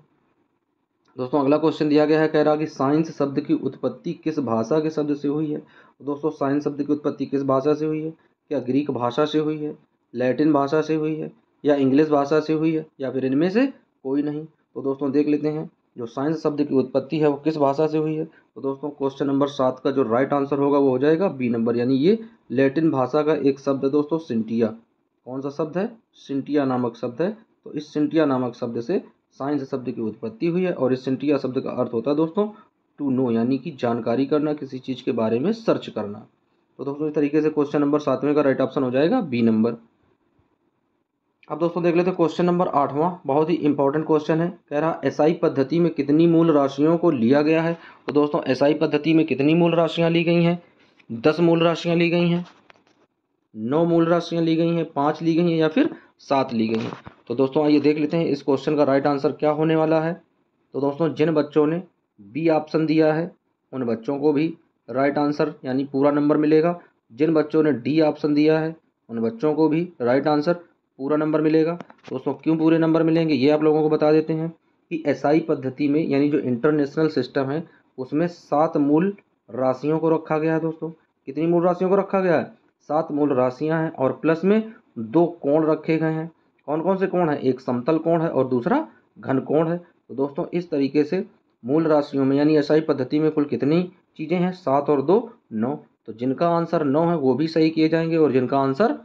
दोस्तों अगला क्वेश्चन दिया गया है, कह रहा कि साइंस शब्द की उत्पत्ति किस भाषा के शब्द से हुई है। दोस्तों साइंस शब्द की उत्पत्ति किस भाषा से हुई है? क्या ग्रीक भाषा से हुई है, लैटिन भाषा से हुई है, या इंग्लिश भाषा से हुई है, या फिर इनमें से कोई नहीं? तो दोस्तों देख लेते हैं जो साइंस शब्द की उत्पत्ति है वो किस भाषा से हुई है। तो दोस्तों क्वेश्चन नंबर 7 का जो राइट आंसर होगा वो हो जाएगा B नंबर, यानी ये लैटिन भाषा का एक शब्द है दोस्तों, सिंटिया। कौन सा शब्द है? सिंटिया नामक शब्द है। तो इस सिंटिया नामक शब्द से साइंस शब्द की उत्पत्ति हुई है और इस सिंटिया शब्द का अर्थ होता है दोस्तों टू नो, यानी कि जानकारी करना, किसी चीज़ के बारे में सर्च करना। तो दोस्तों इस तरीके से क्वेश्चन नंबर 7वें का राइट ऑप्शन हो जाएगा B नंबर। अब दोस्तों देख लेते हैं क्वेश्चन नंबर 8वां, बहुत ही इंपॉर्टेंट क्वेश्चन है। कह रहा SI पद्धति में कितनी मूल राशियों को लिया गया है। तो दोस्तों SI पद्धति में कितनी मूल राशियां ली गई हैं? 10 मूल राशियां ली गई हैं, 9 मूल राशियां ली गई हैं, 5 ली गई हैं, या फिर 7 ली गई हैं? तो दोस्तों आइए देख लेते हैं इस क्वेश्चन का राइट आंसर क्या होने वाला है। तो दोस्तों जिन बच्चों ने बी ऑप्शन दिया है उन बच्चों को भी राइट आंसर यानी पूरा नंबर मिलेगा। जिन बच्चों ने डी ऑप्शन दिया है उन बच्चों को भी राइट आंसर पूरा नंबर मिलेगा। दोस्तों क्यों पूरे नंबर मिलेंगे ये आप लोगों को बता देते हैं कि एसआई पद्धति में यानी जो इंटरनेशनल सिस्टम है उसमें 7 मूल राशियों को रखा गया है। दोस्तों कितनी मूल राशियों को रखा गया है? 7 मूल राशियां हैं और प्लस में 2 कोण रखे गए हैं। कौन कौन से कोण हैं? एक समतल कोण है और दूसरा घन कोण है। तो दोस्तों इस तरीके से मूल राशियों में यानी एसआई पद्धति में कुल कितनी चीज़ें हैं? 7 और 2 9। तो जिनका आंसर 9 है वो भी सही किए जाएंगे और जिनका आंसर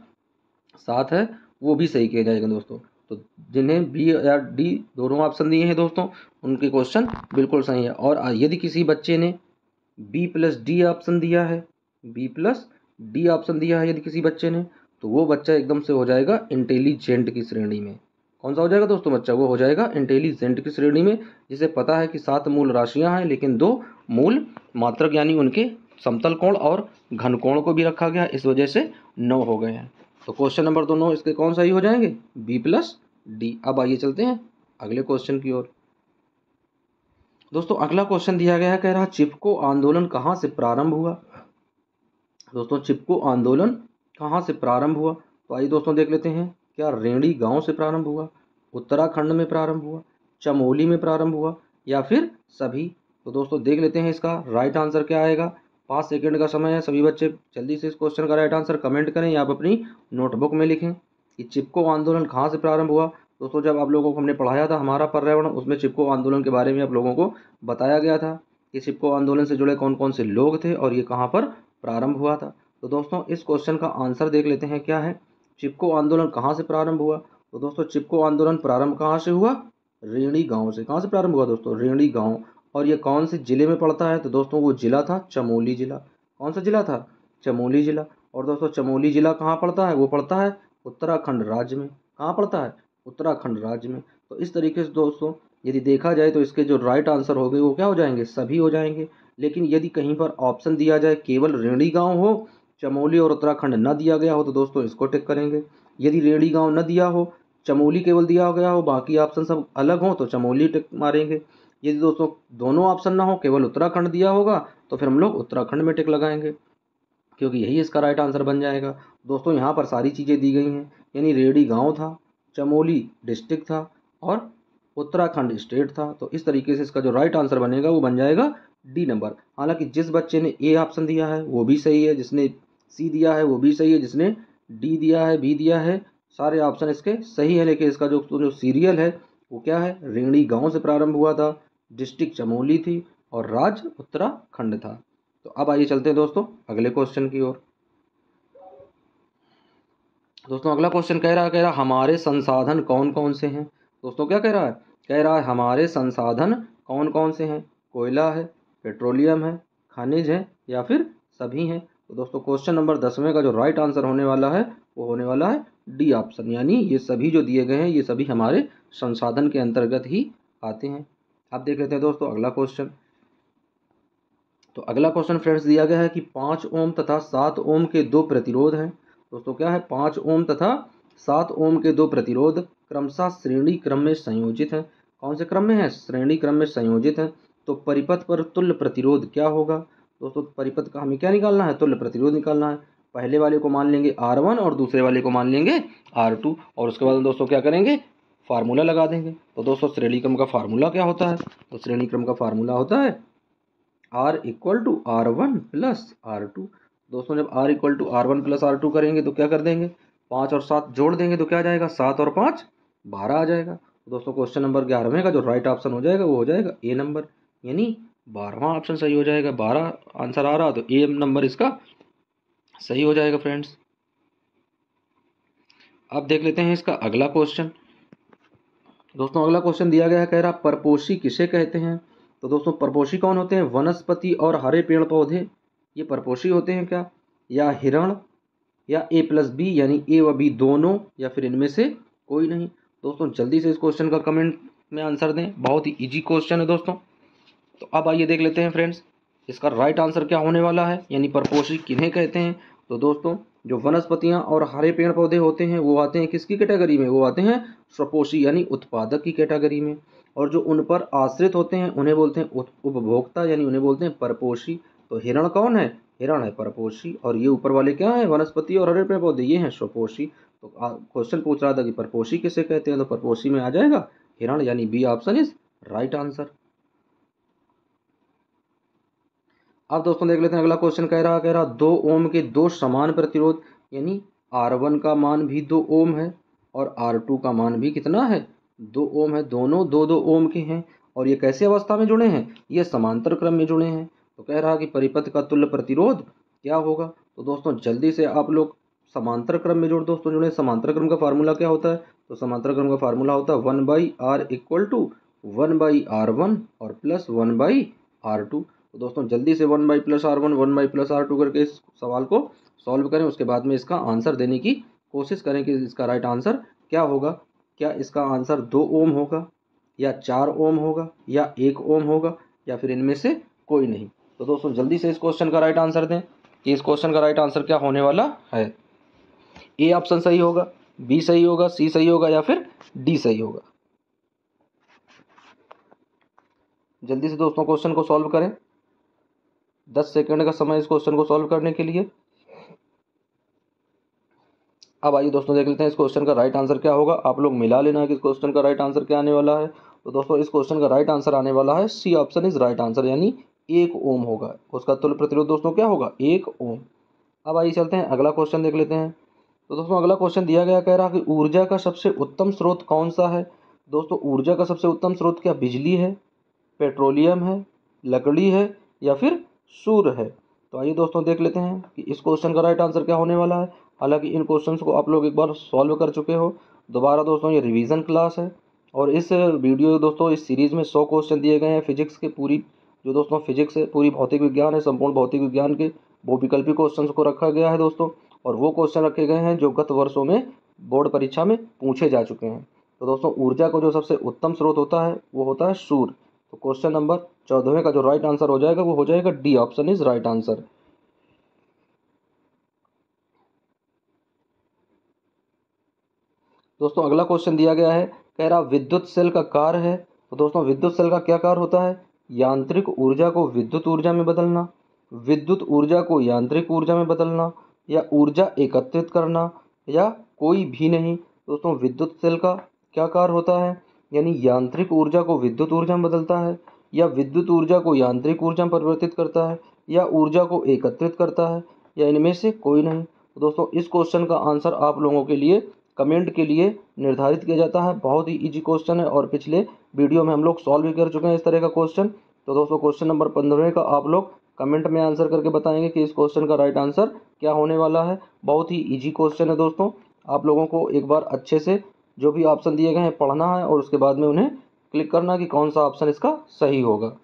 7 है वो भी सही किए जाएंगे दोस्तों। तो जिन्हें बी या डी दोनों ऑप्शन दिए हैं दोस्तों उनके क्वेश्चन बिल्कुल सही है। और यदि किसी बच्चे ने बी प्लस डी ऑप्शन दिया है, बी प्लस डी ऑप्शन दिया है यदि किसी बच्चे ने, तो वो बच्चा एकदम से हो जाएगा इंटेलिजेंट की श्रेणी में। कौन सा हो जाएगा दोस्तों बच्चा? वो हो जाएगा इंटेलिजेंट की श्रेणी में, जिसे पता है कि 7 मूल राशियां हैं लेकिन 2 मूल मात्रक यानी उनके समतल कोण और घन कोण को भी रखा गया, इस वजह से 9 हो गए हैं। तो क्वेश्चन नंबर 2 9 इसके कौन सही हो जाएंगे? B plus D. अब आइए चलते हैं अगले क्वेश्चन की ओर। दोस्तों अगला क्वेश्चन दिया गया है, कह रहा चिपको आंदोलन कहाँ से प्रारंभ हुआ। दोस्तों चिपको आंदोलन कहाँ से प्रारंभ हुआ? तो आइए दोस्तों देख लेते हैं। क्या रेणी गांव से प्रारंभ हुआ, उत्तराखंड में प्रारंभ हुआ, चमोली में प्रारंभ हुआ या फिर सभी? तो दोस्तों देख लेते हैं इसका राइट आंसर क्या आएगा। 5 सेकंड का समय है, सभी बच्चे जल्दी से इस क्वेश्चन का राइट आंसर कमेंट करें या आप अपनी नोटबुक में लिखें कि चिपको आंदोलन कहाँ से प्रारंभ हुआ। दोस्तों जब आप लोगों को हमने पढ़ाया था हमारा पर्यावरण, उसमें चिपको आंदोलन के बारे में आप लोगों को बताया गया था कि चिपको आंदोलन से जुड़े कौन कौन से लोग थे और ये कहाँ पर प्रारंभ हुआ था। तो दोस्तों इस क्वेश्चन का आंसर देख लेते हैं क्या है। चिपको आंदोलन कहाँ से प्रारंभ हुआ? तो दोस्तों चिपको आंदोलन प्रारंभ कहाँ से हुआ? रेणी गांव से। कहाँ से प्रारंभ हुआ दोस्तों? रेणी गांव। और ये कौन से जिले में पड़ता है? तो दोस्तों वो जिला था चमोली जिला। कौन सा जिला था? चमोली जिला। और दोस्तों चमोली जिला कहाँ पड़ता है? वो पड़ता है उत्तराखंड राज्य में। कहाँ पड़ता है? उत्तराखंड राज्य में। तो इस तरीके से दोस्तों यदि देखा जाए तो इसके जो राइट आंसर हो गए वो क्या हो जाएंगे? सभी हो जाएंगे। लेकिन यदि कहीं पर ऑप्शन दिया जाए केवल रेणी गांव हो, चमोली और उत्तराखंड न दिया गया हो, तो दोस्तों इसको टिक करेंगे। यदि रेणी गांव न दिया हो, चमोली केवल दिया गया हो, बाकी ऑप्शन सब अलग हो, तो चमोली टिक मारेंगे। यदि दोस्तों दोनों ऑप्शन ना हो, केवल उत्तराखंड दिया होगा, तो फिर हम लोग उत्तराखंड में टिक लगाएंगे क्योंकि यही इसका राइट आंसर बन जाएगा। दोस्तों यहाँ पर सारी चीज़ें दी गई हैं, यानी रेणी गांव था, चमोली डिस्ट्रिक्ट था और उत्तराखंड स्टेट था। तो इस तरीके से इसका जो राइट आंसर बनेगा वो बन जाएगा डी नंबर। हालांकि जिस बच्चे ने ए ऑप्शन दिया है वो भी सही है, जिसने सी दिया है वो भी सही है, जिसने डी दिया है, बी दिया है, सारे ऑप्शन इसके सही है। लेकिन इसका जो सीरियल है वो क्या है? रेणी गांव से प्रारंभ हुआ था, डिस्ट्रिक्ट चमोली थी और राज्य उत्तराखंड था। तो अब आइए चलते हैं दोस्तों अगले क्वेश्चन की ओर। दोस्तों अगला क्वेश्चन कह रहा हमारे संसाधन कौन कौन से हैं। दोस्तों क्या कह रहा है? कह रहा है हमारे संसाधन कौन कौन से हैं। कोयला है, पेट्रोलियम है, खनिज है या फिर सभी हैं। तो दोस्तों क्वेश्चन नंबर 10वें का जो राइट आंसर होने वाला है वो होने वाला है डी ऑप्शन, यानी ये सभी जो दिए गए हैं ये सभी हमारे संसाधन के अंतर्गत ही आते हैं। अब देख लेते हैं दोस्तों अगला क्वेश्चन। तो अगला क्वेश्चन फ्रेंड्स दिया गया है कि 5 ओम तथा 7 ओम के 2 प्रतिरोध हैं। दोस्तों क्या है? 5 ओम तथा 7 ओम के 2 प्रतिरोध क्रमशः श्रेणी क्रम में संयोजित हैं। कौन से क्रम में है? श्रेणी क्रम में संयोजित है। तो परिपथ पर तुल्य प्रतिरोध क्या होगा? दोस्तों परिपथ का हमें क्या निकालना है? तुल्य प्रतिरोध निकालना है। पहले वाले को मान लेंगे R1 और दूसरे वाले को मान लेंगे R2 और उसके बाद दोस्तों क्या करेंगे? फार्मूला लगा देंगे। तो दोस्तों श्रेणी क्रम का फार्मूला क्या होता है? तो श्रेणी क्रम का फार्मूला होता है R equal to R1 plus R2। दोस्तों जब R equal to R1 plus R2 करेंगे तो क्या कर देंगे? 5 और 7 जोड़ देंगे तो क्या आ जाएगा? 7 और 5 12 आ जाएगा। तो दोस्तों क्वेश्चन नंबर 11वें का जो राइट ऑप्शन हो जाएगा वो हो जाएगा ए नंबर, यानी 12वां ऑप्शन सही हो जाएगा। 12 आंसर आ रहा तो ए नंबर इसका सही हो जाएगा फ्रेंड्स। अब देख लेते हैं इसका अगला क्वेश्चन। दोस्तों अगला क्वेश्चन दिया गया है, कह रहा परपोषी किसे कहते हैं। तो दोस्तों परपोषी कौन होते हैं? वनस्पति और हरे पेड़ पौधे ये परपोषी होते हैं क्या? या हिरण या ए प्लस बी यानी ए व बी दोनों या फिर इनमें से कोई नहीं। दोस्तों जल्दी से इस क्वेश्चन का कमेंट में आंसर दें, बहुत ही इजी क्वेश्चन है दोस्तों। तो अब आइए देख लेते हैं फ्रेंड्स इसका राइट आंसर क्या होने वाला है, यानी परपोषी किन्हें कहते हैं। तो दोस्तों जो वनस्पतियां और हरे पेड़ पौधे होते हैं वो आते हैं किसकी कैटेगरी में? वो आते हैं स्वपोषी यानी उत्पादक की कैटेगरी में, और जो उन पर आश्रित होते हैं उन्हें बोलते हैं उपभोक्ता यानी उन्हें बोलते हैं परपोषी। तो हिरण कौन है? हिरण है परपोषी। और ये ऊपर वाले क्या है? वनस्पति और हरे पेड़ पौधे, ये हैं स्वपोषी। तो क्वेश्चन पूछ रहा था कि परपोषी किसे कहते हैं, तो परपोषी में आ जाएगा हिरण, यानी B option is right answer. अब दोस्तों देख लेते हैं अगला क्वेश्चन। कह रहा 2 ओम के दो समान प्रतिरोध, यानी R1 का मान भी 2 ओम है और R2 का मान भी कितना है? 2 ओम है। दोनों 2-2 ओम के हैं और ये कैसे अवस्था में जुड़े हैं? ये समांतर क्रम में जुड़े हैं। तो कह रहा कि परिपथ का तुल्य प्रतिरोध क्या होगा? तो दोस्तों जल्दी से आप लोग समांतर क्रम में जोड़ दोस्तों जुड़े। समांतर क्रम का फार्मूला क्या होता है? तो समांतर क्रम का फार्मूला होता है 1/r इक्वल टू 1/r1 और प्लस 1/r2। तो दोस्तों जल्दी से 1/+r1 1/+r2 करके इस सवाल को सॉल्व करें। उसके बाद में इसका आंसर देने की कोशिश करें कि इसका राइट आंसर क्या होगा। क्या इसका आंसर 2 ओम होगा या 4 ओम होगा या 1 ओम होगा या फिर इनमें से कोई नहीं? तो दोस्तों जल्दी से इस क्वेश्चन का राइट आंसर दें कि इस क्वेश्चन का राइट आंसर क्या होने वाला है। ए ऑप्शन सही होगा, बी सही होगा, सी सही होगा या फिर डी सही होगा? जल्दी से दोस्तों क्वेश्चन को सॉल्व करें। 10 सेकंड का समय इस क्वेश्चन को सॉल्व करने के लिए। अब आइए दोस्तों देख लेते हैं इस क्वेश्चन का राइट आंसर क्या होगा। आप लोग मिला लेना कि इस क्वेश्चन का राइट आंसर क्या आने वाला है। तो दोस्तों इस क्वेश्चन का राइट आंसर आने वाला है C option is right answer, यानी 1 ओम होगा। उसका तुल्य प्रतिरोध दोस्तों क्या होगा? 1 ओम। अब आइए चलते हैं अगला क्वेश्चन देख लेते हैं। तो दोस्तों अगला क्वेश्चन दिया गया, कह रहा कि ऊर्जा का सबसे उत्तम स्रोत कौन सा है? दोस्तों ऊर्जा का सबसे उत्तम स्रोत क्या बिजली है, पेट्रोलियम है, लकड़ी है या फिर सूर्य है? तो आइए दोस्तों देख लेते हैं कि इस क्वेश्चन का राइट आंसर क्या होने वाला है। हालांकि इन क्वेश्चंस को आप लोग एक बार सॉल्व कर चुके हो। दोबारा दोस्तों ये रिवीजन क्लास है और इस वीडियो दोस्तों इस सीरीज़ में 100 क्वेश्चन दिए गए हैं फिजिक्स के। पूरी जो दोस्तों फिजिक्स है, पूरी भौतिक विज्ञान है, संपूर्ण भौतिक विज्ञान के वो विकल्पी क्वेश्चन को रखा गया है दोस्तों। और वो क्वेश्चन रखे गए हैं जो गत वर्षों में बोर्ड परीक्षा में पूछे जा चुके हैं। तो दोस्तों ऊर्जा को जो सबसे उत्तम स्रोत होता है वो होता है सूर्य। तो क्वेश्चन नंबर 14वें का जो राइट आंसर हो जाएगा वो हो जाएगा D option is right answer. दोस्तों अगला क्वेश्चन दिया गया है, कह रहा विद्युत सेल का कार्य है। तो दोस्तों विद्युत सेल का क्या कार्य होता है? यांत्रिक ऊर्जा को विद्युत ऊर्जा में बदलना, विद्युत ऊर्जा को यांत्रिक ऊर्जा में बदलना या ऊर्जा एकत्रित करना या कोई भी नहीं। दोस्तों विद्युत सेल का क्या कार्य होता है? यानी यांत्रिक ऊर्जा को विद्युत ऊर्जा में बदलता है या विद्युत ऊर्जा को यांत्रिक ऊर्जा में परिवर्तित करता है या ऊर्जा को एकत्रित करता है या इनमें से कोई नहीं। तो दोस्तों इस क्वेश्चन का आंसर आप लोगों के लिए कमेंट के लिए निर्धारित किया जाता है। बहुत ही इजी क्वेश्चन है और पिछले वीडियो में हम लोग सॉल्व भी कर चुके हैं इस तरह का क्वेश्चन। तो दोस्तों क्वेश्चन नंबर 15 का आप लोग कमेंट में आंसर करके बताएंगे कि इस क्वेश्चन का राइट आंसर क्या होने वाला है। बहुत ही इजी क्वेश्चन है दोस्तों। आप लोगों को एक बार अच्छे से जो भी ऑप्शन दिए गए हैं पढ़ना है और उसके बाद में उन्हें क्लिक करना कि कौन सा ऑप्शन इसका सही होगा।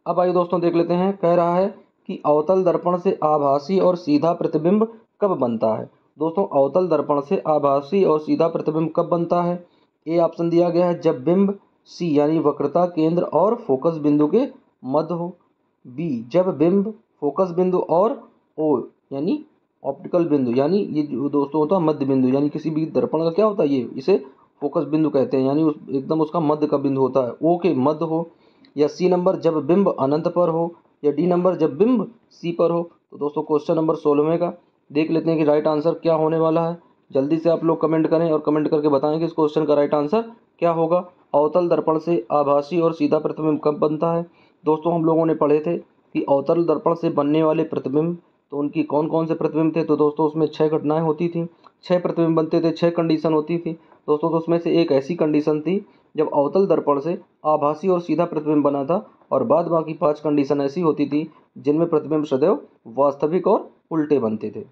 अब आइए दोस्तों देख लेते हैं, कह रहा है कि अवतल दर्पण से आभासी और सीधा प्रतिबिंब कब बनता है? दोस्तों अवतल दर्पण से आभासी और सीधा प्रतिबिंब कब बनता है? ए ऑप्शन दिया गया है जब बिंब सी यानी वक्रता केंद्र और फोकस बिंदु के मध्य हो, बी जब बिंब फोकस बिंदु और ओ यानी ऑप्टिकल बिंदु, यानी ये जो दोस्तों होता है मध्य बिंदु, यानी किसी भी दर्पण का क्या होता है, ये इसे फोकस बिंदु कहते हैं, यानी उस एकदम उसका मध्य का बिंदु होता है, ओ के मध्य हो, या सी नंबर जब बिंब अनंत पर हो, या डी नंबर जब बिंब सी पर हो। तो दोस्तों क्वेश्चन नंबर 16 का देख लेते हैं कि राइट आंसर क्या होने वाला है। जल्दी से आप लोग कमेंट करें और कमेंट करके बताएं कि इस क्वेश्चन का राइट आंसर क्या होगा। अवतल दर्पण से आभासी और सीधा प्रतिबिंब कब बनता है? दोस्तों हम लोगों ने पढ़े थे कि अवतल दर्पण से बनने वाले प्रतिबिंब, तो उनकी कौन कौन से प्रतिबिंब थे? तो दोस्तों उसमें 6 घटनाएं होती थी, 6 प्रतिबिंब बनते थे, 6 कंडीशन होती थी दोस्तों। तो उसमें से एक ऐसी कंडीशन थी जब अवतल दर्पण से आभासी और सीधा प्रतिबिंब बना था, और बाद बाकी 5 कंडीशन ऐसी होती थी जिनमें प्रतिबिंब सदैव वास्तविक और उल्टे बनते थे।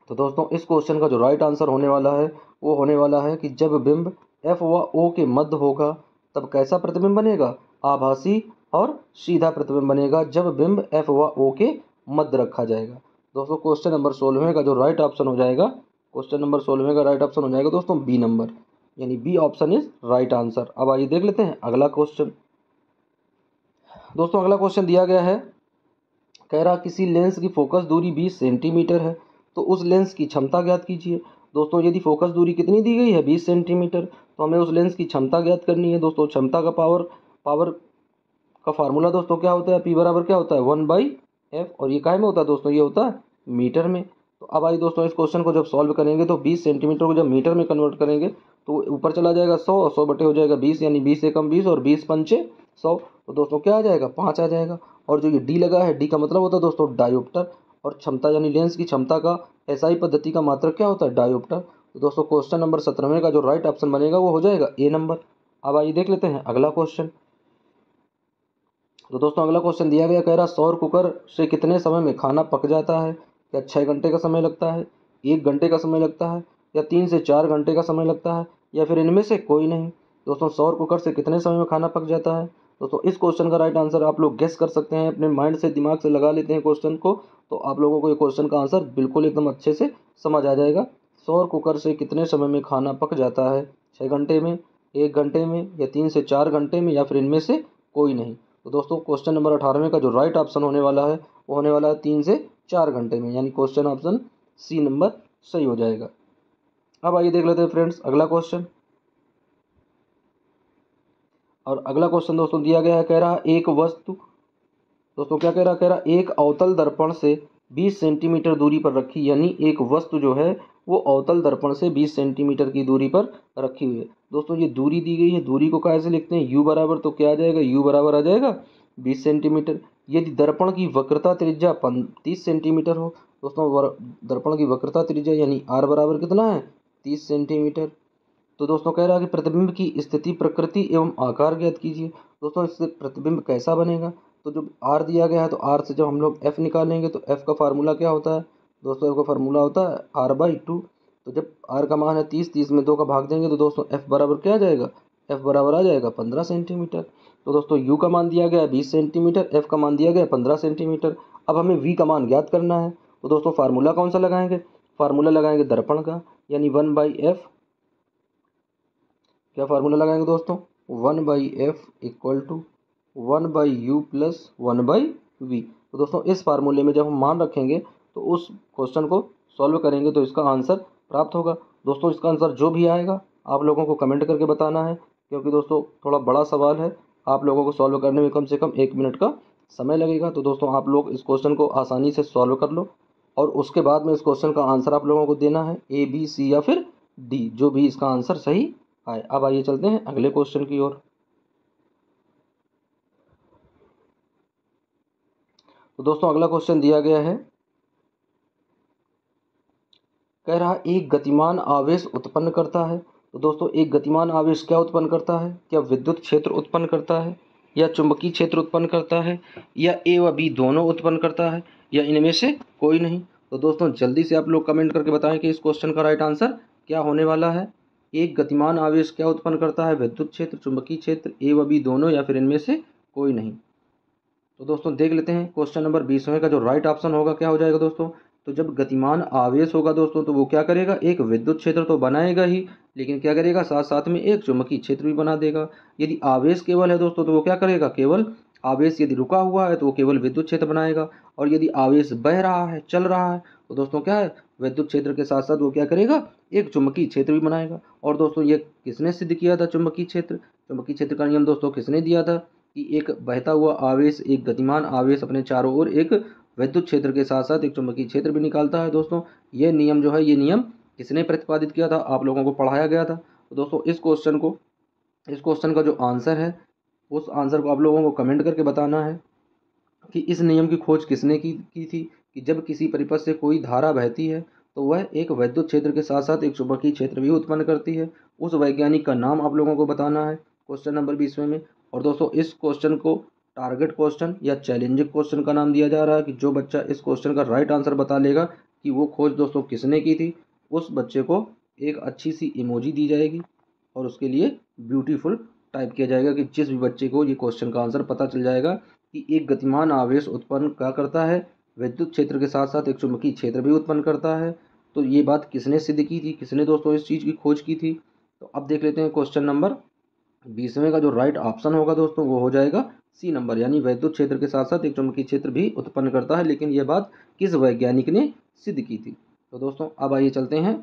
तो दोस्तों इस क्वेश्चन का जो राइट आंसर होने वाला है वो होने वाला है कि जब बिंब एफ व ओ के मध्य होगा तब कैसा प्रतिबिंब बनेगा? आभासी और सीधा प्रतिबिंब बनेगा जब बिंब एफ व ओ के मध्य रखा जाएगा। दोस्तों क्वेश्चन नंबर 16 का जो राइट ऑप्शन हो जाएगा, क्वेश्चन नंबर 16 का राइट ऑप्शन हो जाएगा दोस्तों बी नंबर, यानी B option is right answer. अब आइए देख लेते हैं अगला क्वेश्चन। दोस्तों अगला क्वेश्चन दिया गया है, कह रहा किसी लेंस की फोकस दूरी 20 सेंटीमीटर है तो उस लेंस की क्षमता ज्ञात कीजिए। दोस्तों यदि फोकस दूरी कितनी दी गई है 20 सेंटीमीटर, तो हमें उस लेंस की क्षमता ज्ञात करनी है। दोस्तों क्षमता का पावर का फार्मूला दोस्तों क्या होता है, P बराबर क्या होता है 1/f, और ये काहे में होता है दोस्तों, ये होता है मीटर में। तो अब आइए दोस्तों इस क्वेश्चन को जब सॉल्व करेंगे तो 20 सेंटीमीटर को जब मीटर में कन्वर्ट करेंगे तो ऊपर चला जाएगा 100 और 100 बटे हो जाएगा 20, यानी 20 एकम 20 और 20 पंचे 100, तो दोस्तों क्या आ जाएगा 5 आ जाएगा। और जो ये डी लगा है, डी का मतलब होता है दोस्तों डायोप्टर, और क्षमता यानी लेंस की क्षमता का एसआई पद्धति का मात्रक क्या होता है डायोप्टर। तो दोस्तों क्वेश्चन नंबर 17 का जो राइट ऑप्शन बनेगा वो हो जाएगा ए नंबर। अब आइए देख लेते हैं अगला क्वेश्चन। तो दोस्तों अगला क्वेश्चन दिया गया, कह रहा सौर कुकर से कितने समय में खाना पक जाता है। क्या 6 घंटे का समय लगता है, 1 घंटे का समय लगता है, या 3 से 4 घंटे का समय लगता है, या फिर इनमें से कोई नहीं। दोस्तों सौर कुकर से कितने समय में खाना पक जाता है। दोस्तों इस क्वेश्चन का राइट आंसर आप लोग गेस कर सकते हैं, अपने माइंड से दिमाग से लगा लेते हैं क्वेश्चन को, तो आप लोगों को ये क्वेश्चन का आंसर बिल्कुल एकदम अच्छे से समझ आ जाएगा। सौर कुकर से कितने समय में खाना पक जाता है, 6 घंटे में, 1 घंटे में, या 3 से 4 घंटे में, या फिर इनमें से कोई नहीं। तो दोस्तों क्वेश्चन नंबर 18 का जो राइट ऑप्शन होने वाला है वो होने वाला है 3 से 4 घंटे में, यानी क्वेश्चन ऑप्शन सी नंबर सही हो जाएगा। अब आइए देख लेते हैं फ्रेंड्स अगला क्वेश्चन। और अगला क्वेश्चन दोस्तों दिया गया है, कह रहा एक वस्तु, दोस्तों क्या कह रहा एक अवतल दर्पण से 20 सेंटीमीटर दूरी पर रखी, यानी एक वस्तु जो है वो अवतल दर्पण से 20 सेंटीमीटर की दूरी पर रखी हुई है। दोस्तों ये दूरी दी गई है, दूरी को कैसे लिखते हैं, u बराबर, तो क्या आ जाएगा, u बराबर आ जाएगा 20 सेंटीमीटर। यदि दर्पण की वक्रता त्रिज्या 30 सेंटीमीटर हो, दोस्तों दर्पण की वक्रता त्रिज्या यानी r बराबर कितना है 30 सेंटीमीटर। तो दोस्तों कह रहा है कि प्रतिबिंब की स्थिति, प्रकृति एवं आकार ज्ञात कीजिए। दोस्तों इससे प्रतिबिंब कैसा बनेगा, तो जो आर दिया गया है तो आर से जब हम लोग एफ निकालेंगे तो एफ का फार्मूला क्या होता है दोस्तों, एफ का फार्मूला होता है r/2। तो जब आर का मान है 30, 30 में 2 का भाग देंगे तो दोस्तों एफ बराबर क्या आ जाएगा, एफ बराबर आ जाएगा 15 सेंटीमीटर। तो दोस्तों यू का मान दिया गया है 20 सेंटीमीटर, एफ का मान दिया गया है 15 सेंटीमीटर। अब हमें वी का मान ज्ञात करना है, तो दोस्तों फार्मूला कौन सा लगाएंगे, फार्मूला लगाएंगे दर्पण का, यानी 1/f, क्या फार्मूला लगाएंगे दोस्तों 1/f equal to 1/u plus 1/v। तो दोस्तों इस फार्मूले में जब हम मान रखेंगे तो उस क्वेश्चन को सॉल्व करेंगे तो इसका आंसर प्राप्त होगा। दोस्तों इसका आंसर जो भी आएगा आप लोगों को कमेंट करके बताना है, क्योंकि दोस्तों थोड़ा बड़ा सवाल है, आप लोगों को सॉल्व करने में कम से कम 1 मिनट का समय लगेगा। तो दोस्तों आप लोग इस क्वेश्चन को आसानी से सॉल्व कर लो, और उसके बाद में इस क्वेश्चन का आंसर आप लोगों को देना है ए, बी, सी या फिर डी, जो भी इसका आंसर सही आए। अब आइए चलते हैं अगले क्वेश्चन की ओर। तो दोस्तों अगला क्वेश्चन दिया गया है, कह रहा एक गतिमान आवेश उत्पन्न करता है। तो दोस्तों एक गतिमान आवेश क्या उत्पन्न करता है, क्या विद्युत क्षेत्र उत्पन्न करता है, या चुंबकीय क्षेत्र उत्पन्न करता है, या ए व बी दोनों उत्पन्न करता है, या इनमें से कोई नहीं। तो दोस्तों जल्दी से आप लोग कमेंट करके बताएं कि इस क्वेश्चन का राइट आंसर क्या होने वाला है। एक गतिमान आवेश क्या उत्पन्न करता है, विद्युत क्षेत्र, चुंबकीय क्षेत्र, ए व बी दोनों, या फिर इनमें से कोई नहीं। तो दोस्तों देख लेते हैं क्वेश्चन नंबर 20 का जो राइट ऑप्शन होगा क्या हो जाएगा दोस्तों। तो जब गतिमान आवेश होगा दोस्तों तो वो क्या करेगा, एक विद्युत क्षेत्र तो बनाएगा ही, लेकिन क्या करेगा साथ साथ में एक चुंबकीय क्षेत्र भी बना देगा। यदि आवेश केवल है दोस्तों तो वो क्या करेगा, केवल आवेश यदि रुका हुआ है तो वो केवल विद्युत क्षेत्र बनाएगा, और यदि आवेश बह रहा है, चल रहा है, तो दोस्तों क्या है, विद्युत क्षेत्र के साथ साथ वो क्या करेगा, एक चुंबकीय क्षेत्र भी बनाएगा। और दोस्तों ये किसने सिद्ध किया था, चुंबकीय क्षेत्र, चुंबकीय क्षेत्र का नियम दोस्तों किसने दिया था, कि एक बहता हुआ आवेश, एक गतिमान आवेश अपने चारों ओर एक विद्युत क्षेत्र के साथ साथ एक चुंबकीय क्षेत्र भी निकालता है। दोस्तों ये नियम जो है, ये नियम किसने प्रतिपादित किया था, आप लोगों को पढ़ाया गया था। तो दोस्तों इस क्वेश्चन का जो आंसर है उस आंसर को आप लोगों को कमेंट करके बताना है कि इस नियम की खोज किसने की थी, कि जब किसी परिपथ से कोई धारा बहती है तो वह एक विद्युत क्षेत्र के साथ साथ एक चुंबकीय क्षेत्र भी उत्पन्न करती है। उस वैज्ञानिक का नाम आप लोगों को बताना है क्वेश्चन नंबर 20 में। और दोस्तों इस क्वेश्चन को टारगेट क्वेश्चन या चैलेंजिंग क्वेश्चन का नाम दिया जा रहा है, कि जो बच्चा इस क्वेश्चन का राइट आंसर बता लेगा कि वो खोज दोस्तों किसने की थी, उस बच्चे को एक अच्छी सी इमोजी दी जाएगी और उसके लिए ब्यूटीफुल टाइप किया जाएगा, कि जिस भी बच्चे को ये क्वेश्चन का आंसर पता चल जाएगा कि एक गतिमान आवेश उत्पन्न क्या करता है, विद्युत क्षेत्र के साथ साथ एक चुंबकीय क्षेत्र भी उत्पन्न करता है, तो ये बात किसने सिद्ध की थी, किसने दोस्तों इस चीज़ की खोज की थी। तो अब देख लेते हैं क्वेश्चन नंबर 20 का जो राइट ऑप्शन होगा दोस्तों वो हो जाएगा सी नंबर, यानी विद्युत क्षेत्र के साथ साथ एक चुंबकीय क्षेत्र भी उत्पन्न करता है, लेकिन यह बात किस वैज्ञानिक ने सिद्ध की थी। तो दोस्तों अब आइए चलते हैं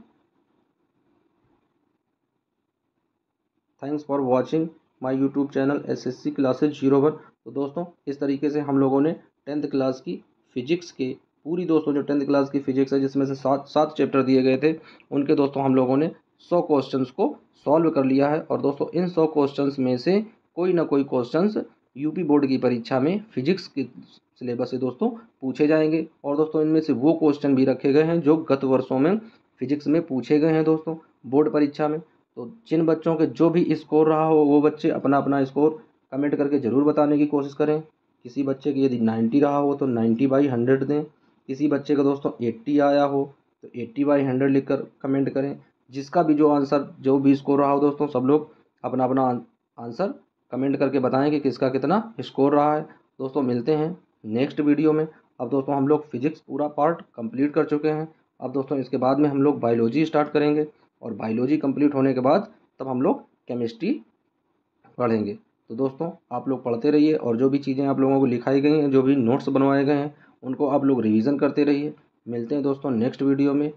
thanks for watching my YouTube channel SSC classes 01। तो दोस्तों इस तरीके से हम लोगों ने 10th क्लास की फिजिक्स के पूरी दोस्तों जो 10th क्लास की फिजिक्स है जिसमें से सात चैप्टर दिए गए थे उनके दोस्तों हम लोगों ने 100 क्वेश्चंस को सॉल्व कर लिया है। और दोस्तों इन 100 क्वेश्चंस में से कोई ना कोई क्वेश्चंस यूपी बोर्ड की परीक्षा में फिजिक्स के सिलेबस से दोस्तों पूछे जाएंगे। और दोस्तों इनमें से वो क्वेश्चन भी रखे गए हैं जो गत वर्षों में फिजिक्स में पूछे गए हैं दोस्तों बोर्ड परीक्षा में। तो जिन बच्चों के जो भी स्कोर रहा हो वो बच्चे अपना अपना स्कोर कमेंट करके ज़रूर बताने की कोशिश करें। किसी बच्चे की यदि 90 रहा हो तो 90/100 दें। किसी बच्चे का दोस्तों 80 आया हो तो 80/100 लिखकर कमेंट करें। जिसका भी जो आंसर जो भी स्कोर रहा हो दोस्तों सब लोग अपना अपना आंसर कमेंट करके बताएं कि किसका कितना स्कोर रहा है। दोस्तों मिलते हैं नेक्स्ट वीडियो में। अब दोस्तों हम लोग फिजिक्स पूरा पार्ट कंप्लीट कर चुके हैं। अब दोस्तों इसके बाद में हम लोग बायोलॉजी स्टार्ट करेंगे और बायोलॉजी कंप्लीट होने के बाद तब हम लोग केमिस्ट्री पढ़ेंगे। तो दोस्तों आप लोग पढ़ते रहिए और जो भी चीज़ें आप लोगों को लिखाई गई हैं जो भी नोट्स बनवाए गए हैं उनको आप लोग रिवीजन करते रहिए। मिलते हैं दोस्तों नेक्स्ट वीडियो में।